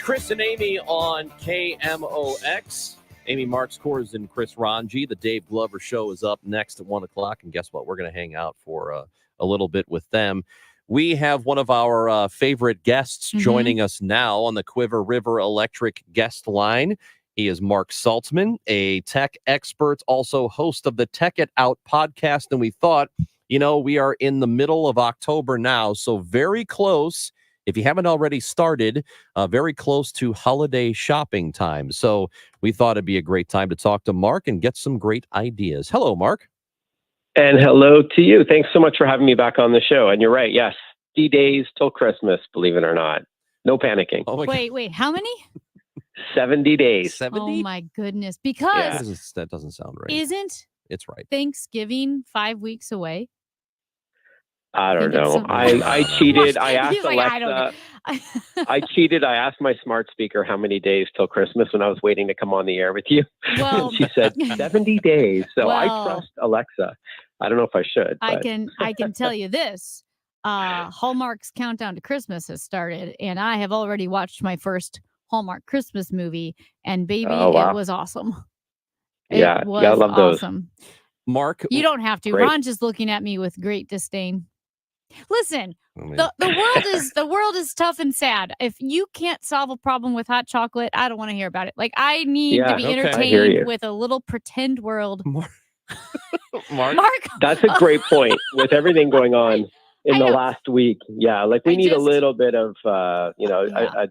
Speaker 6: Chris and Amy on KMOX. Amy Marks Kors and Chris Ranji. The Dave Glover Show is up next at 1 o'clock. And guess what? We're going to hang out for a little bit with them. We have one of our favorite guests joining us now on the Quiver River Electric guest line. He is Mark Saltzman, a tech expert, also host of the Tech It Out podcast. And we thought, we are in the middle of October now, so very close. If you haven't already started, very close to holiday shopping time. So we thought it'd be a great time to talk to Mark and get some great ideas. Hello, Mark.
Speaker 22: And hello to you. Thanks so much for having me back on the show. And you're right. Yes. 50 days till Christmas, believe it or not. No panicking.
Speaker 8: Oh wait, how many?
Speaker 22: 70 days.
Speaker 6: 70?
Speaker 8: Oh my goodness. Because
Speaker 6: that doesn't sound right. It's right.
Speaker 8: Thanksgiving 5 weeks away?
Speaker 22: I don't know. I cheated. I asked Alexa. I cheated. I asked my smart speaker how many days till Christmas when I was waiting to come on the air with you.
Speaker 8: Well,
Speaker 22: and she said 70 days. So I
Speaker 8: well,
Speaker 22: trust Alexa. I don't know if I should.
Speaker 8: I
Speaker 22: but.
Speaker 8: can tell you this. Hallmark's countdown to Christmas has started, and I have already watched my first Hallmark Christmas movie, and baby, It was awesome.
Speaker 22: Yeah,
Speaker 8: it was
Speaker 22: gotta love those.
Speaker 8: Awesome.
Speaker 6: Mark,
Speaker 8: you don't have to.
Speaker 22: Great.
Speaker 8: Ron's just looking at me with great disdain. Listen, the world is tough and sad. If you can't solve a problem with hot chocolate, I don't want to hear about it. Like, I need to be entertained with a little pretend world.
Speaker 6: Mark,
Speaker 22: That's a great point with everything going on in the last week. Yeah, like we need a little bit of a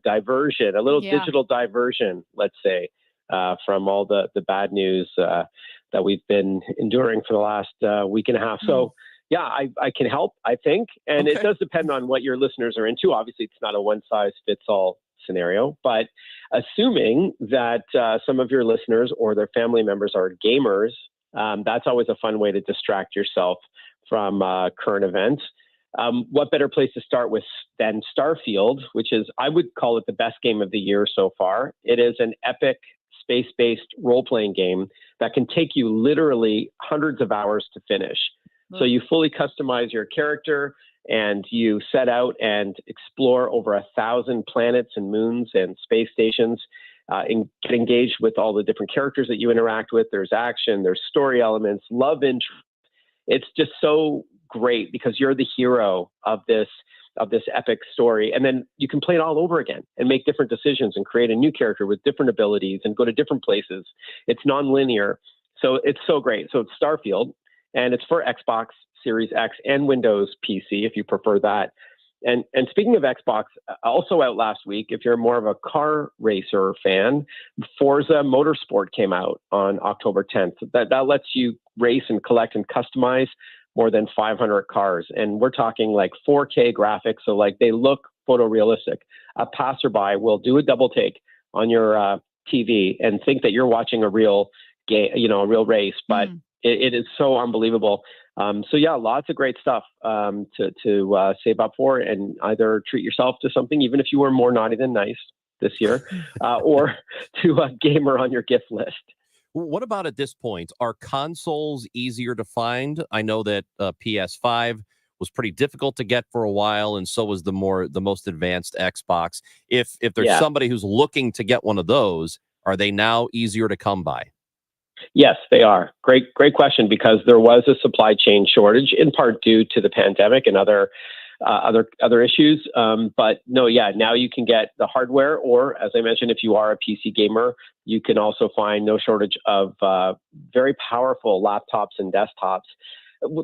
Speaker 22: diversion, a little digital diversion, let's say, from all the bad news that we've been enduring for the last week and a half. So. Yeah, I can help, I think. And it does depend on what your listeners are into. Obviously, it's not a one-size-fits-all scenario. But assuming that some of your listeners or their family members are gamers, that's always a fun way to distract yourself from current events. What better place to start with than Starfield, which is, I would call it the best game of the year so far. It is an epic space-based role-playing game that can take you literally hundreds of hours to finish. So you fully customize your character and you set out and explore over 1,000 planets and moons and space stations. get engaged with all the different characters that you interact with. There's action, there's story elements, love interest. It's just so great because you're the hero of this epic story. And then you can play it all over again and make different decisions and create a new character with different abilities and go to different places. It's non-linear. So it's so great. So it's Starfield, and it's for Xbox Series X and Windows PC if you prefer that. And speaking of Xbox, also out last week, if you're more of a car racer fan, Forza Motorsport came out on October 10th. That lets you race and collect and customize more than 500 cars. And we're talking like 4K graphics. So like they look photorealistic. A passerby will do a double take on your TV and think that you're watching a real game, a real race, but it is so unbelievable. So yeah, lots of great stuff to save up for, and either treat yourself to something, even if you were more naughty than nice this year, or to a gamer on your gift list.
Speaker 6: What about at this point? Are consoles easier to find? I know that PS5 was pretty difficult to get for a while, and so was the most advanced Xbox. If there's somebody who's looking to get one of those, are they now easier to come by?
Speaker 22: Yes, they are. Great question, because there was a supply chain shortage in part due to the pandemic and other issues. But no, now you can get the hardware, or as I mentioned, if you are a PC gamer, you can also find no shortage of very powerful laptops and desktops.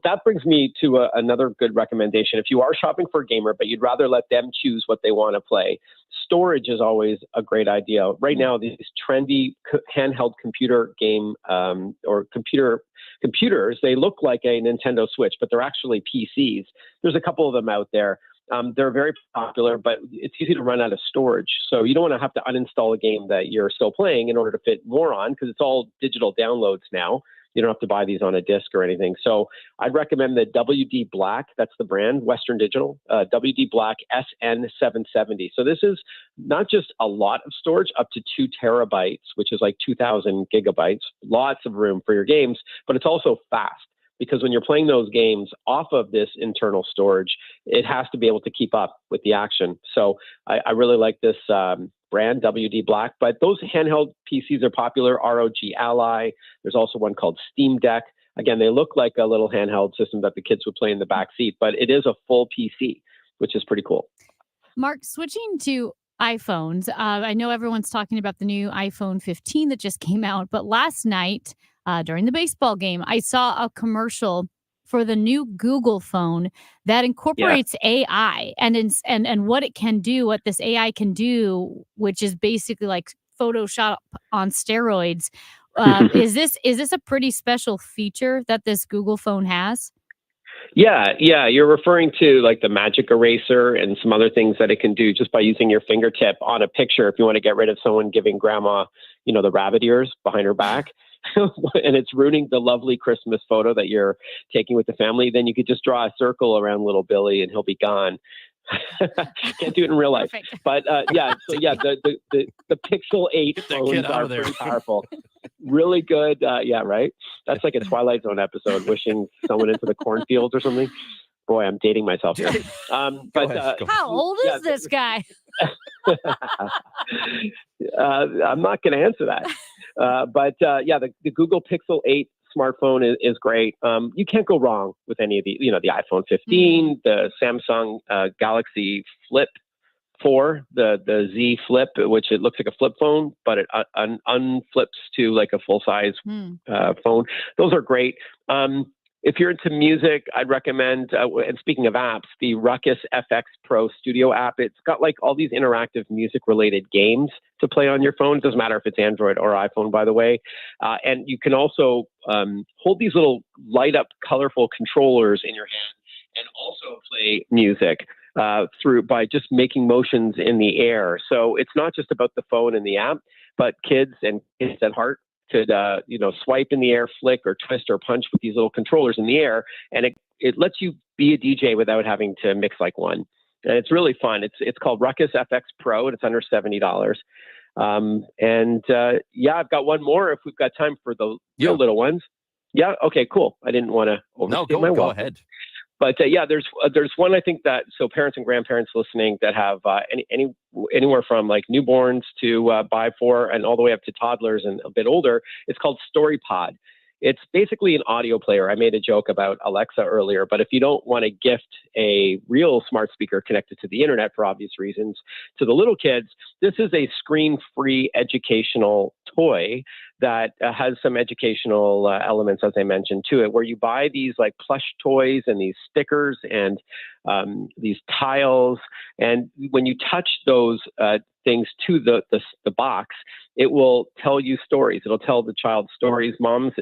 Speaker 22: That brings me to another good recommendation. If you are shopping for a gamer, but you'd rather let them choose what they want to play, storage is always a great idea. Right now, these trendy handheld computer game or computers, they look like a Nintendo Switch, but they're actually PCs. There's a couple of them out there. They're very popular, but it's easy to run out of storage. So you don't want to have to uninstall a game that you're still playing in order to fit more on, because it's all digital downloads now. You don't have to buy these on a disc or anything. So I'd recommend the WD Black. That's the brand, Western Digital, WD Black SN770. So this is not just a lot of storage, up to 2 terabytes, which is like 2,000 gigabytes, lots of room for your games, but it's also fast, because when you're playing those games off of this internal storage, it has to be able to keep up with the action. So I really like this brand, WD Black. But those handheld PCs are popular, ROG Ally. There's also one called Steam Deck. Again, they look like a little handheld system that the kids would play in the back seat, but it is a full PC, which is pretty cool.
Speaker 8: Mark, switching to iPhones, I know everyone's talking about the new iPhone 15 that just came out, but last night during the baseball game, I saw a commercial for the new Google phone that incorporates AI and what it can do, what this AI can do, which is basically like Photoshop on steroids. Is this a pretty special feature that this Google phone has?
Speaker 22: Yeah. You're referring to like the Magic Eraser and some other things that it can do just by using your fingertip on a picture. If you want to get rid of someone giving grandma, the rabbit ears behind her back, and it's ruining the lovely Christmas photo that you're taking with the family, then you could just draw a circle around little Billy and he'll be gone. Can't do it in real life. Perfect. But the Pixel 8 phones are pretty powerful. Really good. Right? That's like a Twilight Zone episode, wishing someone into the cornfields or something. Boy, I'm dating myself here.
Speaker 8: How old is this guy?
Speaker 22: I'm not going to answer that. The Google Pixel 8 smartphone is great. You can't go wrong with any of the iPhone 15, the Samsung Galaxy Flip 4, the Z Flip, which it looks like a flip phone, but it unflips to like a full-size phone. Those are great. If you're into music, I'd recommend, and speaking of apps, the Ruckus FX Pro Studio app. It's got like all these interactive music-related games to play on your phone. It doesn't matter if it's Android or iPhone, by the way. And you can also hold these little light-up, colorful controllers in your hand and also play music by just making motions in the air. So it's not just about the phone and the app, but kids at heart could swipe in the air, flick or twist or punch with these little controllers in the air, and it lets you be a DJ without having to mix like one. And it's really fun. It's called Ruckus FX Pro, and it's under $70. I've got one more if we've got time for the little ones. Yeah. Okay. Cool. I didn't want to overstay my welcome.
Speaker 6: Go ahead.
Speaker 22: But yeah, there's one I think that, so parents and grandparents listening that have anywhere from like newborns to by 4 and all the way up to toddlers and a bit older. It's called StoryPod. It's basically an audio player. I made a joke about Alexa earlier, but if you don't want to gift a real smart speaker connected to the internet for obvious reasons to the little kids, this is a screen-free educational toy that has some educational elements, as I mentioned, to it, where you buy these like plush toys and these stickers and these tiles. And when you touch those things to the box, it will tell you stories. It'll tell the child stories. Mom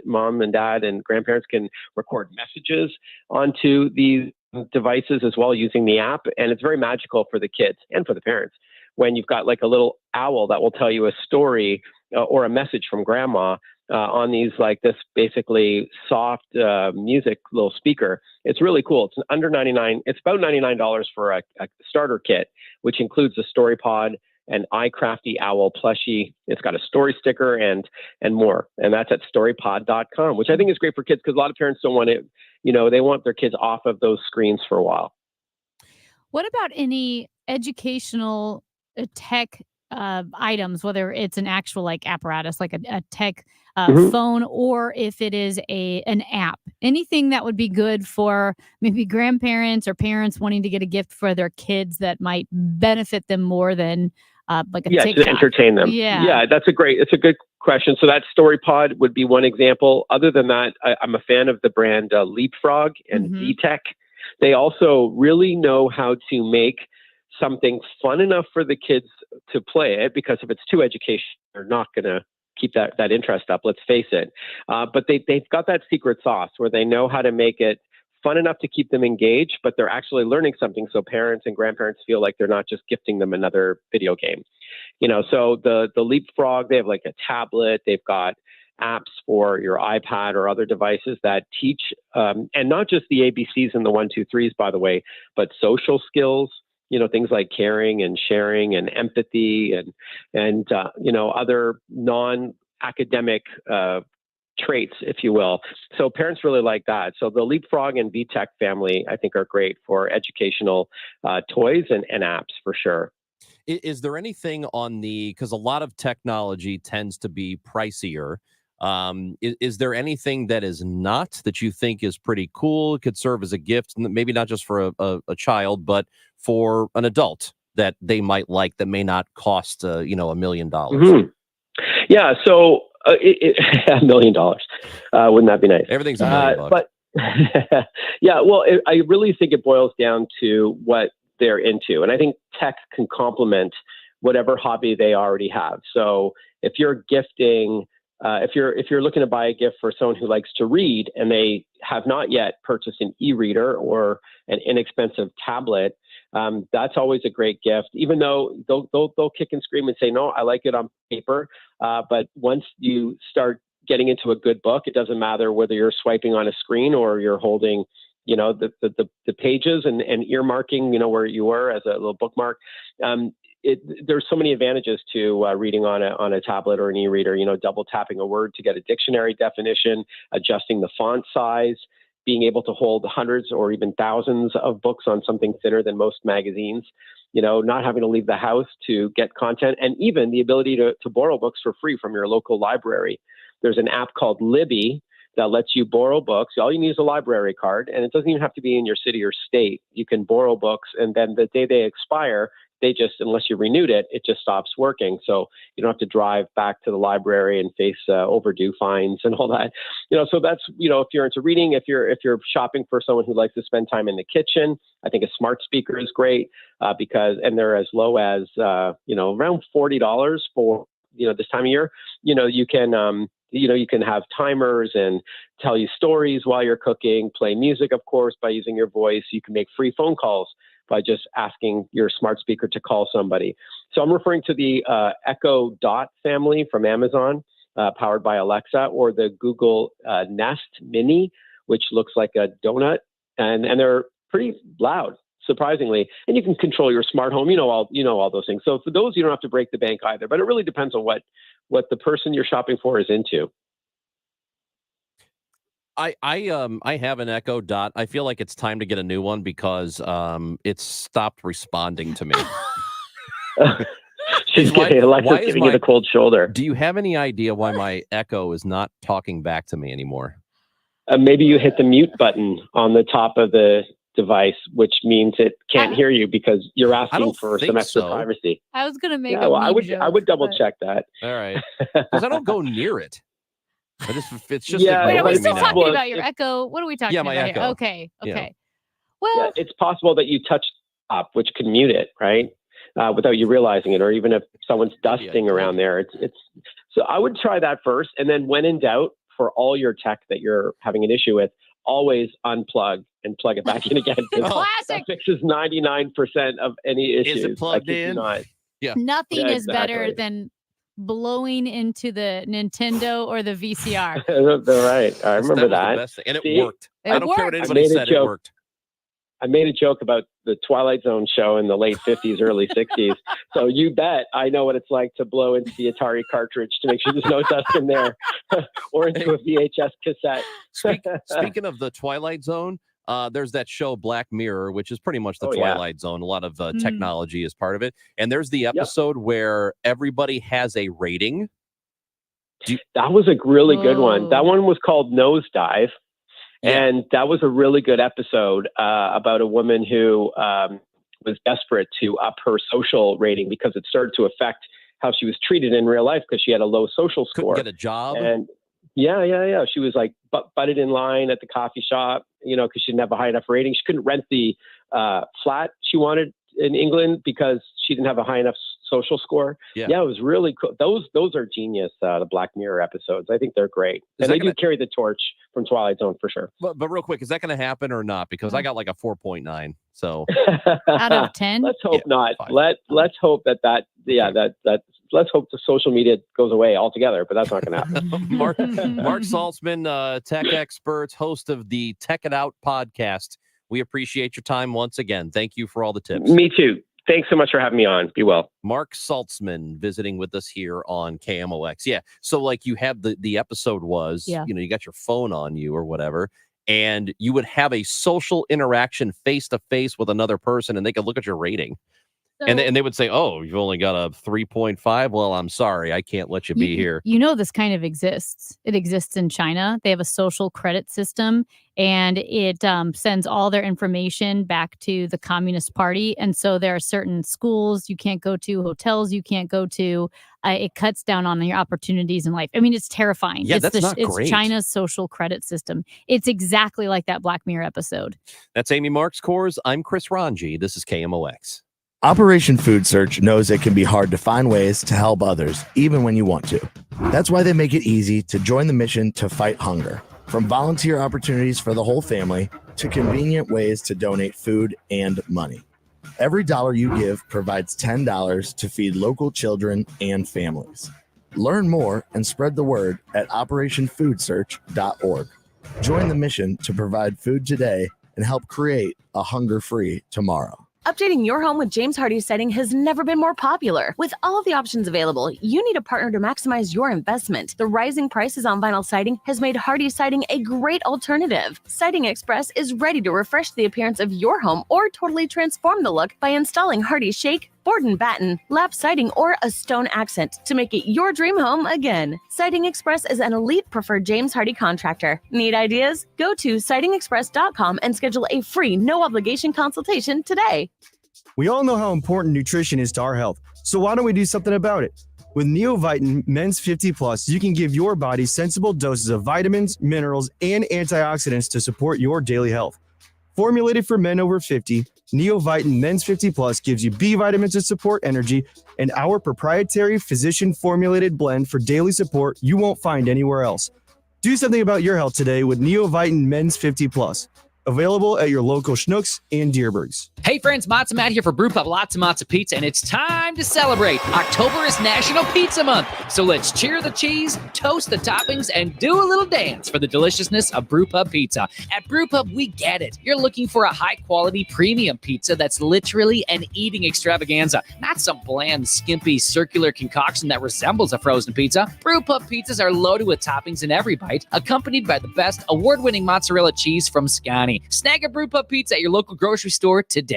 Speaker 22: and dad and grandparents can record messages onto these devices as well using the app. And it's very magical for the kids and for the parents when you've got like a little owl that will tell you a story or a message from grandma on these, like this basically soft music little speaker. It's really cool. It's under $99. It's about $99 for a starter kit, which includes a StoryPod, an iCrafty Owl plushie. It's got a story sticker and more. And that's at storypod.com, which I think is great for kids because a lot of parents don't want it, they want their kids off of those screens for a while.
Speaker 8: What about any educational tech items, whether it's an actual like apparatus, like a tech phone, or if it is an app, anything that would be good for maybe grandparents or parents wanting to get a gift for their kids that might benefit them more than like a TikTok.
Speaker 22: To entertain them. Yeah, it's a good question. So that StoryPod would be one example. Other than that, I'm a fan of the brand Leapfrog and VTech. They also really know how to make something fun enough for the kids to play it, because if it's too educational, they're not going to keep that interest up, let's face it. But they've got that secret sauce where they know how to make it fun enough to keep them engaged, but they're actually learning something. So parents and grandparents feel like they're not just gifting them another video game. So the Leapfrog, they have like a tablet, they've got apps for your iPad or other devices that teach, and not just the ABCs and the 1, 2, 3s, by the way, but social skills, things like caring and sharing and empathy and other non-academic traits, if you will. So parents really like that. So the Leapfrog and VTech family, I think, are great for educational toys and apps for sure.
Speaker 6: Is there anything on because a lot of technology tends to be pricier. Is there anything that is not, that you think is pretty cool, could serve as a gift, maybe not just for a child, but for an adult that they might like, that may not cost, $1 million?
Speaker 22: Yeah. So $1 million. Wouldn't that be nice?
Speaker 6: Everything's $1 million.
Speaker 22: But yeah, well, I really think it boils down to what they're into. And I think tech can complement whatever hobby they already have. So if you're gifting, if you're looking to buy a gift for someone who likes to read and they have not yet purchased an e-reader or an inexpensive tablet, that's always a great gift, even though they'll kick and scream and say, no, I like it on paper. But once you start getting into a good book, it doesn't matter whether you're swiping on a screen or you're holding, the pages and earmarking, where you were as a little bookmark. There's so many advantages to reading on a tablet or an e-reader, double tapping a word to get a dictionary definition, adjusting the font size, being able to hold hundreds or even thousands of books on something thinner than most magazines, not having to leave the house to get content, and even the ability to borrow books for free from your local library. There's an app called Libby that lets you borrow books. All you need is a library card, and it doesn't even have to be in your city or state. You can borrow books, and then the day they expire, unless you renewed it, it just stops working. So you don't have to drive back to the library and face overdue fines and all that. So that's, if you're into reading, if you're shopping for someone who likes to spend time in the kitchen, I think a smart speaker is great and they're as low as, around $40 for, this time of year. You can have timers and tell you stories while you're cooking, play music, of course, by using your voice. You can make free phone calls by just asking your smart speaker to call somebody. So I'm referring to the Echo Dot family from Amazon, powered by Alexa, or the Google Nest Mini, which looks like a donut, and they're pretty loud, surprisingly. And you can control your smart home, all those things. So for those, you don't have to break the bank either, but it really depends on what the person you're shopping for is into.
Speaker 6: I have an Echo Dot. I feel like it's time to get a new one because it's stopped responding to me.
Speaker 22: She's giving you the cold shoulder.
Speaker 6: Do you have any idea why my Echo is not talking back to me anymore?
Speaker 22: Maybe you hit the mute button on the top of the device, which means it can't hear you because you're asking for some extra privacy.
Speaker 8: I was going to make
Speaker 22: I would double check that.
Speaker 6: All right. Because I don't go near it. It's just
Speaker 8: Wait, are we
Speaker 6: ignoring
Speaker 8: still
Speaker 6: me
Speaker 8: talking
Speaker 6: now.
Speaker 8: about your Echo? What are we talking about
Speaker 6: Echo.
Speaker 8: here? Okay.
Speaker 6: Yeah.
Speaker 8: Well,
Speaker 22: it's possible that you touch up, which could mute it, right? Without you realizing it, or even if someone's dusting around there. It's so I would try that first, and then when in doubt, for all your tech that you're having an issue with, always unplug and plug it back in again.
Speaker 8: Classic.
Speaker 22: That fixes 99% of any issues.
Speaker 6: Is it plugged in?
Speaker 22: Yeah.
Speaker 8: nothing is better
Speaker 22: exactly.
Speaker 8: than blowing into the Nintendo or the VCR.
Speaker 22: They're right. I remember
Speaker 6: was
Speaker 22: that.
Speaker 6: the best thing, and it
Speaker 22: See?
Speaker 6: worked. I don't care what anybody
Speaker 22: I made a
Speaker 6: said. It
Speaker 22: joke.
Speaker 6: worked.
Speaker 22: I made a joke about the Twilight Zone show in the late 50s, early 60s. So you bet I know what it's like to blow into the Atari cartridge to make sure there's no dust in there, or into a VHS cassette.
Speaker 6: Speaking of the Twilight Zone, there's that show Black Mirror, which is pretty much the
Speaker 22: Oh, yeah.
Speaker 6: Twilight Zone. A lot of technology is part of it. And there's the episode where everybody has a rating.
Speaker 22: That was a really good one. That one was called Nosedive. And that was a really good episode about a woman who was desperate to up her social rating because it started to affect how she was treated in real life because she had a low social score.
Speaker 6: Couldn't get a job.
Speaker 22: And yeah. She was like butted in line at the coffee shop, because she didn't have a high enough rating. She couldn't rent the flat she wanted in England because she didn't have a high enough social score.
Speaker 6: Yeah,
Speaker 22: it was really cool. Those are genius. The Black Mirror episodes. I think they're great, and they do carry the torch from Twilight Zone for sure.
Speaker 6: But real quick, is that going to happen or not? Because I got like a 4.9. So
Speaker 8: out of 10.
Speaker 22: Let's hope not. Let's hope that let's hope the social media goes away altogether. But that's not going to happen.
Speaker 6: Mark Saltzman, tech experts, host of the Tech It Out podcast. We appreciate your time once again. Thank you for all the tips.
Speaker 22: Me too. Thanks so much for having me on. Be well.
Speaker 6: Mark Saltzman visiting with us here on KMOX. Yeah. So like you have the episode was, you got your phone on you or whatever, and you would have a social interaction face to face with another person and they could look at your rating. And they would say, oh, you've only got a 3.5. Well, I'm sorry. I can't let you be here. This kind of exists. It exists in China. They have a social credit system, and it sends all their information back to the Communist Party. And so there are certain schools you can't go to, hotels you can't go to. It cuts down on your opportunities in life. I mean, it's terrifying. Yeah, that's not great.
Speaker 8: It's China's social credit system. It's exactly like that Black Mirror episode.
Speaker 6: That's Amy Marks Kors. I'm Chris Ranji. This is KMOX.
Speaker 1: Operation Food Search knows it can be hard to find ways to help others, even when you want to. That's why they make it easy to join the mission to fight hunger. From volunteer opportunities for the whole family to convenient ways to donate food and money. Every dollar you give provides $10 to feed local children and families. Learn more and spread the word at operationfoodsearch.org. Join the mission to provide food today and help create a hunger-free tomorrow.
Speaker 14: Updating your home with James Hardie Siding has never been more popular. With all of the options available, you need a partner to maximize your investment. The rising prices on vinyl siding has made Hardie Siding a great alternative. Siding Express is ready to refresh the appearance of your home or totally transform the look by installing Hardie Shake, board and batten, lap siding, or a stone accent to make it your dream home again. Siding Express is an elite preferred James Hardie contractor. Need ideas? Go to sidingexpress.com and schedule a free, no-obligation consultation today.
Speaker 15: We all know how important nutrition is to our health, so why don't we do something about it? With Neovitin Men's 50 Plus, you can give your body sensible doses of vitamins, minerals, and antioxidants to support your daily health. Formulated for men over 50, Neovitin Men's 50 Plus gives you B vitamins to support energy and our proprietary physician-formulated blend for daily support you won't find anywhere else. Do something about your health today with Neovitin Men's 50 Plus. Available at your local Schnucks and Dierbergs.
Speaker 16: Hey friends, Matzo Matt here for Brewpub Lots of Matzo Pizza, and it's time to celebrate. October is National Pizza Month, so let's cheer the cheese, toast the toppings, and do a little dance for the deliciousness of Brewpub Pizza. At Brewpub, we get it. You're looking for a high-quality premium pizza that's literally an eating extravaganza, not some bland, skimpy, circular concoction that resembles a frozen pizza. Brewpub pizzas are loaded with toppings in every bite, accompanied by the best award-winning mozzarella cheese from Scani. Snag a Brewpub pizza at your local grocery store today.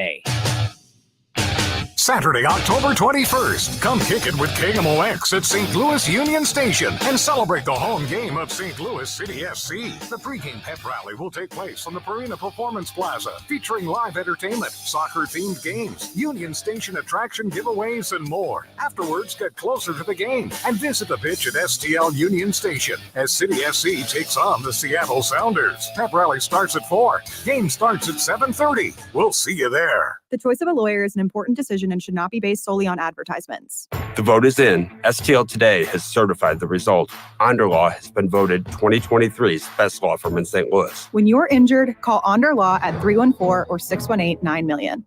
Speaker 10: Saturday, October 21st. Come kick it with KMOX at St. Louis Union Station and celebrate the home game of St. Louis City SC. The pregame pep rally will take place on the Purina Performance Plaza, featuring live entertainment, soccer-themed games, Union Station attraction giveaways, and more. Afterwards, get closer to the game and visit the pitch at STL Union Station as City SC takes on the Seattle Sounders. Pep rally starts at 4. Game starts at 7:30. We'll see you there.
Speaker 18: The choice of a lawyer is an important decision and should not be based solely on advertisements.
Speaker 20: The vote is in. STL Today has certified the result. Onderlaw has been voted 2023's best law firm in St. Louis.
Speaker 18: When you're injured, call Onder Law at 314 or 618-9000000.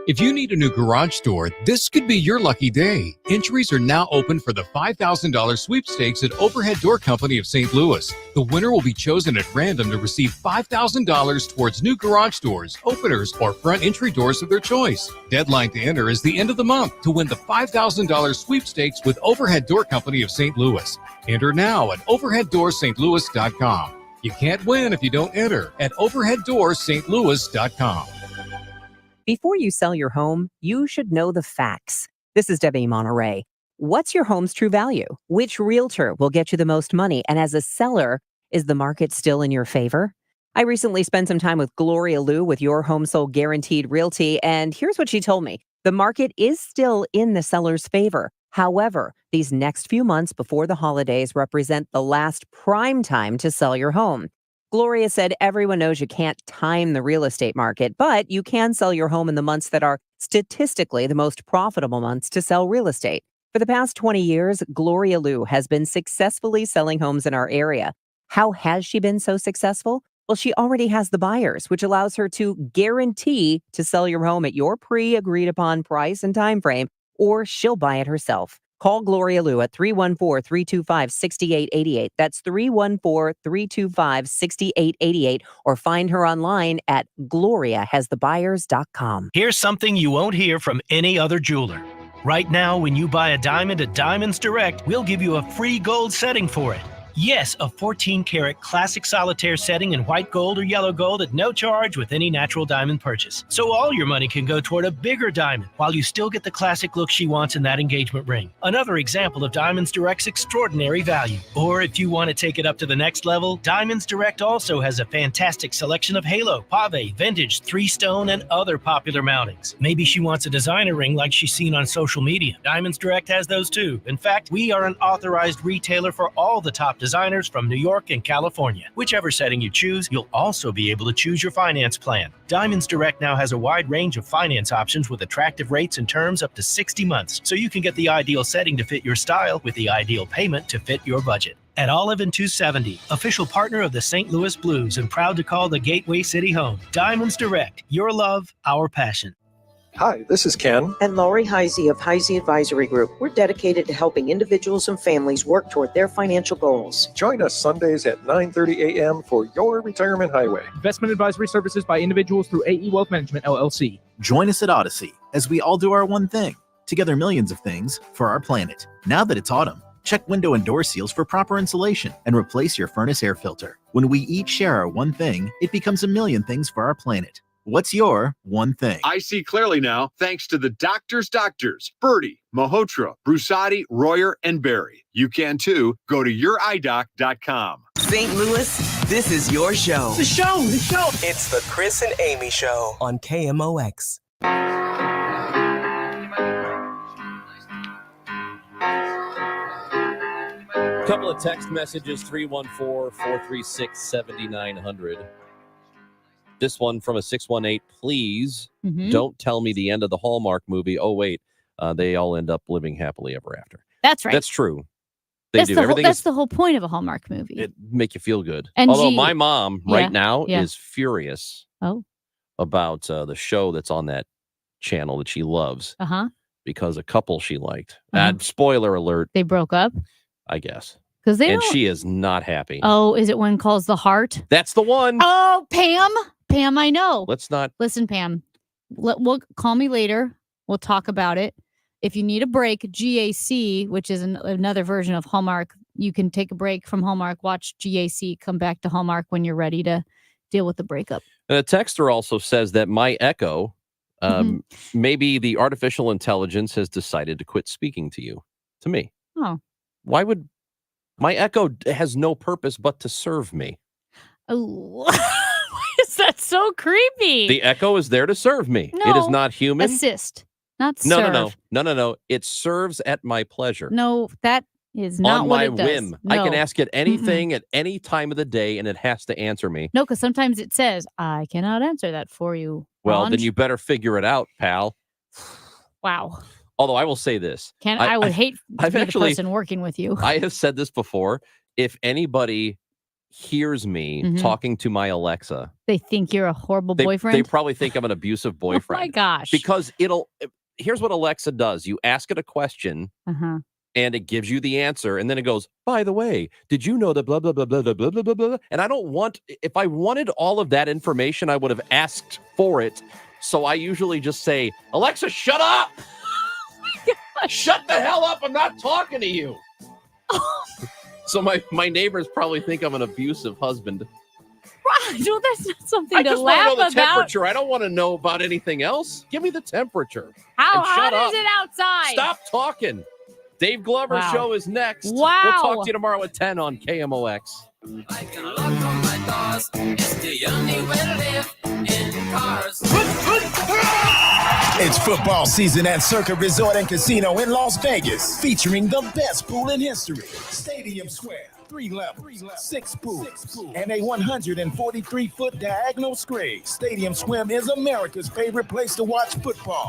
Speaker 21: If you need a new garage door, this could be your lucky day. Entries are now open for the $5,000 sweepstakes at Overhead Door Company of St. Louis. The winner will be chosen at random to receive $5,000 towards new garage doors, openers, or front entry doors of their choice. Deadline to enter is the end of the month to win the $5,000 sweepstakes with Overhead Door Company of St. Louis. Enter now at overheaddoorsstlouis.com. You can't win if you don't enter at overheaddoorsstlouis.com.
Speaker 23: Before you sell your home, you should know the facts. This is Debbie Monterey. What's your home's true value? Which realtor will get you the most money? And as a seller, is the market still in your favor? I recently spent some time with Gloria Liu with Your Home Sold Guaranteed Realty, and here's what she told me. The market is still in the seller's favor. However, these next few months before the holidays represent the last prime time to sell your home. Gloria said everyone knows you can't time the real estate market, but you can sell your home in the months that are statistically the most profitable months to sell real estate. For the past 20 years, Gloria Liu has been successfully selling homes in our area. How has she been so successful? Well, she already has the buyers, which allows her to guarantee to sell your home at your pre-agreed upon price and time frame, or she'll buy it herself. Call Gloria Liu at 314-325-6888. That's 314-325-6888, or find her online at gloriahasthebuyers.com.
Speaker 25: Here's something you won't hear from any other jeweler. Right now, when you buy a diamond at Diamonds Direct, we'll give you a free gold setting for it. Yes, a 14-karat classic solitaire setting in white gold or yellow gold at no charge with any natural diamond purchase. So all your money can go toward a bigger diamond while you still get the classic look she wants in that engagement ring. Another example of Diamonds Direct's extraordinary value. Or if you want to take it up to the next level, Diamonds Direct also has a fantastic selection of halo, pave, vintage, 3-stone, and other popular mountings. Maybe she wants a designer ring like she's seen on social media. Diamonds Direct has those too. In fact, we are an authorized retailer for all the top designers from New York and California. Whichever setting you choose, you'll also be able to choose your finance plan. Diamonds Direct now has a wide range of finance options with attractive rates and terms up to 60 months, so you can get the ideal setting to fit your style with the ideal payment to fit your budget. At Olive and 270, official partner of the St. Louis Blues and proud to call the Gateway City home. Diamonds Direct, your love, our passion.
Speaker 26: Hi, this is Ken.
Speaker 27: And Laurie Heisey of Heisey Advisory Group. We're dedicated to helping individuals and families work toward their financial goals.
Speaker 26: Join us Sundays at 9:30 a.m. for Your Retirement Highway.
Speaker 28: Investment advisory services by individuals through AE Wealth Management, LLC.
Speaker 29: Join us at Odyssey as we all do our one thing. Together millions of things for our planet. Now that it's autumn, check window and door seals for proper insulation and replace your furnace air filter. When we each share our one thing, it becomes a million things for our planet. What's your one thing?
Speaker 31: I see clearly now, thanks to the doctors, Birdie, Malhotra, Brusati, Royer, and Barry. You can too. Go to youridoc.com.
Speaker 24: St. Louis, this is your show.
Speaker 17: The show.
Speaker 24: It's the Chris and Amy Show on KMOX.
Speaker 6: Couple of text messages, 314-436-7900. This one from a 618, please don't tell me the end of the Hallmark movie. Oh, wait, they all end up living happily ever after.
Speaker 8: That's right.
Speaker 6: That's true.
Speaker 8: That's the whole point of a Hallmark movie.
Speaker 6: It make you feel good.
Speaker 8: And
Speaker 6: Although my mom right now
Speaker 8: yeah.
Speaker 6: is furious.
Speaker 8: Oh.
Speaker 6: about the show that's on that channel that she loves because a couple she liked. Spoiler alert.
Speaker 8: They broke up,
Speaker 6: I guess.
Speaker 8: Because they
Speaker 6: and
Speaker 8: don't...
Speaker 6: she is not happy.
Speaker 8: Oh, is it When Calls the Heart?
Speaker 6: That's the one.
Speaker 8: Oh, Pam, I know.
Speaker 6: Let's not
Speaker 8: listen, Pam. We'll call me later. We'll talk about it. If you need a break, GAC, which is another version of Hallmark, you can take a break from Hallmark, watch GAC, come back to Hallmark when you're ready to deal with the breakup.
Speaker 6: And a texter also says that my Echo, maybe the artificial intelligence has decided to quit speaking to me.
Speaker 8: Oh.
Speaker 6: Why would my Echo has no purpose but to serve me?
Speaker 8: Oh, why is that so creepy?
Speaker 6: The Echo is there to serve me.
Speaker 8: No,
Speaker 6: it is not human.
Speaker 8: Assist, not serve.
Speaker 6: No. It serves at my pleasure.
Speaker 8: No, that is not
Speaker 6: on
Speaker 8: what
Speaker 6: my
Speaker 8: it does.
Speaker 6: whim.
Speaker 8: No.
Speaker 6: I can ask it anything at any time of the day, and it has to answer me.
Speaker 8: No, because sometimes it says, I cannot answer that for you.
Speaker 6: Well,
Speaker 8: Ron.
Speaker 6: then you better figure it out, pal.
Speaker 8: Wow.
Speaker 6: Although I will say this.
Speaker 8: I would hate to be the person working with you.
Speaker 6: I have said this before. If anybody hears me talking to my Alexa,
Speaker 8: they think you're a horrible boyfriend.
Speaker 6: They probably think I'm an abusive boyfriend.
Speaker 8: Oh my gosh.
Speaker 6: Because here's what Alexa does. You ask it a question and it gives you the answer. And then it goes, by the way, did you know that blah, blah, blah, blah, blah, blah, blah, blah. And I don't want, if I wanted all of that information, I would have asked for it. So I usually just say, Alexa, shut up. Shut the hell up. I'm not talking to you. So my neighbors probably think I'm an abusive husband.
Speaker 8: Right. Well, that's not something to
Speaker 6: just
Speaker 8: laugh
Speaker 6: want to know the
Speaker 8: about.
Speaker 6: temperature. I don't want to know about anything else. Give me the temperature.
Speaker 8: How
Speaker 6: and shut
Speaker 8: hot
Speaker 6: up.
Speaker 8: is it outside?
Speaker 6: Stop talking. Dave Glover's show is next.
Speaker 8: Wow.
Speaker 6: We'll talk to you tomorrow at 10 on KMOX.
Speaker 2: It's football season at Circa Resort and Casino in Las Vegas, featuring the best pool in history. Stadium Square, 3 levels, 6 pools, and a 143-foot diagonal screen. Stadium Swim is America's favorite place to watch football.